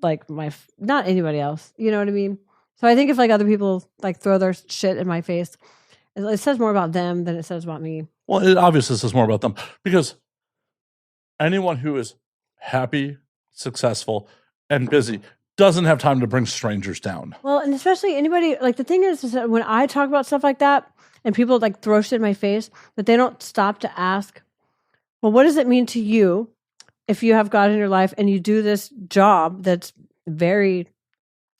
like not anybody else. You know what I mean? So I think if like other people like throw their shit in my face, it says more about them than it says about me. Well, it obviously says more about them because anyone who is happy, successful, and busy doesn't have time to bring strangers down. Well, and especially anybody, like the thing is that when I talk about stuff like that and people like throw shit in my face, that they don't stop to ask, well, what does it mean to you if you have God in your life and you do this job that's very,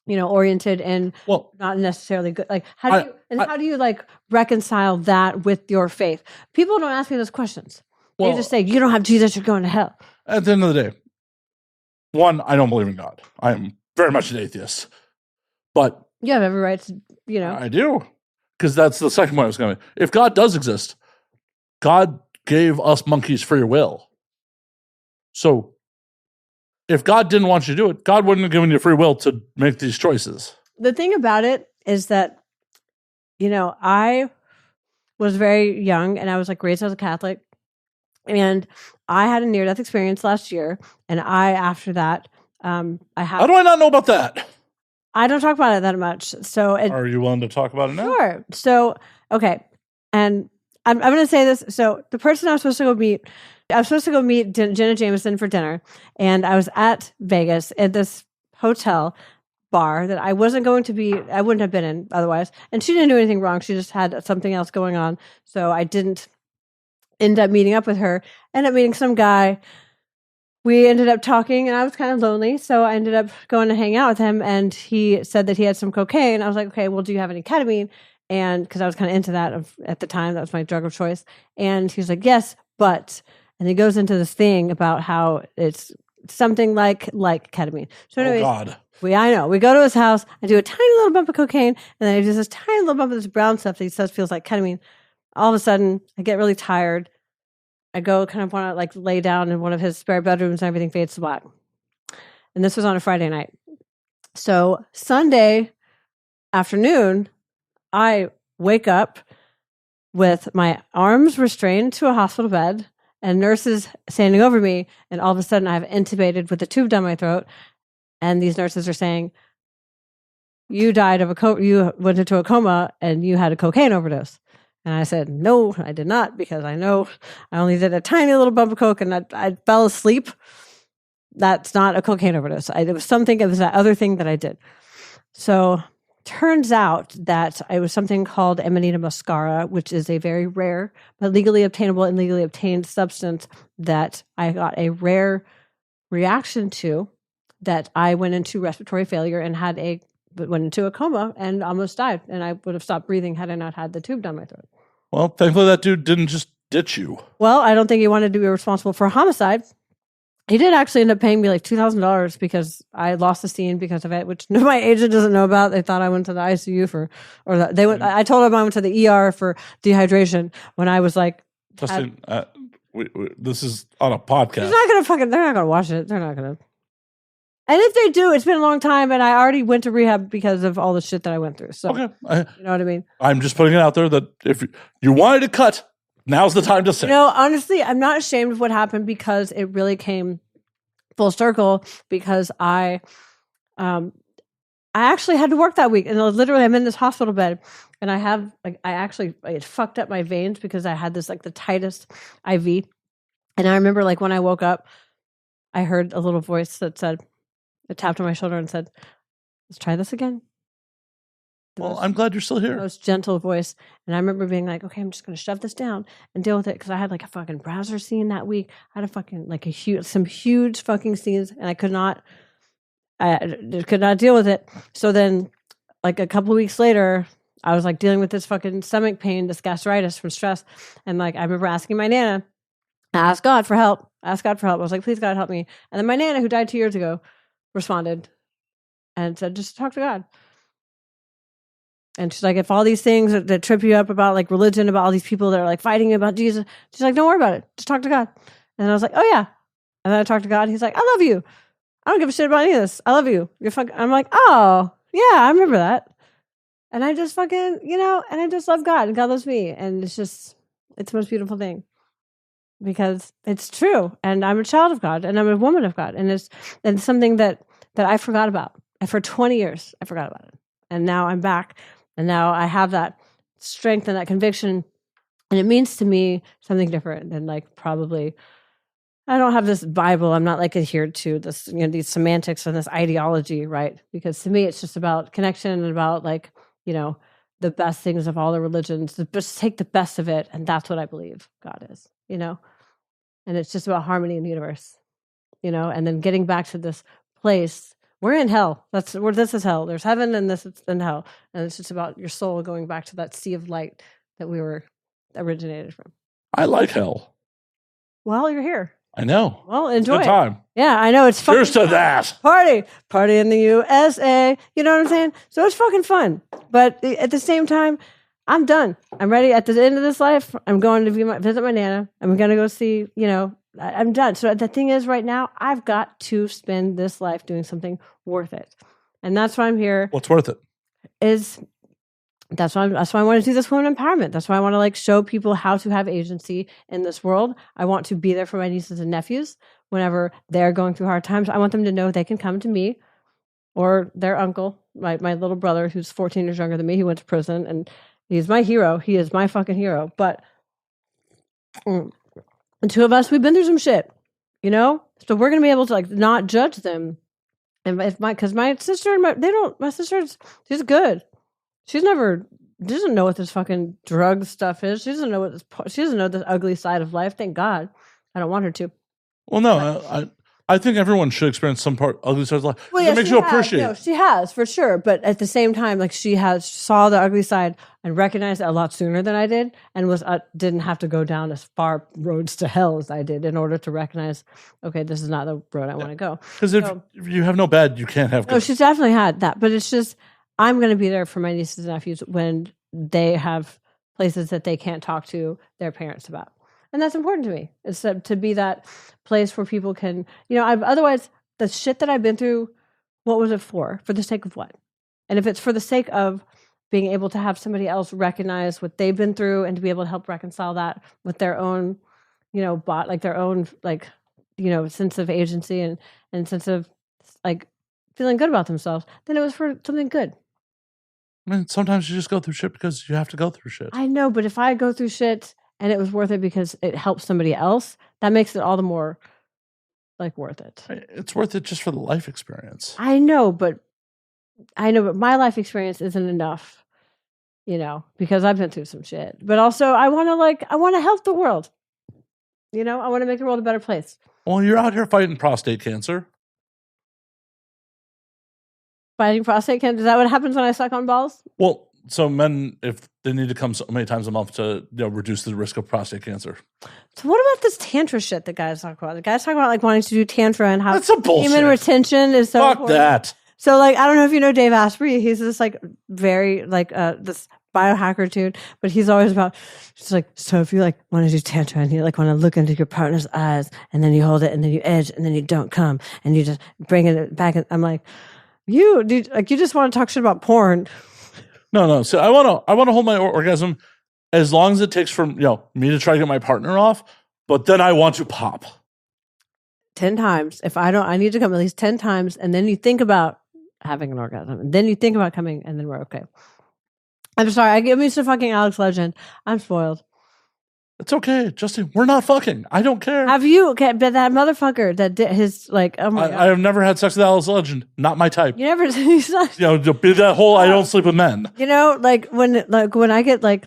you know, oriented and not necessarily good? Like, how do you like reconcile that with your faith? People don't ask me those questions. They just say, you don't have Jesus, you're going to hell. At the end of the day, one, I don't believe in God. I am very much an atheist. But you have every right to, you know. I do. Because that's the second point I was going to make. If God does exist, God gave us monkeys free will. So if God didn't want you to do it, God wouldn't have given you free will to make these choices. The thing about it is that, you know, I was very young and I was like raised as a Catholic. And I had a near-death experience last year, and after that, How do I not know about that? I don't talk about it that much. So are you willing to talk about it now? Sure. So Okay. And I'm going to say this. So the person I was supposed to go meet Jenna Jameson for dinner. And I was at Vegas at this hotel bar that I wouldn't have been in otherwise. And she didn't do anything wrong. She just had something else going on. So I didn't end up meeting up with her. Ended up meeting some guy. We ended up talking and I was kind of lonely. So I ended up going to hang out with him and he said that he had some cocaine. I was like, okay, well, do you have any ketamine? And because I was kind of into that at the time, that was my drug of choice. And he was like, yes, but, and he goes into this thing about how it's something like ketamine. So anyways, Oh, God. I know. We go to his house. I do a tiny little bump of cocaine, and then I do this tiny little bump of this brown stuff that he says feels like ketamine. All of a sudden, I get really tired. I go kind of want to like lay down in one of his spare bedrooms, and everything fades to black. And this was on a Friday night. So Sunday afternoon, I wake up with my arms restrained to a hospital bed and nurses standing over me, and all of a sudden, I've intubated with a tube down my throat. And these nurses are saying, you died of you went into a coma and you had a cocaine overdose. And I said, no, I did not, because I know I only did a tiny little bump of coke and I fell asleep. That's not a cocaine overdose. It was that other thing that I did. So turns out that it was something called Amanita muscaria, which is a very rare but legally obtainable and legally obtained substance that I got a rare reaction to, that I went into respiratory failure and went into a coma and almost died. And I would have stopped breathing had I not had the tube down my throat. Well, thankfully that dude didn't just ditch you. Well, I don't think he wanted to be responsible for a homicide. He did actually end up paying me like $2,000 because I lost the scene because of it, which my agent doesn't know about. They thought I went to the ICU I told him I went to the ER for dehydration when I was like, Justine, this is on a podcast. they're not gonna watch it. They're not gonna. And if they do, it's been a long time, and I already went to rehab because of all the shit that I went through. So, okay. You know what I mean? I'm just putting it out there that if you wanted to cut, now's the time to say. Honestly, I'm not ashamed of what happened because it really came full circle. Because I actually had to work that week, and literally, I'm in this hospital bed, and I had fucked up my veins because I had this like the tightest IV, and I remember like when I woke up, I heard a little voice that said. It tapped on my shoulder and said, let's try this again. I'm glad you're still here. The most gentle voice. And I remember being like, okay, I'm just going to shove this down and deal with it. Because I had like a fucking browser scene that week. I had a fucking, like some huge fucking scenes. And I could not deal with it. So then like a couple of weeks later, I was like dealing with this fucking stomach pain, this gastritis from stress. And like, I remember asking my Nana, ask God for help. I was like, please God help me. And then my Nana, who died 2 years ago, responded and said, just talk to God. And she's like, if all these things that trip you up about like religion, about all these people that are like fighting about Jesus, she's like, don't worry about it. Just talk to God. And I was like, oh yeah. And then I talked to God. He's like, I love you. I don't give a shit about any of this. I love you. I'm like, oh yeah, I remember that. And I just fucking, and I just love God and God loves me. And it's the most beautiful thing. Because it's true, and I'm a child of God, and I'm a woman of God, and it's something that I forgot about. And for 20 years, I forgot about it, and now I'm back, and now I have that strength and that conviction, and it means to me something different than like probably. I don't have this Bible. I'm not like adhered to this, these semantics and this ideology, right? Because to me, it's just about connection and about like the best things of all the religions. Just take the best of it, and that's what I believe God is. And it's just about harmony in the universe, and then getting back to this place. We're in hell. This is hell. There's heaven and this is in hell. And it's just about your soul going back to that sea of light that we were originated from. I like hell. Well, you're here. I know. Well, enjoy Good it. time. Yeah, I know. It's fun. Cheers to that. Party in the USA. You know what I'm saying? So it's fucking fun. But at the same time, I'm done. I'm ready. At the end of this life, I'm going to visit my Nana. I'm going to go see, I'm done. So the thing is right now, I've got to spend this life doing something worth it. And that's why I'm here. What's worth it? That's why I want to do this women empowerment. That's why I want to like show people how to have agency in this world. I want to be there for my nieces and nephews whenever they're going through hard times. I want them to know they can come to me or their uncle, my little brother, who's 14 years younger than me. He went to prison, and He's my hero. He is my fucking hero. But the two of us, we've been through some shit, you know? So we're going to be able to like not judge them. And because my sister and my sister's, she's good. She doesn't know what this fucking drug stuff is. She doesn't know this ugly side of life. Thank God. I don't want her to. Well, no, I think everyone should experience some ugly side of life. Well, it makes you appreciate. No, she has for sure, but at the same time, like she saw the ugly side and recognized it a lot sooner than I did, and didn't have to go down as far roads to hell as I did in order to recognize, okay, this is not the road I want to go. Because if you have no bad, you can't have good. No, she's definitely had that, but it's just I'm going to be there for my nieces and nephews when they have places that they can't talk to their parents about. And that's important to me. It's to be that place where people can, otherwise the shit that I've been through, what was it for? For the sake of what? And if it's for the sake of being able to have somebody else recognize what they've been through and to be able to help reconcile that with their own, their own, sense of agency and sense of like feeling good about themselves, then it was for something good. I mean, sometimes you just go through shit because you have to go through shit. I know, but if I go through shit and it was worth it because it helps somebody else, that makes it all the more like worth it. It's worth it just for the life experience. I know, but my life experience isn't enough, because I've been through some shit. But also I want to help the world. I want to make the world a better place. Well, you're out here fighting prostate cancer. Fighting prostate cancer? Is that what happens when I suck on balls? Well, so men, if they need to come so many times a month to reduce the risk of prostate cancer. So what about this tantra shit that guys talk about? The guys talk about like wanting to do tantra and how that's some bullshit. Human retention is so Fuck important. that. So like I don't know if you know Dave Asprey. He's this like very like this biohacker dude, but he's always about just like, so if you like want to do tantra and you like want to look into your partner's eyes and then you hold it and then you edge and then you don't come and you just bring it back. And I'm like, you just want to talk shit about porn. No. So I want to hold my orgasm as long as it takes from me to try to get my partner off, but then I want to pop 10 times. If I need to come at least 10 times, and then you think about having an orgasm, and then you think about coming, and then we're okay. I'm sorry. I give me some fucking Alex Legend. I'm spoiled. It's okay, Justine. We're not fucking. I don't care. Have you? Okay, but that motherfucker that did his like. Oh my God. I have never had sex with Alex Legend. Not my type. You never. He's not, be that whole. I don't sleep with men. Like when I get like,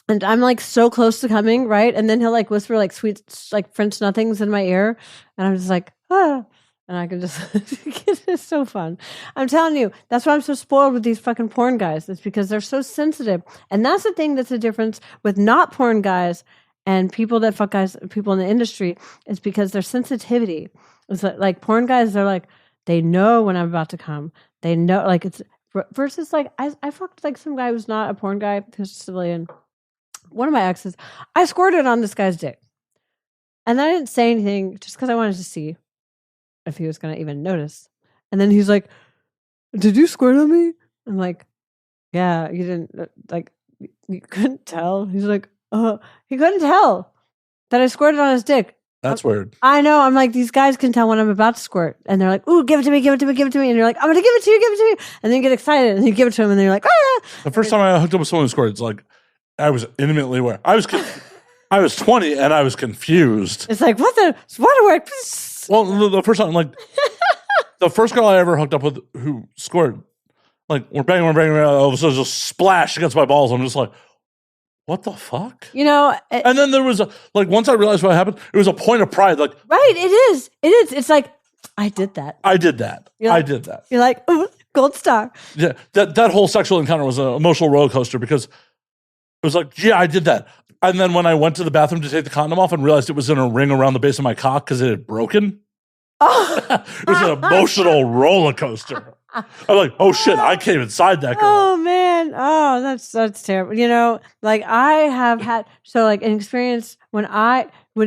and I'm like so close to coming, right? And then he'll like whisper like sweet like French nothings in my ear, and I'm just like ah, and I can just. It's so fun. I'm telling you, that's why I'm so spoiled with these fucking porn guys. It's because they're so sensitive, and that's the thing that's the difference with not porn guys and people that fuck guys, people in the industry, is because their sensitivity. It's like porn guys, they're like, they know when I'm about to come. They know, like it's versus like I fucked like some guy who's not a porn guy, who's a civilian. One of my exes, I squirted on this guy's dick, and I didn't say anything just because I wanted to see if he was going to even notice. And then he's like, "Did you squirt on me?" I'm like, "Yeah, you didn't like, you couldn't tell." He's like, he couldn't tell that I squirted on his dick. That's weird. I know. I'm like, these guys can tell when I'm about to squirt. And they're like, ooh, give it to me, give it to me, give it to me. And you're like, I'm going to give it to you, give it to me. And then you get excited and you give it to him and they're like, ah. The first time I hooked up with someone who squirted, it's like, I was intimately aware. I was 20 and I was confused. It's like, what the waterwork? Well, the first time, like, the first girl I ever hooked up with who squirted, like, we're banging, all of a sudden just splash against my balls. I'm just like, what the fuck? And then there was once I realized what happened, it was a point of pride. Like, right, it is. It's like, I did that. I did that. You're like, ooh, gold star. Yeah, that whole sexual encounter was an emotional roller coaster because it was like, yeah, I did that. And then when I went to the bathroom to take the condom off and realized it was in a ring around the base of my cock because it had broken. Oh. It was an emotional roller coaster. I'm like, oh shit, I came inside that girl. Oh man. Oh, that's terrible. Like I have had an experience when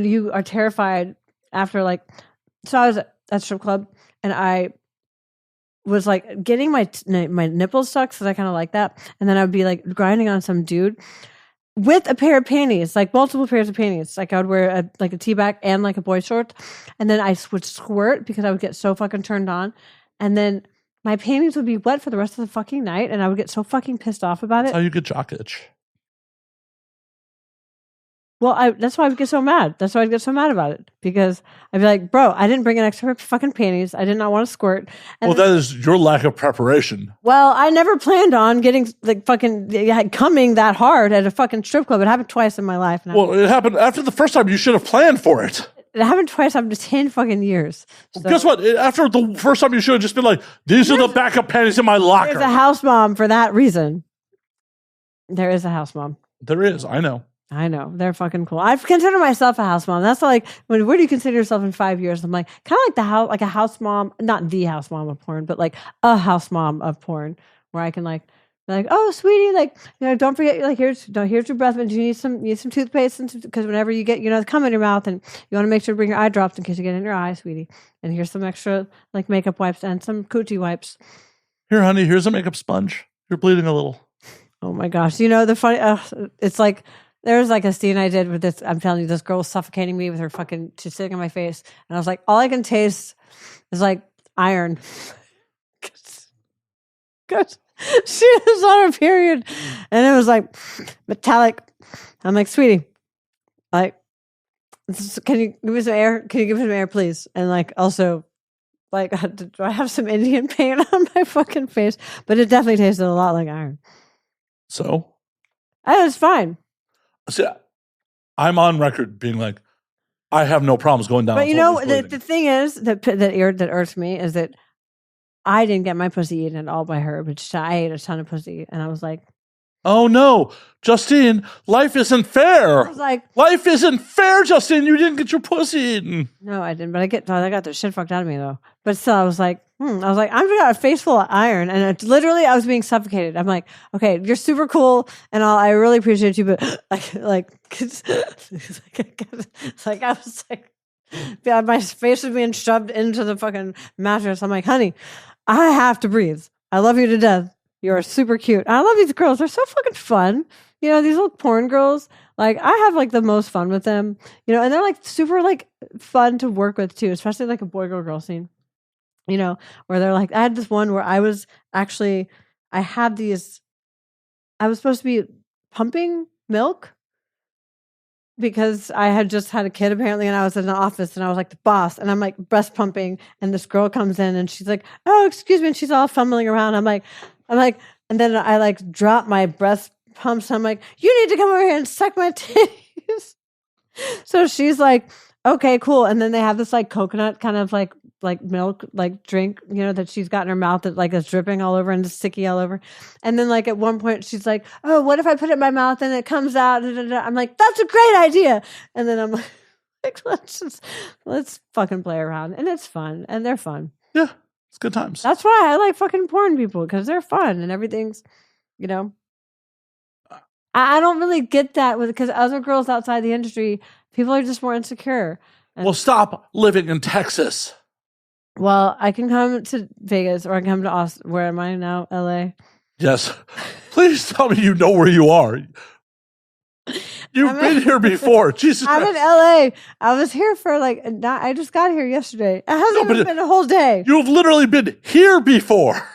you are terrified after so I was at strip club and I was like getting my nipples sucked because I kind of like that, and then I would be like grinding on some dude with a pair of panties, like multiple pairs of panties. Like I would wear a tee-back and like a boy short, and then I would squirt because I would get so fucking turned on, and then my panties would be wet for the rest of the fucking night, and I would get so fucking pissed off about That's it. how you get jock itch. Well, that's why I would get so mad. That's why I'd get so mad about it, because I'd be like, bro, I didn't bring an extra fucking panties. I did not want to squirt. And Well, that is your lack of preparation. well, I never planned on getting like fucking coming that hard at a fucking strip club. It happened twice in my life. And Well, it happened after the first time. You should have planned for it. it happened twice after 10 fucking years. So Guess what? After the first time, you should have just been like, these are the backup panties in my locker. there's a house mom for that reason. There is a house mom. There is. I know. I know. They're fucking cool. I consider myself a house mom. That's like, where do you consider yourself in 5 years? I'm like, kind of like like a house mom, not the house mom of porn, but like a house mom of porn, where I can like, be like, oh, sweetie, like, don't forget, like, here's your breath mint. You need some toothpaste, because whenever you get, the cum in your mouth, and you want to make sure to bring your eye drops in case you get in your eye, sweetie. And here's some extra like makeup wipes and some coochie wipes. Here, honey, here's a makeup sponge. You're bleeding a little. Oh my gosh. The funny, it's like, there's like a scene I did with this. I'm telling you, this girl was suffocating me with her fucking, she's sitting on my face. And I was like, all I can taste is like iron. Because she was on her period. And it was like metallic. I'm like, sweetie, like, can you give me some air? Can you give me some air, please? And like, also, like, do I have some Indian paint on my fucking face? But it definitely tasted a lot like iron. So? It was fine. See, I'm on record being like, I have no problems going down. But the thing is that irks me is that I didn't get my pussy eaten at all by her, but I ate a ton of pussy, and I was like, oh no, Justine, life isn't fair. I was like, life isn't fair, Justine. You didn't get your pussy eaten. No, I didn't. But I got the shit fucked out of me though. But still, I was like, I've got a face full of iron, and literally I was being suffocated. I'm like, okay, you're super cool and all. I really appreciate you, but it's like I was like, yeah, my face was being shoved into the fucking mattress. I'm like, honey, I have to breathe. I love you to death. You're super cute. I love these girls. They're so fucking fun. These little porn girls. Like, I have like the most fun with them. And they're like super like fun to work with too, especially like a boy girl scene. Where they're like, I had this one where I was supposed to be pumping milk because I had just had a kid apparently, and I was in the office and I was like the boss, and I'm like breast pumping, and this girl comes in and she's like, oh, excuse me, and she's all fumbling around. I'm like, and then I like drop my breast pumps. I'm like, you need to come over here and suck my titties. So she's like, okay, cool. And then they have this like coconut kind of like milk, like drink, that she's got in her mouth that like is dripping all over and is sticky all over. And then like at one point she's like, oh, what if I put it in my mouth and it comes out? I'm like, that's a great idea. And then I'm like, let's fucking play around. And it's fun. And they're fun. Yeah. It's good times. That's why I like fucking porn people, because they're fun and everything's, I don't really get that because other girls outside the industry, people are just more insecure. Well, stop living in Texas. Well, I can come to Vegas or I can come to Austin. Where am I now? LA? Yes. Please tell me you know where you are. You've been here before. Jesus I'm Christ. in LA. I was here for I just got here yesterday. It hasn't even been a whole day. You've literally been here before.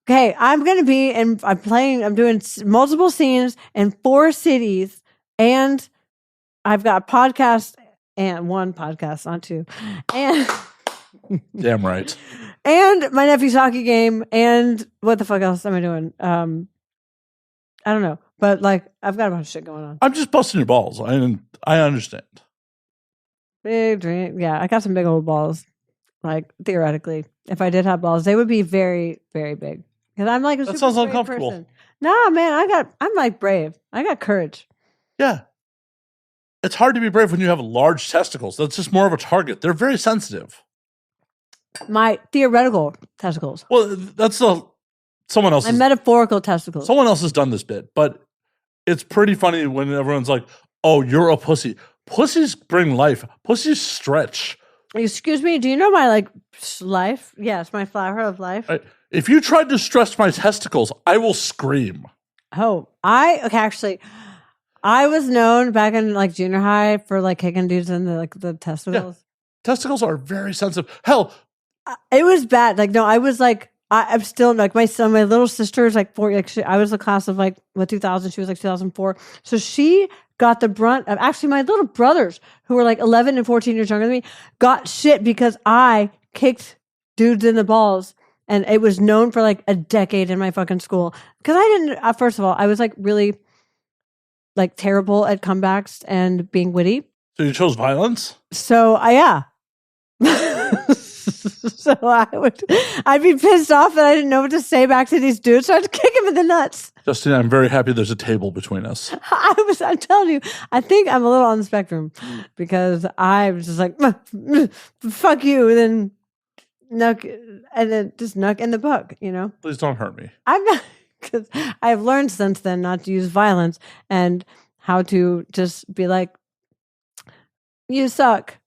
Okay, I'm going to be, and I'm doing multiple scenes in 4 cities, and I've got one podcast, not 2. And damn right. And my nephew's hockey game, and what the fuck else am I doing? I don't know. But like, I've got a bunch of shit going on. I'm just busting your balls. I understand. Big dream. Yeah, I got some big old balls. Like, theoretically, if I did have balls, they would be very, very big. Because I'm like a that super sounds brave uncomfortable. person. No, man, I'm like brave. I got courage. Yeah. It's hard to be brave when you have large testicles. That's just more of a target. They're very sensitive. My theoretical testicles. Well, that's someone else's. My metaphorical testicles. Someone else has done this bit, but it's pretty funny when everyone's like, oh, you're a pussy. Pussies bring life. Pussies stretch. Excuse me, do you know my life? Yes, my flower of life. If you tried to stretch my testicles, I will scream. Oh, actually, I was known back in junior high for kicking dudes in the testicles. Yeah. Testicles are very sensitive. Hell, it was bad. I was I'm still like my little sister is like 4. Like I was the class of like 2000. She was like 2004. So she got the brunt of actually my little brothers who were like 11 and 14 years younger than me got shit because I kicked dudes in the balls. And it was known for like a decade in my fucking school. Because I didn't, first of all, I was like really like terrible at comebacks and being witty. So you chose violence? So yeah. So I'd be pissed off that I didn't know what to say back to these dudes. So I'd kick him in the nuts. Justine, I'm very happy there's a table between us. I'm telling you, I think I'm a little on the spectrum because I was just like, fuck you. And then just nuck in the book, you know? Please don't hurt me. I'm not, because I've learned since then not to use violence and how to just be like, you suck,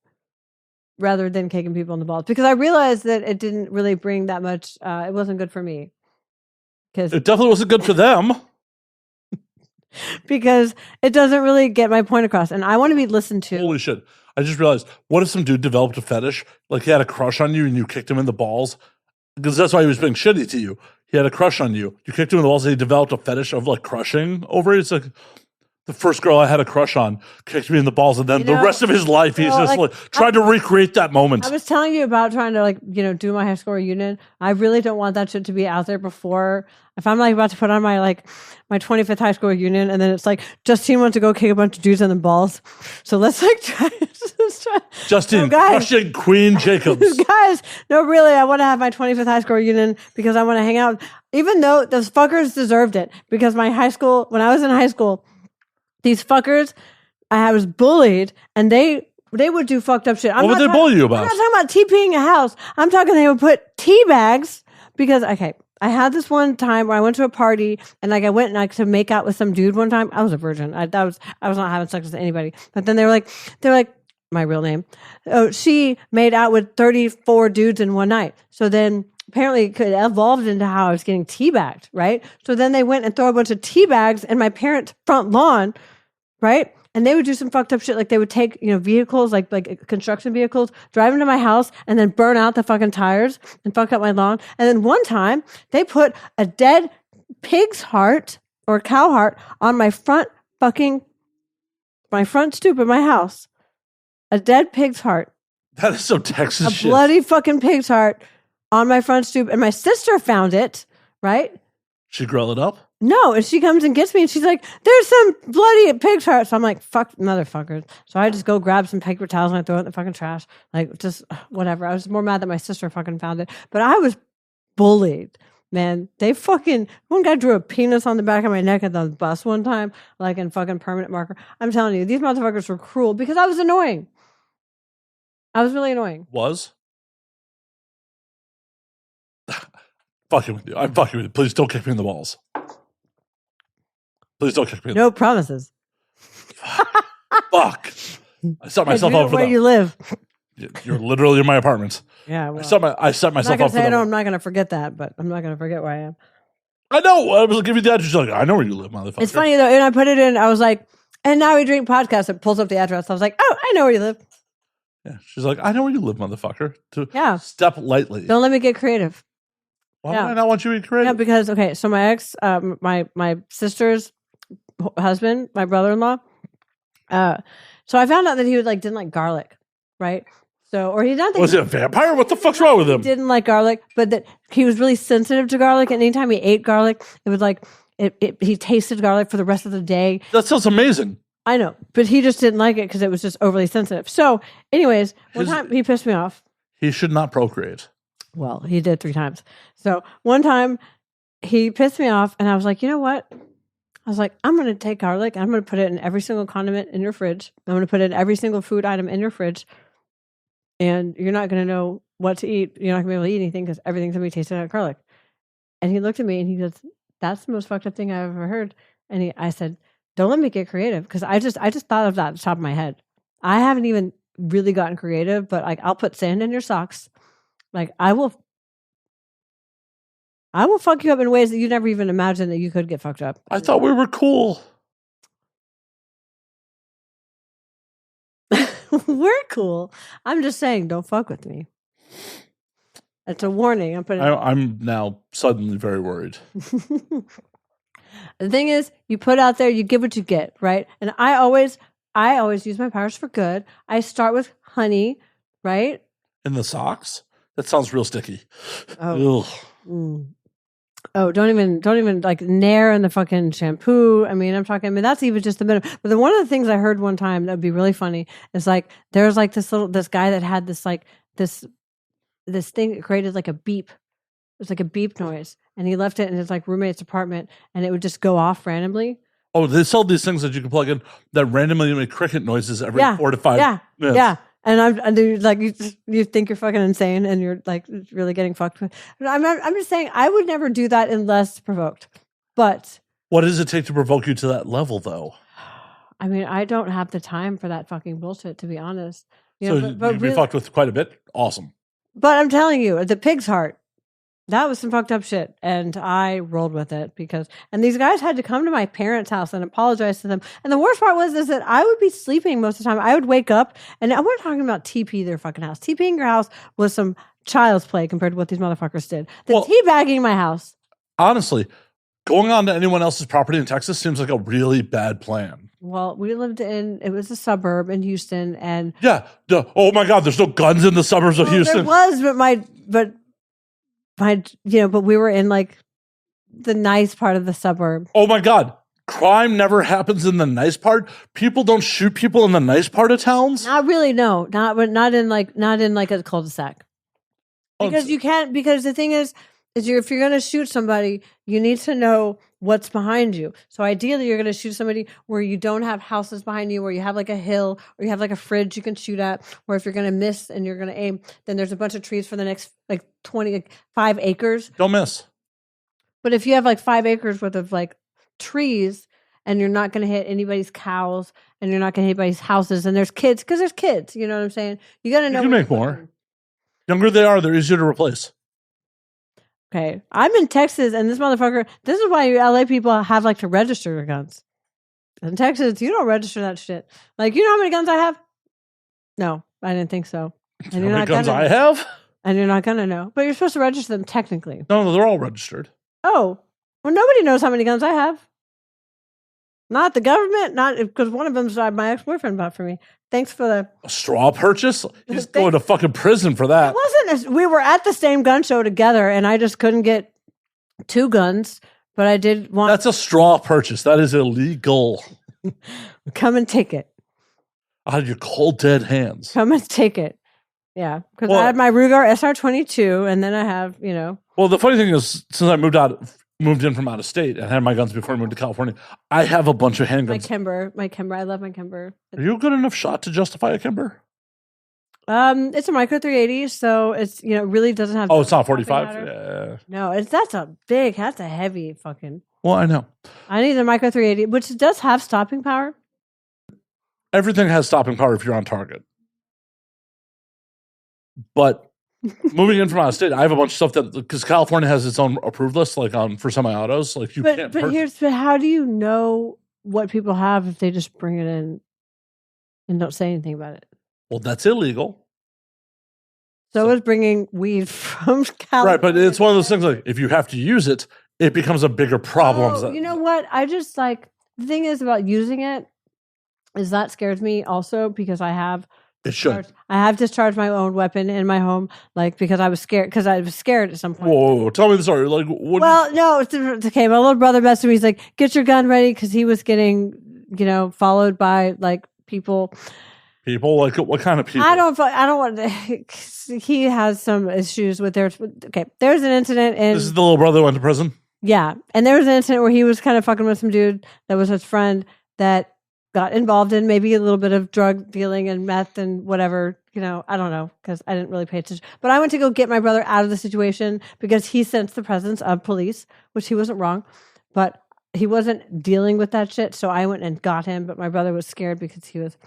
rather than kicking people in the balls. Because I realized that it didn't really bring that much, it wasn't good for me. It definitely wasn't good for them. Because it doesn't really get my point across. And I want to be listened to. Holy shit. I just realized, what if some dude developed a fetish? Like he had a crush on you and you kicked him in the balls? Because that's why he was being shitty to you. He had a crush on you. You kicked him in the balls and he developed a fetish of like crushing over it. It's like the first girl I had a crush on kicked me in the balls, and then the rest of his life he's just like trying to recreate that moment. I was telling you about trying to like, you know, do my high school reunion. I really don't want that shit to be out there before. If I'm like about to put on my like my 25th high school reunion, and then it's like Justine wants to go kick a bunch of dudes in the balls, so let's like try. Justine, crushing Queen Jakobs. Guys, no, really, I want to have my 25th high school reunion because I want to hang out. Even though those fuckers deserved it, because my high school, when I was in high school, these fuckers, I was bullied, and they would do fucked up shit. What would they bully you about? I'm not talking about TPing a house. I'm talking they would put tea bags because I had this one time where I went to a party and like I went and like to make out with some dude one time. I was a virgin. I was not having sex with anybody. But then they're like my real name. Oh, she made out with 34 dudes in one night. So then apparently it evolved into how I was getting teabagged, right? So then they went and throw a bunch of tea bags in my parents' front lawn, right? And they would do some fucked up shit. Like they would take, you know, vehicles, like construction vehicles, drive them to my house and then burn out the fucking tires and fuck up my lawn. And then one time they put a dead pig's heart or cow heart on my front stoop of my house. A dead pig's heart. That is some Texas shit. A bloody fucking pig's heart on my front stoop. And my sister found it, right? She grill it up? No, and she comes and gets me, and she's like, "There's some bloody pig's heart." So I'm like, "Fuck, motherfuckers!" So I just go grab some paper towels and I throw it in the fucking trash, like just whatever. I was more mad that my sister fucking found it, but I was bullied, man. They fucking one guy drew a penis on the back of my neck at the bus one time, like in fucking permanent marker. I'm telling you, these motherfuckers were cruel because I was annoying. I was really annoying. Was? Fucking with you. I'm fucking with you. Please don't kick me in the balls. Please don't kick me. No promises. Fuck. I set myself up for that. Where you live? You're literally in my apartment. Yeah. Well, I set myself up for that. I'm not going to forget that, but I'm not going to forget where I am. I know. I was giving you the address. She's like, I know where you live, motherfucker. It's funny though. And I put it in. I was like, and now we drink podcast. It pulls up the address. I was like, oh, I know where you live. Yeah. She's like, I know where you live, motherfucker. Yeah. Step lightly. Don't let me get creative. Why would I not want you to be creative? Yeah, because so my ex, my sister's husband, my brother-in-law. So I found out that he didn't like garlic, right? So, or he didn't. Was he a vampire? What the fuck's wrong with him? He didn't like garlic, but that he was really sensitive to garlic, and anytime he ate garlic, it was like he tasted garlic for the rest of the day. That sounds amazing. I know, but he just didn't like it because it was just overly sensitive. So, anyways, one time he pissed me off. He should not procreate. Well, he did 3 times. So one time he pissed me off, and I was like, you know what? I was like, I'm going to take garlic. I'm going to put it in every single condiment in your fridge. I'm going to put it in every single food item in your fridge. And you're not going to know what to eat. You're not going to be able to eat anything because everything's going to be tasting like garlic. And he looked at me and he goes, that's the most fucked up thing I've ever heard. And I said, don't let me get creative. Because I just thought of that at the top of my head. I haven't even really gotten creative, but like I'll put sand in your socks. Like I will fuck you up in ways that you never even imagined that you could get fucked up. I thought we were cool. We're cool. I'm just saying, don't fuck with me. It's a warning. I'm putting. I'm now suddenly very worried. The thing is, you put out there, you get what you get, right? And I always use my powers for good. I start with honey, right? In the socks? That sounds real sticky. Oh. Ugh. Oh, don't even like nair in the fucking shampoo. I mean, that's even just the minimum. But one of the things I heard one time that would be really funny is like, there's like this guy that had this like, this thing that created like a beep. It was like a beep noise. And he left it in his like roommate's apartment and it would just go off randomly. Oh, they sell these things that you can plug in that randomly make cricket noises every 4 to 5 minutes. Yeah. And I'm like, you think you're fucking insane and you're like really getting fucked with. I'm just saying I would never do that unless provoked. But what does it take to provoke you to that level, though? I mean, I don't have the time for that fucking bullshit, to be honest. So you'd be fucked with quite a bit? Awesome. But I'm telling you, the pig's heart, that was some fucked up shit. And I rolled with it and these guys had to come to my parents' house and apologize to them. And the worst part is that I would be sleeping most of the time. I would wake up and I'm not talking about TP their fucking house. TPing your house was some child's play compared to what these motherfuckers did. Teabagging my house. Honestly, going on to anyone else's property in Texas seems like a really bad plan. Well, we lived it was a suburb in Houston and. Yeah. Oh my God, there's no guns in the suburbs of Houston. There was, but we were in like the nice part of the suburb. Oh my God. Crime never happens in the nice part. People don't shoot people in the nice part of towns. Not really. No, not in like a cul-de-sac. Because you can't, because the thing is if you're going to shoot somebody, you need to know what's behind you. So ideally you're going to shoot somebody where you don't have houses behind you, where you have like a hill or you have like a fridge you can shoot at, or if you're going to miss and you're going to aim, then there's a bunch of trees for the next like 5 acres. Don't miss. But if you have like 5 acres worth of like trees and you're not going to hit anybody's cows and you're not going to hit anybody's houses and there's kids, because there's kids, you know what I'm saying? You got to know. You can make more. Younger they are, they're easier to replace. Okay. I'm in Texas and this is why you LA people have like to register their guns. In Texas, you don't register that shit. Like, you know how many guns I have? No, I didn't think so. And how many guns I have? And you're not going to know. But you're supposed to register them technically. No, they're all registered. Oh, well, nobody knows how many guns I have. Not the government, not because one of them's my ex-boyfriend bought for me. Thanks for a straw purchase. He's going to fucking prison for that. It wasn't. We were at the same gun show together, and I just couldn't get 2 guns. But I did want. That's a straw purchase. That is illegal. Come and take it out of your cold dead hands. Come and take it. Yeah, because I had my Ruger SR-22, and then I have Well, the funny thing is, since I moved in from out of state and had my guns before I moved to California, I have a bunch of handguns. My Kimber. I love my Kimber. Are you a good enough shot to justify a Kimber? It's a micro 380, so it's really doesn't have. Oh, it's not 45. Yeah. No, that's a heavy fucking. Well, I know. I need a micro 380, which does have stopping power. Everything has stopping power if you're on target. But moving in from out of state, I have a bunch of stuff because California has its own approved list, like for semi-autos, like you can't. But how do you know what people have if they just bring it in and don't say anything about it? Well, that's illegal. So is bringing weed from California. Right, but it's one of those things like if you have to use it, it becomes a bigger problem. Oh, you know what? I just like the thing is about using it is that scares me also because I have. It should. I have discharged my own weapon in my home, like because I was scared. Because I was scared at some point. Whoa! Tell me the story. Like, what? Well, no, it's okay. My little brother messaged me. He's like, "Get your gun ready," because he was getting, followed by like people. People like what kind of people? I don't want to. He has some issues with their. Okay, there's an incident in. This is the little brother who went to prison. Yeah, and there was an incident where he was kind of fucking with some dude that was his friend that got involved in maybe a little bit of drug dealing and meth and whatever, I don't know, because I didn't really pay attention. But I went to go get my brother out of the situation because he sensed the presence of police, which he wasn't wrong, but he wasn't dealing with that shit. So I went and got him, but my brother was scared because he was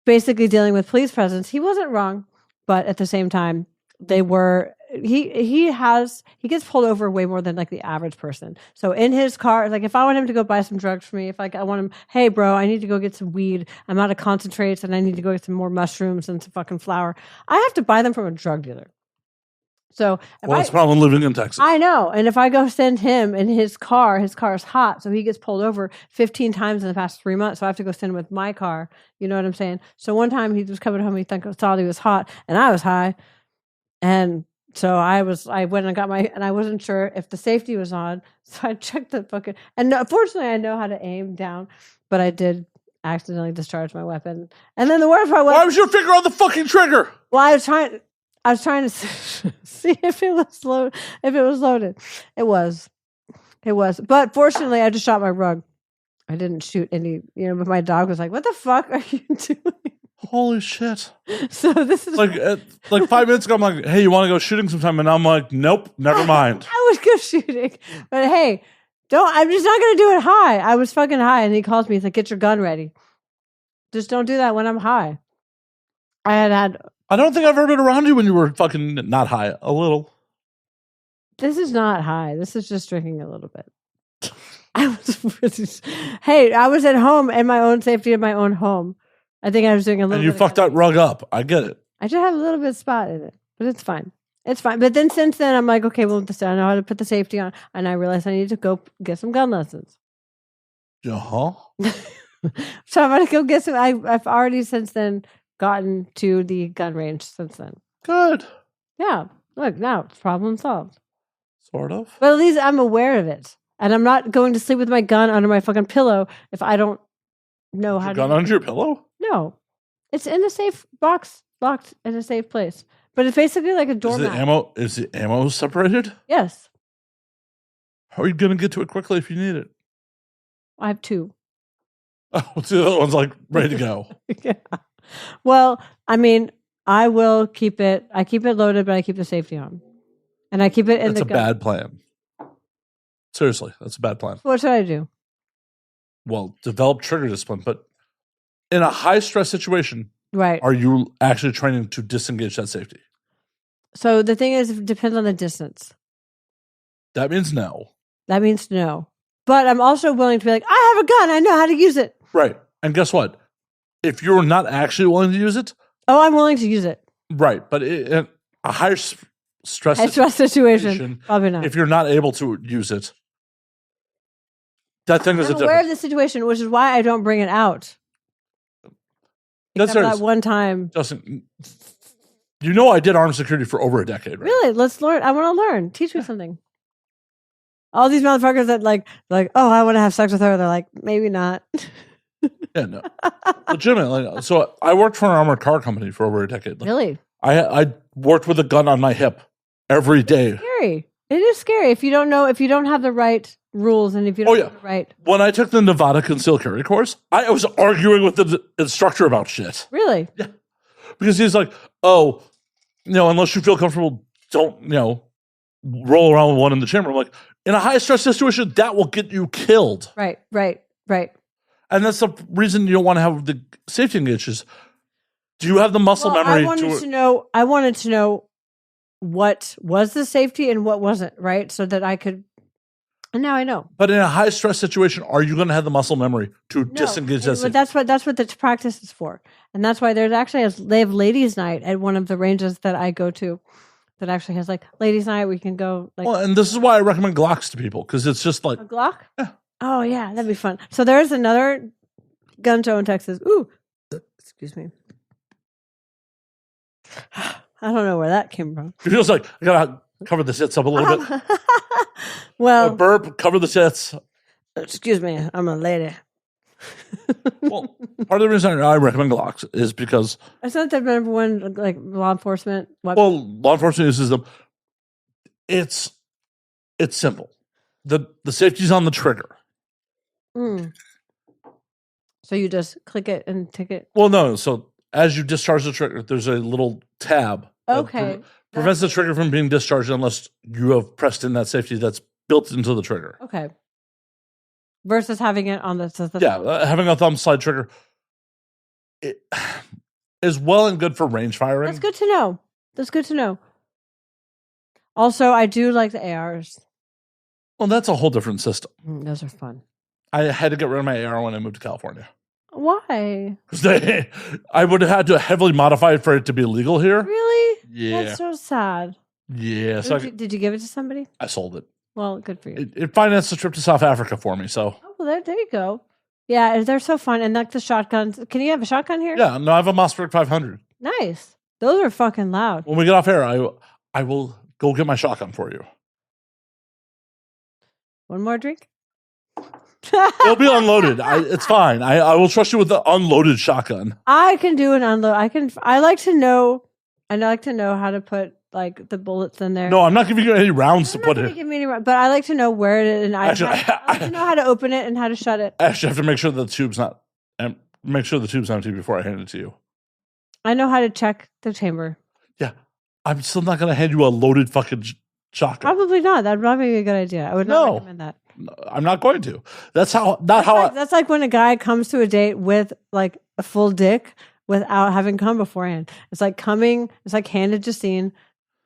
basically dealing with police presence. He wasn't wrong, but at the same time, they were. He gets pulled over way more than like the average person. So in his car, like if I want him to go buy some drugs for me, if like I want him, hey bro, I need to go get some weed. I'm out of concentrates and I need to go get some more mushrooms and some fucking flour. I have to buy them from a drug dealer. So if Well, that's the problem living in Texas. I know. And if I go send him in his car is hot. So he gets pulled over 15 times in the past 3 months. So I have to go send him with my car. You know what I'm saying? So one time he was coming home, he thought he was hot and I was high. And so I went and got and I wasn't sure if the safety was on. So I checked the fucking, and fortunately I know how to aim down, but I did accidentally discharge my weapon. And then the worst part was, why was your finger on the fucking trigger? Well, I was trying to see if it was loaded. It was. But fortunately, I just shot my rug. I didn't shoot any, but my dog was like, what the fuck are you doing? Holy shit. So this is like 5 minutes ago, I'm like, hey, you want to go shooting sometime? And I'm like, nope, never mind. I would go shooting. But hey, I'm just not going to do it high. I was fucking high. And he calls me. He's like, get your gun ready. Just don't do that when I'm high. I don't think I've ever been around you when you were fucking not high. A little. This is not high. This is just drinking a little bit. I was at home in my own safety in my own home. I think I was doing a little and you fucked that rug up. I get it. I just have a little bit of spot in it, but it's fine. It's fine. But then since then, I'm like, okay, well, I know how to put the safety on. And I realized I need to go get some gun lessons. Uh-huh. So I'm going to go get some. I've already since then gotten to the gun range since then. Good. Yeah. Look, now it's problem solved. Sort of. But at least I'm aware of it. And I'm not going to sleep with my gun under my fucking pillow if I don't know how to. Gun under your pillow? No. It's in a safe box, locked in a safe place. But it's basically like a doormat. Is the ammo separated? Yes. How are you going to get to it quickly if you need it? I have 2. Oh, the other one's like ready to go. Yeah. Well, I mean, I will keep it. I keep it loaded, but I keep the safety on. And I keep it in That's the gun. That's a bad plan. Seriously, that's a bad plan. What should I do? Well, develop trigger discipline, but in a high stress situation, right? Are you actually training to disengage that safety? So the thing is, it depends on the distance. That means no. That means no. But I'm also willing to be like, I have a gun. I know how to use it. Right. And guess what? If you're not actually willing to use it. Oh, I'm willing to use it. Right. But in a higher stress situation, probably not. If you're not able to use it, that thing is a difference. I'm aware of the situation, which is why I don't bring it out. That's that one time. Justin, you know I did armed security for over a decade, right? Really? Let's learn. I want to learn. Teach me something. All these motherfuckers that like, oh, I want to have sex with her. They're like, maybe not. Yeah, no. Legitimately. So I worked for an armored car company for over a decade. Really? I worked with a gun on my hip every day. It's scary. It is scary if you don't know, if you don't have the right rules and if you don't have the right. When I took the Nevada concealed carry course, I was arguing with the instructor about shit. Really? Yeah. Because he's like, oh, unless you feel comfortable, don't, roll around with one in the chamber. I'm like, in a high stress situation, that will get you killed. Right. And that's the reason you don't want to have the safety engages. Do you have the muscle memory? I wanted to know what was the safety and what wasn't, right? So that I could, and now I know. But in a high stress situation, are you going to have the muscle memory to disengage that safety? But that's what the practice is for. And that's why there's actually they have ladies' night at one of the ranges that I go to that actually has like ladies' night. We can go well, and this is why I recommend Glocks to people, because it's just like a Glock? Yeah. Oh yeah, that'd be fun. So there's another gun show in Texas. Ooh, excuse me. I don't know where that came from. It feels like I gotta cover the sits up a little bit. Well, burp, cover the sits. Excuse me, I'm a lady. Well, part of the reason I recommend Glocks is because it's not the number one like law enforcement weapon. Well, law enforcement uses them. It's simple. The safety's on the trigger. Mm. So you just click it and tick it? Well, no. So as you discharge the trigger, there's a little tab. Okay. Prevents the trigger from being discharged unless you have pressed in that safety that's built into the trigger. Okay. Versus having it on the yeah, having a thumb slide trigger is well and good for range firing. That's good to know. Also, I do like the ARs. Well, that's a whole different system. Those are fun. I had to get rid of my AR when I moved to California. Why? Because I would have had to heavily modify it for it to be legal here. Really? Yeah. That's so sad. Yeah, so Did you give it to somebody? I sold it. Well, good for you. It financed the trip to South Africa for me. So Oh, well, there you go. Yeah, they're so fun. And like the shotguns. Can you have a shotgun here? yeah, no, I have a Mossberg 500. Nice. Those are fucking loud. When we get off air, I will go get my shotgun for you. One more drink? It'll be unloaded. It's fine. I will trust you with the unloaded shotgun. I can do an unload. I like to know how to put like the bullets in there. No, I'm not giving you any rounds to put in. in. Give me any, but I like to know where it is, and Actually, I like to know how to open it and how to shut it. I actually have to make sure the tube's not, and make sure the tube's empty before I hand it to you. I know how to check the chamber. Yeah, I'm still not going to hand you a loaded fucking shotgun. Probably not. That'd probably be a good idea. I would not recommend that. I'm not going to. That's like when a guy comes to a date with like a full dick without having come beforehand. It's like handed Justine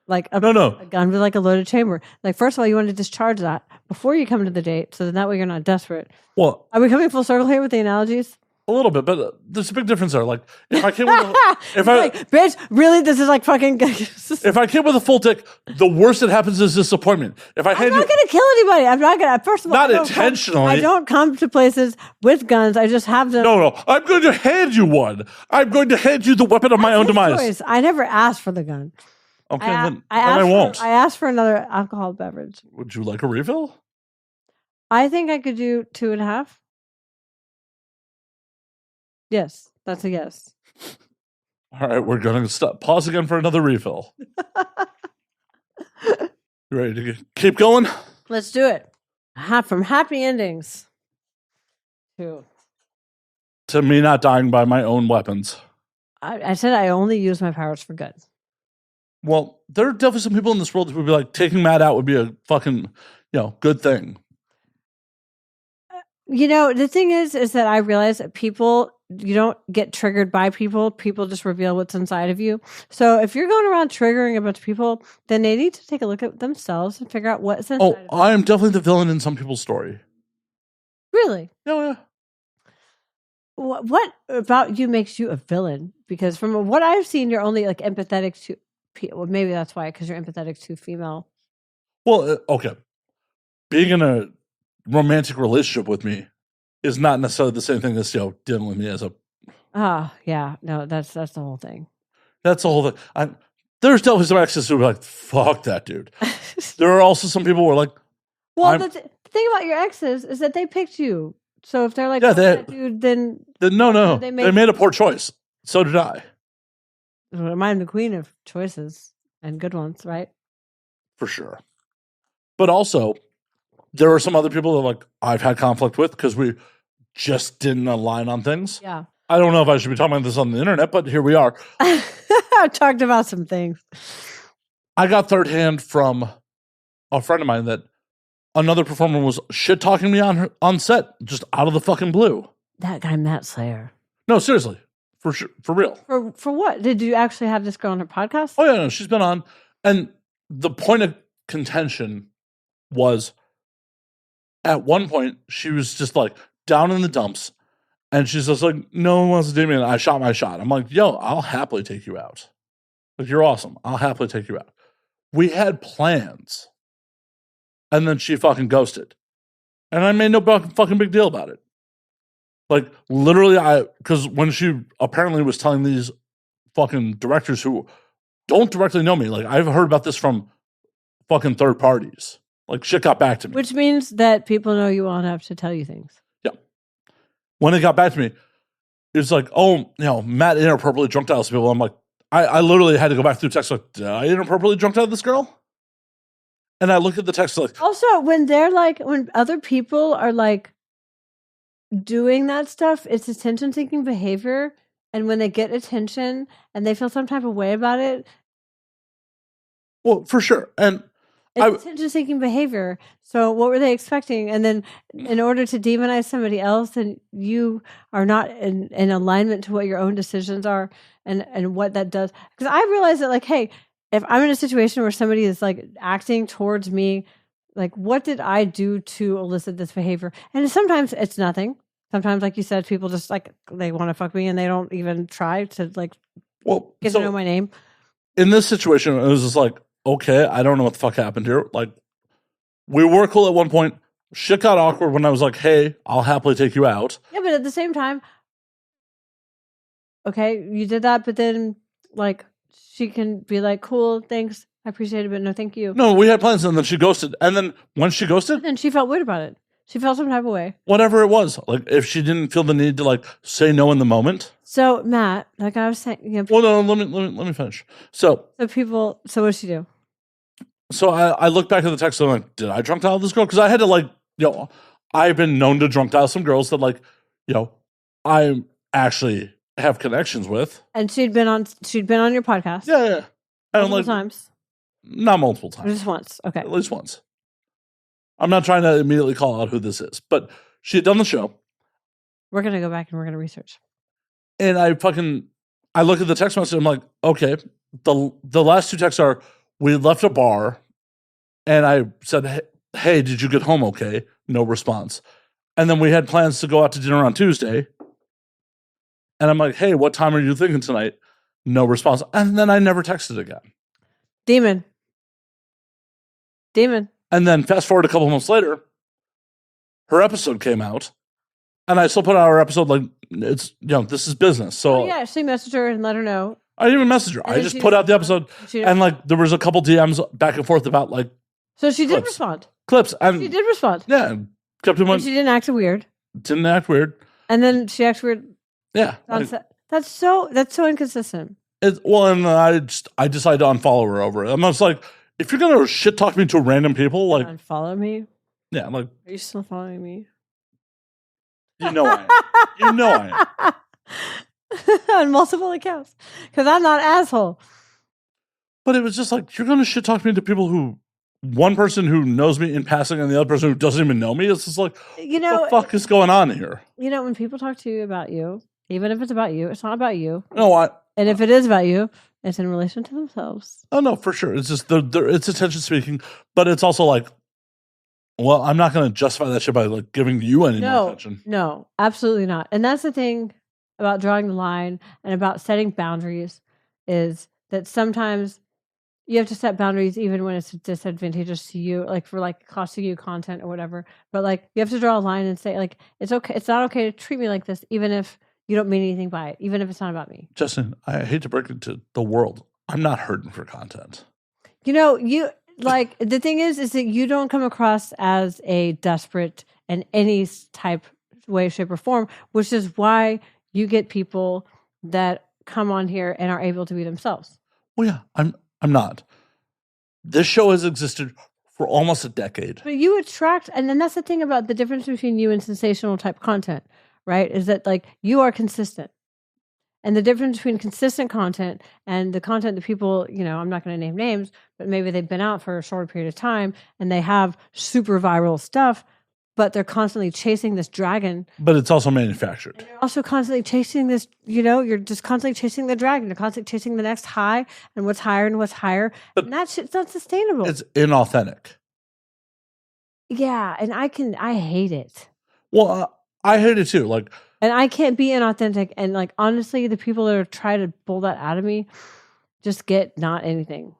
like a gun with like a loaded chamber. Like, first of all, you want to discharge that before you come to the date, so that way you're not desperate. Well, are we coming full circle here with the analogies? A little bit, but there's a big difference there. Like, if I came with bitch, really, this is like fucking. If I came with a full dick, the worst that happens is disappointment. I'm not going to kill anybody. I'm not going to. First of all, not intentionally. I don't come to places with guns. I just have them. No. I'm going to hand you one. I'm going to hand you the weapon of my own demise. Choice. I never asked for the gun. Okay, then I won't. I asked for another alcohol beverage. Would you like a refill? I think I could do 2.5. Yes, that's a yes. All right, we're going to pause again for another refill. You ready to keep going? Let's do it. From happy endings to me not dying by my own weapons. I said I only use my powers for good. Well, there are definitely some people in this world who would be like, taking Matt out would be a fucking, good thing. The thing is that I realize that people, you don't get triggered by people. People just reveal what's inside of you. So if you're going around triggering a bunch of people, then they need to take a look at themselves and figure out what's inside of them. I am definitely the villain in some people's story. Really? Yeah. What about you makes you a villain? Because from what I've seen, you're only like empathetic to people. Well, maybe that's why, because you're empathetic to female. Well, okay. Being in a romantic relationship with me is not necessarily the same thing as dealing with me as a. Yeah, no, that's the whole thing. That's the whole thing. There's definitely some exes who are like, fuck that dude. There are also some people who are like, well, the thing about your exes is that they picked you. So if they're like, that dude, then no, they made a poor choice. So did I. I'm the queen of choices and good ones, right? For sure. But also, there are some other people that I've had conflict with because we just didn't align on things. Yeah. I don't know if I should be talking about this on the internet, but here we are. I've talked about some things. I got third hand from a friend of mine that another performer was shit talking me on set, just out of the fucking blue. That guy, Matt Slayer. No, seriously. For sure. For real. For what? Did you actually have this girl on her podcast? Oh, yeah, no, she's been on. And the point of contention was, at one point, she was just down in the dumps. And she's just like, no one wants to date me. And I shot my shot. I'm like, yo, I'll happily take you out. You're awesome. I'll happily take you out. We had plans. And then she fucking ghosted. And I made no fucking big deal about it. Literally, because when she apparently was telling these fucking directors who don't directly know me, I've heard about this from fucking third parties. Shit got back to me. Which means that people know you well enough to tell you things. Yeah. When it got back to me, it was like, oh, Matt inappropriately drunked out of people. I'm like, I literally had to go back through text did I inappropriately drunked out of this girl? And I look at the text also, when they're when other people are doing that stuff, it's attention-seeking behavior. And when they get attention and they feel some type of way about it. Well, for sure. And it's attention-seeking behavior. So what were they expecting? And then in order to demonize somebody else, then you are not in alignment to what your own decisions are and what that does. Because I realize that, hey, if I'm in a situation where somebody is acting towards me, what did I do to elicit this behavior? And sometimes it's nothing. Sometimes, like you said, people just they want to fuck me and they don't even try to get to know my name. In this situation, it was just okay, I don't know what the fuck happened here. Like, we were cool at one point. Shit got awkward when I was like, hey, I'll happily take you out. Yeah, but at the same time, okay, you did that, but then, like, she can be like, cool, thanks, I appreciate it, but no, thank you. No, we had plans, and then she ghosted. And then when she ghosted, And she felt weird about it. She felt some type of way. whatever it was, like, if she didn't feel the need to, like, say no in the moment. So, Matt, like I was saying, Well, no, let me finish. So what did she do? So I look back at the text and I'm like, did I drunk dial this girl? Because I had to, like, I've been known to drunk dial some girls that, like, I actually have connections with. And she'd been on your podcast. Yeah. And multiple times. Not multiple times. Just once. Okay. At least once. I'm not trying to immediately call out who this is, but she had done the show. We're gonna go back and we're gonna research. And I look at the text message and I'm like, okay, the last two texts are, we left a bar and I said, hey, did you get home okay? No response. And then we had plans to go out to dinner on Tuesday. And I'm like, hey, what time are you thinking tonight? No response. And then I never texted again. Demon. And then fast forward a couple months later, her episode came out. And I still put out our episode like, it's, this is business. So yeah, she messaged her and let her know. I didn't even message her. I just put out the episode. And like, there was a couple DMs back and forth about like. So she did respond. Clips. And she did respond. Yeah. Kept in mind. She didn't act weird. Didn't act weird. And then she acted weird. Yeah. That's so inconsistent. And I decided to unfollow her over it. I'm just like, if you're gonna shit talk me to random people, like, unfollow me. Yeah, I'm like, are you still following me? I am. On multiple accounts, because I'm not an asshole. But it was just like, you're gonna shit talk me to people who, one person who knows me in passing and the other person who doesn't even know me. It's just like, what the fuck is going on here? When people talk to you about you, even if it's about you, it's not about you. No, and if it is about you, it's in relation to themselves. Oh no, for sure. It's just it's attention speaking, but it's also like, well, I'm not going to justify that shit by like giving you any more attention. No, absolutely not. And that's the thing about drawing the line and about setting boundaries, is that sometimes you have to set boundaries even when it's disadvantageous to you, like for like costing you content or whatever. But like, you have to draw a line and say like, it's okay. It's not okay to treat me like this, even if you don't mean anything by it, even if it's not about me. Justine, I hate to break it to the world. I'm not hurting for content. You like, the thing is that you don't come across as a desperate in any type, way, shape, or form, which is why you get people that come on here and are able to be themselves. Well, yeah, I'm not. This show has existed for almost a decade. But you attract, and then that's the thing about the difference between you and sensational type content, right? Is that like, you are consistent. And the difference between consistent content and the content that people, I'm not going to name names, but maybe they've been out for a short period of time and they have super viral stuff, but they're constantly chasing this dragon. But it's also manufactured. And you're also constantly chasing this, you're just constantly chasing the dragon. You're constantly chasing the next high and what's higher and what's higher. But and that shit's not sustainable. It's inauthentic. Yeah. And I hate it. Well, I hate it too. Like, and I can't be inauthentic. And like, honestly, the people that are trying to pull that out of me just get not anything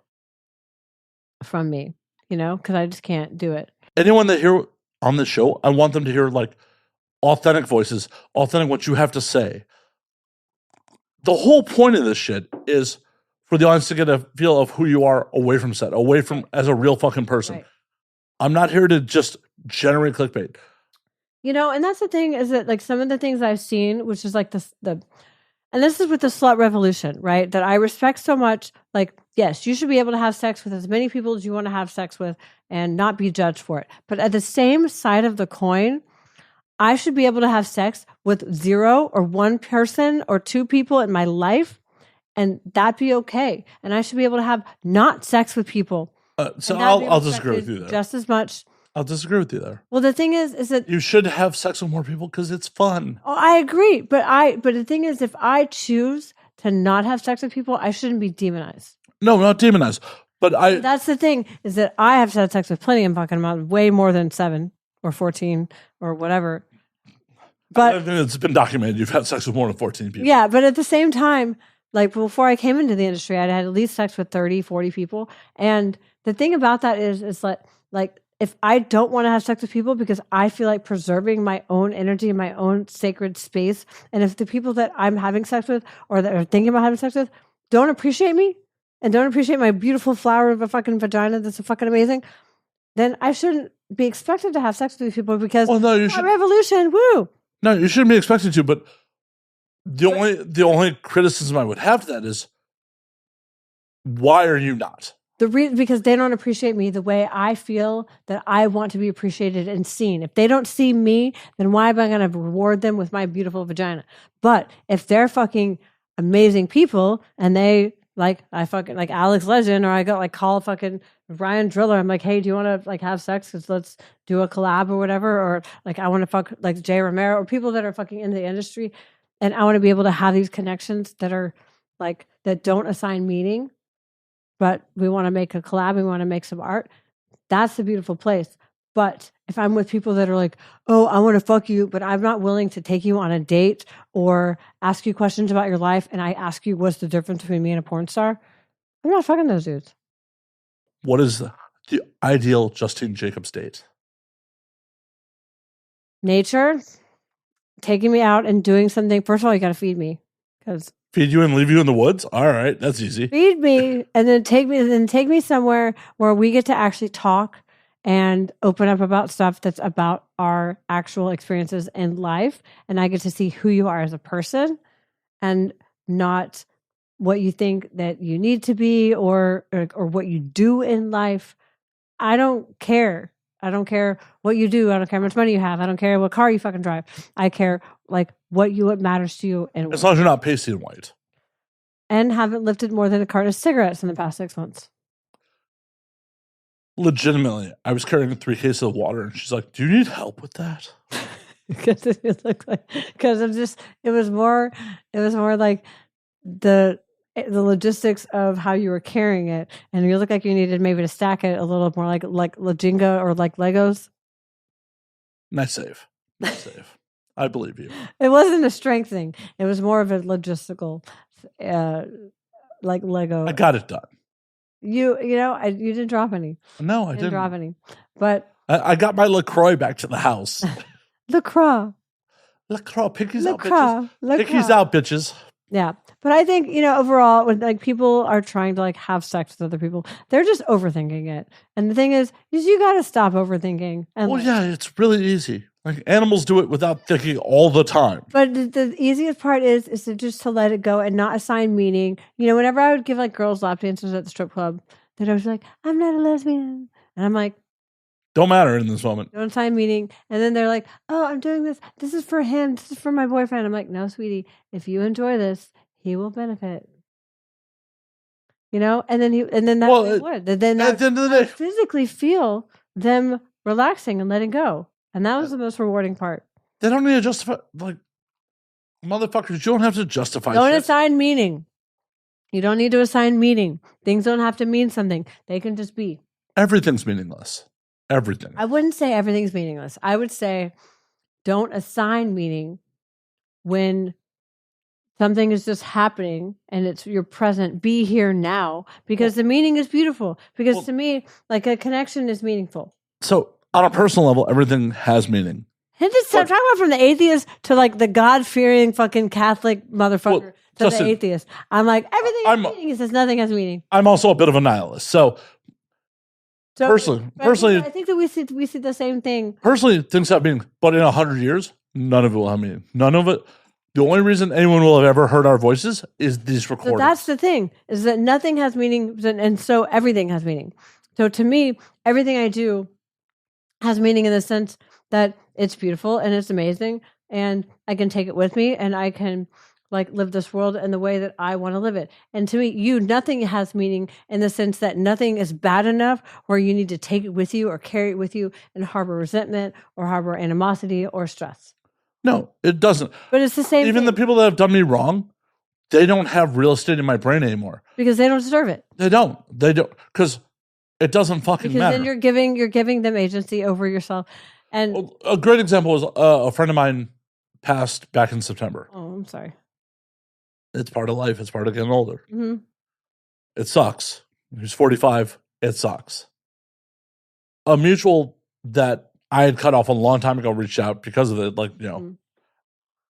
from me, because I just can't do it. Anyone that hear on this show, I want them to hear like authentic voices, authentic what you have to say. The whole point of this shit is for the audience to get a feel of who you are away from set, away from as a real fucking person. Right. I'm not here to just generate clickbait. And that's the thing, is that like some of the things I've seen, which is like and this is with the slut revolution, right? That I respect so much. Like, yes, you should be able to have sex with as many people as you want to have sex with and not be judged for it. But at the same side of the coin, I should be able to have sex with 0 or 1 person or 2 people in my life, and that be okay. And I should be able to have not sex with people. So I'll disagree with you there. Just as much. I'll disagree with you there. Well, the thing is that you should have sex with more people because it's fun. Oh, I agree. But the thing is, if I choose to not have sex with people, I shouldn't be demonized. No, not demonized. But that's the thing, is that I have had sex with plenty of fucking amounts, way more than 7 or 14 or whatever. But I think it's been documented you've had sex with more than 14 people. Yeah, but at the same time, like before I came into the industry, I'd had at least sex with 30, 40 people. And the thing about that is like if I don't want to have sex with people because I feel like preserving my own energy and my own sacred space, and if the people that I'm having sex with or that are thinking about having sex with don't appreciate me and don't appreciate my beautiful flower of a fucking vagina that's fucking amazing, then I shouldn't be expected to have sex with these people because revolution, woo. No, you shouldn't be expected to, but the only criticism I would have to that is, why are you not? The reason, because they don't appreciate me the way I feel that I want to be appreciated and seen. If they don't see me, then why am I going to reward them with my beautiful vagina? But if they're fucking amazing people and they like, I fucking like Alex Legend, or I go like call fucking Ryan Driller. I'm like, hey, do you want to like have sex? Cause let's do a collab or whatever. Or like, I want to fuck like Jay Romero or people that are fucking in the industry. And I want to be able to have these connections that are like, that don't assign meaning, but we want to make a collab. We want to make some art. That's the beautiful place. But if I'm with people that are like, oh, I want to fuck you, but I'm not willing to take you on a date or ask you questions about your life, and I ask you what's the difference between me and a porn star, I'm not fucking those dudes. What is the ideal Justine Jakobs date? Nature, taking me out and doing something. First of all, you got to feed me, because feed you and leave you in the woods? All right, that's easy. Feed me and then take me somewhere where we get to actually talk and open up about stuff that's about our actual experiences in life. And I get to see who you are as a person and not what you think that you need to be or what you do in life. I don't care. I don't care what you do. I don't care how much money you have. I don't care what car you fucking drive. I care like what matters to you. And as long as you're not pasty and white. And haven't lifted more than a carton of cigarettes in the past 6 months. Legitimately, I was carrying 3 cases of water, and she's like, "Do you need help with that?" Because it looked like, because it was more like the logistics of how you were carrying it, and you look like you needed maybe to stack it a little more like Jenga or like Legos. Nice save. I believe you. It wasn't a strength thing. It was more of a logistical, like Lego. I got it done. You didn't drop any. No, I didn't drop any. But I got my LaCroix back to the house. LaCroix, pickies out, bitches. Pickies out, bitches. Yeah, but I think overall, when like people are trying to like have sex with other people, they're just overthinking it. And the thing is you got to stop overthinking. And it's really easy. Like animals do it without thinking all the time. But the easiest part is to let it go and not assign meaning. Whenever I would give like girls lap dances at the strip club, that I was like, I'm not a lesbian, and I'm like, don't matter in this moment. Don't assign meaning. And then they're like, oh, I'm doing this. This is for him. This is for my boyfriend. I'm like, no, sweetie, if you enjoy this, he will benefit. And then they would. Then at the end of the day, physically feel them relaxing and letting go. And that was the most rewarding part. They don't need to justify, like, motherfuckers, you don't have to justify Don't shit. assign meaning. You don't need to assign meaning. Things don't have to mean something. They can just be. Everything's meaningless. Everything. I wouldn't say everything's meaningless. I would say don't assign meaning when something is just happening and it's your present. Be here now, because the meaning is beautiful. Because to me, like a connection is meaningful. So on a personal level, everything has meaning. And just talking about from the atheist to like the God-fearing fucking Catholic motherfucker to the atheist. I'm like, everything has meaning. It says nothing has meaning. I'm also a bit of a nihilist. So personally, I think that we see the same thing. Personally, things have meaning, but in 100 years, none of it will have meaning. None of it. The only reason anyone will have ever heard our voices is these recordings. So that's the thing, is that nothing has meaning, and so everything has meaning. So to me, everything I do has meaning in the sense that it's beautiful and it's amazing, and I can take it with me, and I can like live this world in the way that I want to live it. And to me, nothing has meaning in the sense that nothing is bad enough where you need to take it with you or carry it with you and harbor resentment or harbor animosity or stress. No, it doesn't. But it's the same Even thing. the people that have done me wrong, they don't have real estate in my brain anymore. Because they don't deserve it. They don't. Because it doesn't fucking matter. Then you're giving them agency over yourself. And a great example was a friend of mine passed back in September. Oh, I'm sorry. It's part of life. It's part of getting older. Mhm. It sucks. He's 45. It sucks. A mutual that I had cut off a long time ago reached out because of it,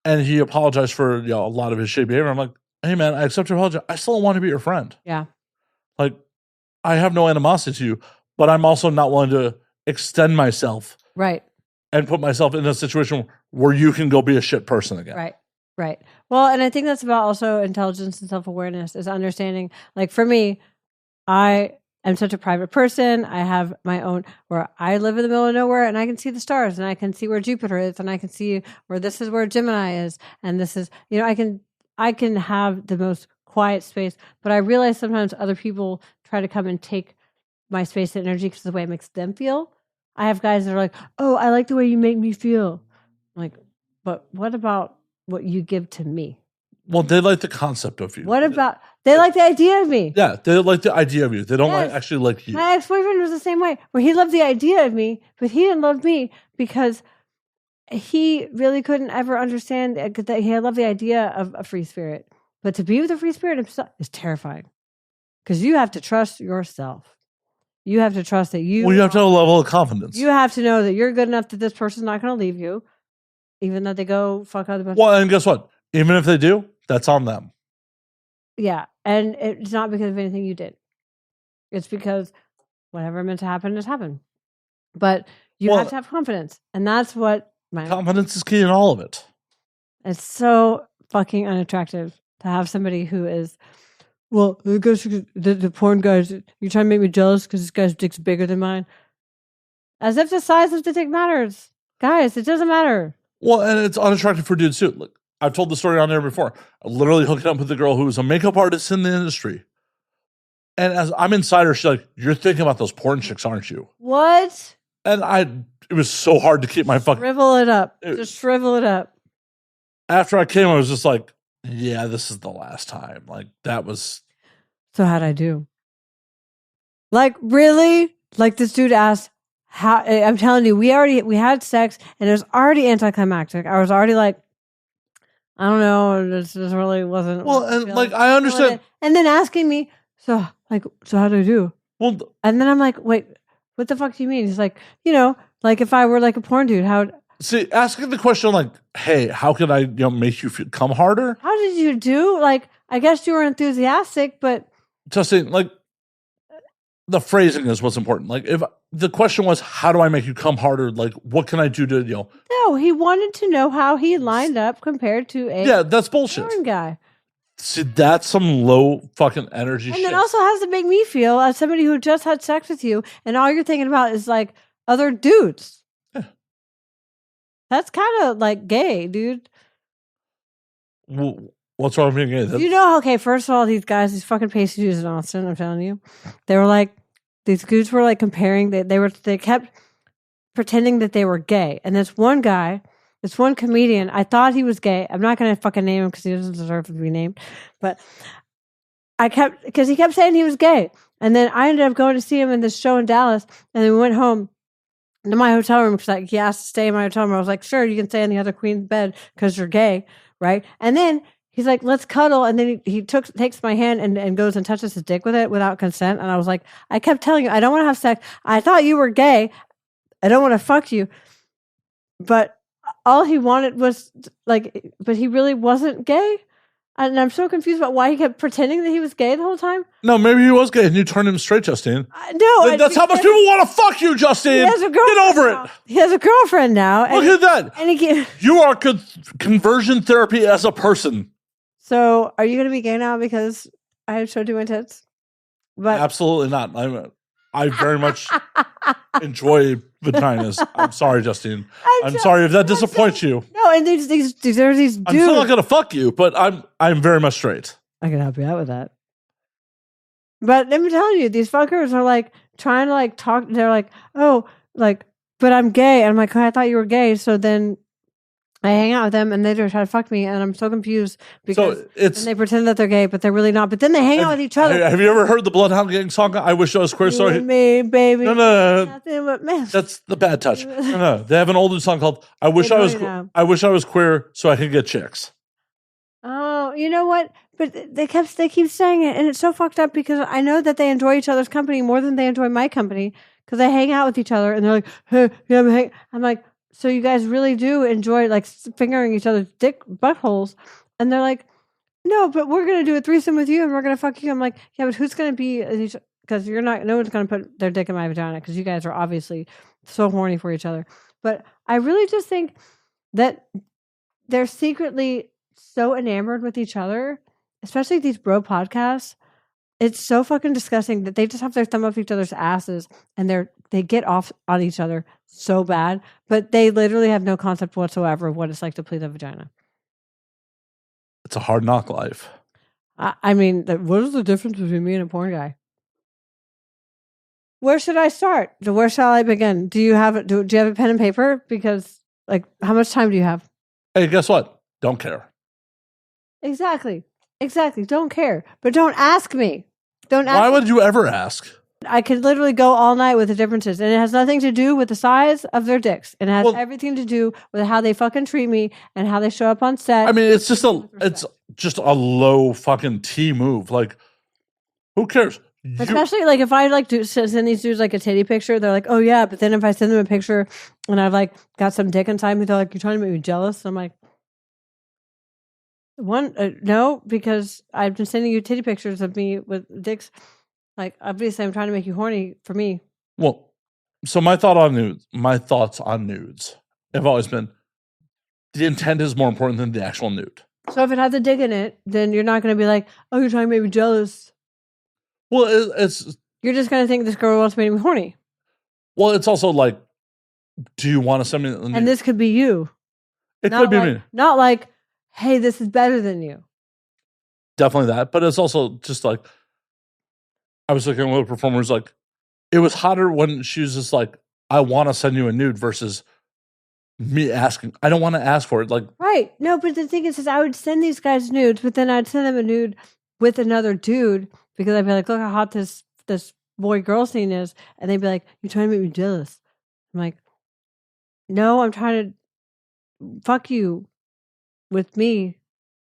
and he apologized for a lot of his shitty behavior. I'm like, hey man, I accept your apology. I still don't want to be your friend. Yeah. Like, I have no animosity to you, but I'm also not willing to extend myself Right. and put myself in a situation where you can go be a shit person again. Right. Right. Well, and I think that's about also intelligence and self-awareness is understanding. Like for me, I am such a private person. I have my own, where I live in the middle of nowhere and I can see the stars and I can see where Jupiter is and I can see where this is where Gemini is. And this is, I can have the most quiet space, but I realize sometimes other people try to come and take my space and energy because of the way it makes them feel. I have guys that are like, oh, I like the way you make me feel. I'm like, but what about what you give to me? Well, they like the concept of you. What about, they like the idea of me. Yeah, they like the idea of you. They don't actually like you. My ex-boyfriend was the same way, where he loved the idea of me, but he didn't love me because he really couldn't ever understand that he loved the idea of a free spirit. But to be with a free spirit himself is terrifying because you have to trust yourself. You have to trust that you... Well, you have to have a level of confidence. You have to know that you're good enough that this person's not going to leave you, even though they go fuck other people. Well, and guess what? Even if they do, that's on them. Yeah, and it's not because of anything you did. It's because whatever meant to happen has happened. But you have to have confidence, and that's what confidence is key in all of it. It's so fucking unattractive to have somebody who is, well, the porn guys, you're trying to make me jealous because this guy's dick's bigger than mine. As if the size of the dick matters. Guys, it doesn't matter. Well, and it's unattractive for dudes too. Look, I've told the story on there before. I literally hooked up with a girl who was a makeup artist in the industry. And as I'm inside her, she's like, you're thinking about those porn chicks, aren't you? What? And it was so hard to keep my fucking... Shrivel it up. Just shrivel it up. After I came, I was just like, yeah, this is the last time. Like, that was... So how'd I do? Like, really? Like, this dude asked, how... I'm telling you, we had sex, and it was already anticlimactic. I was already like, I don't know, this really wasn't... Well, and, like, I understand... And then asking me, so how do I do? Well... And then I'm like, wait, what the fuck do you mean? He's like, like, if I were, like, a porn dude, how... See, asking the question like, hey, how can I make you come harder? How did you do? Like, I guess you were enthusiastic, but... Justine, like, the phrasing is what's important. Like, if the question was, how do I make you come harder? Like, what can I do to, No, he wanted to know how he lined up compared to a... Yeah, that's bullshit. Porn guy. See, that's some low fucking energy shit. And it also has to make me feel as somebody who just had sex with you, and all you're thinking about is, like, other dudes. That's kind of like gay, dude. Well, what's wrong with being gay? Okay, first of all, these guys, these fucking pasty dudes in Austin, I'm telling you, they were like, these dudes were like comparing, they kept pretending that they were gay. And this one guy, this one comedian, I thought he was gay. I'm not going to fucking name him because he doesn't deserve to be named. But because he kept saying he was gay. And then I ended up going to see him in this show in Dallas, and then we went home to my hotel room because he asked to stay in my hotel room. I was like, sure, you can stay in the other queen's bed because you're gay, right? And then he's like, let's cuddle. And then he takes my hand and goes and touches his dick with it without consent. And I was like, I kept telling you, I don't want to have sex. I thought you were gay. I don't want to fuck you. But all he wanted was like, but he really wasn't gay. And I'm so confused about why he kept pretending that he was gay the whole time. No, maybe he was gay and you turned him straight, Justine. No. That's how much people want to fuck you, Justine. Get over it. He has a girlfriend now. Look at that. And you are conversion therapy as a person. So are you going to be gay now because I showed you my tits? But absolutely not. I very much enjoy vaginas. I'm sorry, Justine. I'm sorry if that disappoints you. No, and there's these dudes. I'm still not gonna fuck you, but I'm very much straight. I can help you out with that. But let me tell you, these fuckers are like trying to like talk. They're like, oh, like, but I'm gay. And I'm like, oh, I thought you were gay. So then I hang out with them and they try to fuck me, and I'm so confused because they pretend that they're gay, but they're really not. But then they hang out with each other. Have you ever heard the Bloodhound Gang song? I wish I was queer. Sorry, me, baby. No. Nothing but men. That's the bad touch. No. They have an older song called "I Wish I Was Queer so I could get chicks." Oh No, you know what? But they keep saying it, and it's so fucked up because I know that they enjoy each other's company more than they enjoy my company because they hang out with each other, and they're like, "Hey, yeah, I'm like, so you guys really do enjoy like fingering each other's dick buttholes?" And they're like, "No, but we're gonna do a threesome with you, and we're gonna fuck you." I'm like, "Yeah, but who's gonna be?" Because you're not. No one's gonna put their dick in my vagina because you guys are obviously so horny for each other. But I really just think that they're secretly so enamored with each other, especially these bro podcasts. It's so fucking disgusting that they just have their thumb up each other's asses and they get off on each other so bad, but they literally have no concept whatsoever of what it's like to please a vagina. It's a hard knock life. I mean, what is the difference between me and a porn guy? Where should I start? Where shall I begin? Do you have do you have a pen and paper? Because like, how much time do you have? Hey, guess what? Don't care. Exactly. Don't care, but don't ask me. Don't ask. Why would you ever ask? I could literally go all night with the differences, and it has nothing to do with the size of their dicks. It has everything to do with how they fucking treat me and how they show up on set. I mean, it's just a low fucking T move. Like, who cares? Especially like if I like to send these dudes like a titty picture, they're like, "Oh yeah," but then if I send them a picture and I've like got some dick inside me, they're like, "You're trying to make me jealous." I'm like, no, because I've been sending you titty pictures of me with dicks. Like, obviously, I'm trying to make you horny for me. Well, so my thoughts on nudes have always been the intent is more important than the actual nude. So if it has a dick in it, then you're not going to be like, "Oh, you're trying to make me jealous." Well, it's you're just going to think this girl wants to make me horny. Well, it's also like, do you want to send me? And this could be you. It could be me. Not like, hey, this is better than you. Definitely that. But it's also just like, I was looking at performers, like, it was hotter when she was just like, I want to send you a nude versus me asking. I don't want to ask for it. Like, right. No, but the thing is I would send these guys nudes, but then I'd send them a nude with another dude because I'd be like, look how hot this boy-girl scene is. And they'd be like, you're trying to make me jealous. I'm like, no, I'm trying to fuck you with me.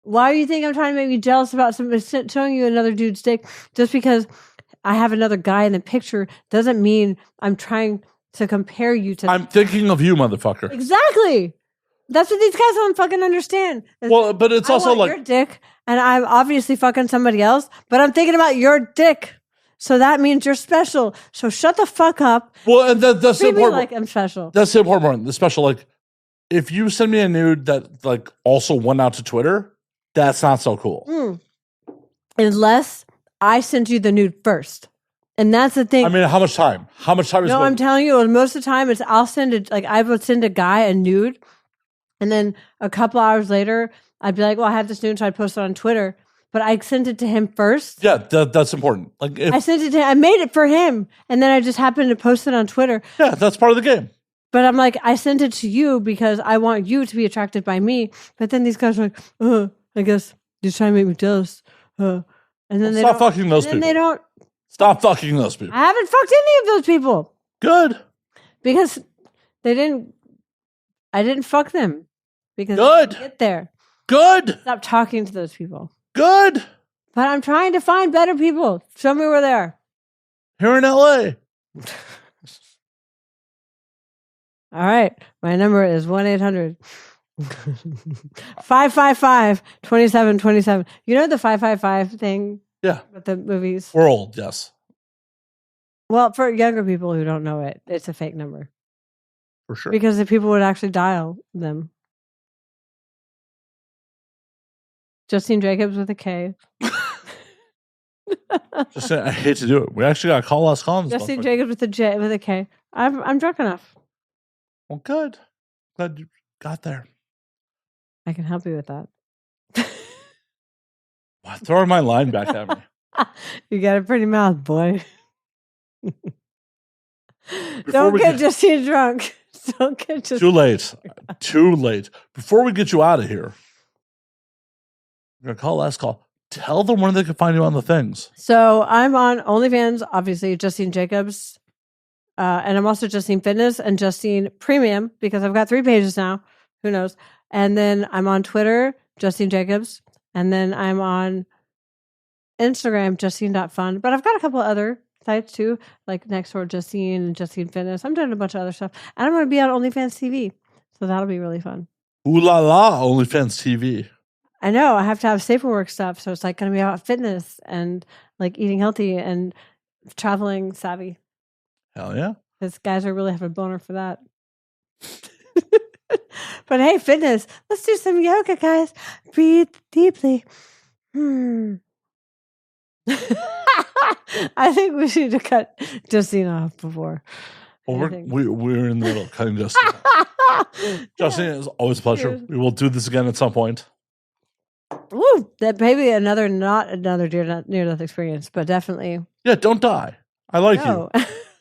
Why do you think I'm trying to make you jealous about somebody showing you another dude's dick? Just because I have another guy in the picture doesn't mean I'm trying to compare you to. I'm thinking of you, motherfucker. Exactly. That's what these guys don't fucking understand. Well, but it's also like your dick, and I'm obviously fucking somebody else, but I'm thinking about your dick. So that means you're special. So shut the fuck up. Well, and that's the important. Like I'm special. That's the important part. The special, like, if you send me a nude that like also went out to Twitter, that's not so cool. Unless I send you the nude first. And that's the thing. I mean, how much time? No, I'm telling you, most of the time I'll send it, like I would send a guy a nude, and then a couple hours later, I'd be like, well, I have this nude, so I'd post it on Twitter. But I sent it to him first. Yeah, that's important. Like I sent it to him, I made it for him, and then I just happened to post it on Twitter. Yeah, that's part of the game. But I'm like, I sent it to you because I want you to be attracted by me. But then these guys are like, I guess you're trying to make me jealous. And then they stop fucking those people. They don't. Stop fucking those people. I haven't fucked any of those people. Good. Because I didn't fuck them. Because good. They didn't get there. Good. Stop talking to those people. Good. But I'm trying to find better people. Show me where they are. Here in LA. All right. My number is 1-800 555-2727. You know the 555 thing? Yeah. With the movies? We're old, yes. Well, for younger people who don't know it, it's a fake number. For sure. Because the people would actually dial them. Justine Jakobs with a K. Just saying, I hate to do it. We actually got to call us calling. Justine Jakobs with a K. I'm drunk enough. Well, good. Glad you got there. I can help you with that. Throw my line back at me. You got a pretty mouth, boy. Don't get Justine drunk. Don't get Justine. Too late. Too late. Before we get you out of here, we're going to call last call. Tell them where they can find you on the things. So I'm on OnlyFans, obviously, Justine Jakobs. And I'm also Justine Fitness and Justine Premium because I've got 3 pages now. Who knows? And then I'm on Twitter, Justine Jakobs. And then I'm on Instagram, Justine.fun. But I've got a couple other sites too, like Next Door Justine and Justine Fitness. I'm doing a bunch of other stuff. And I'm going to be on OnlyFans TV. So that'll be really fun. Ooh la la, OnlyFans TV. I know. I have to have safer work stuff. So it's like going to be about fitness and like eating healthy and traveling savvy. Hell yeah. Because guys are really having a boner for that. But hey, fitness. Let's do some yoga, guys. Breathe deeply. I think we should have cut Justine off before. Well, we're in the middle of cutting Justine. Justine, it's always a pleasure. We will do this again at some point. Woo! That maybe not another near-death experience, but definitely. Yeah, don't die. I like you.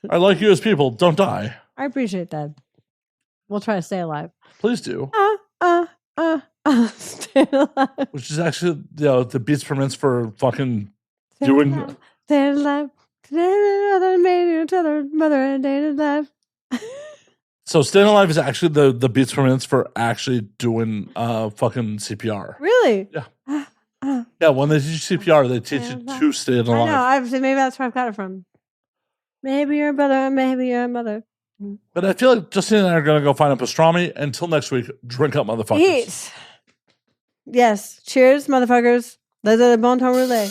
I like you as people. Don't die. I appreciate that. We'll try to stay alive. Please do. Stay alive. Which is actually, the beats per minute for fucking doing. Stay alive. Mother and day alive. So staying alive is actually the beats per minute for actually doing fucking CPR. Really? Yeah. Yeah, when they teach CPR, they teach you to stay alive. I know. Maybe that's where I've got it from. Maybe your brother, maybe your mother. But I feel like Justine and I are going to go find a pastrami. Until next week, drink up, motherfuckers. Eat. Yes. Cheers, motherfuckers. Les bon temps roulé.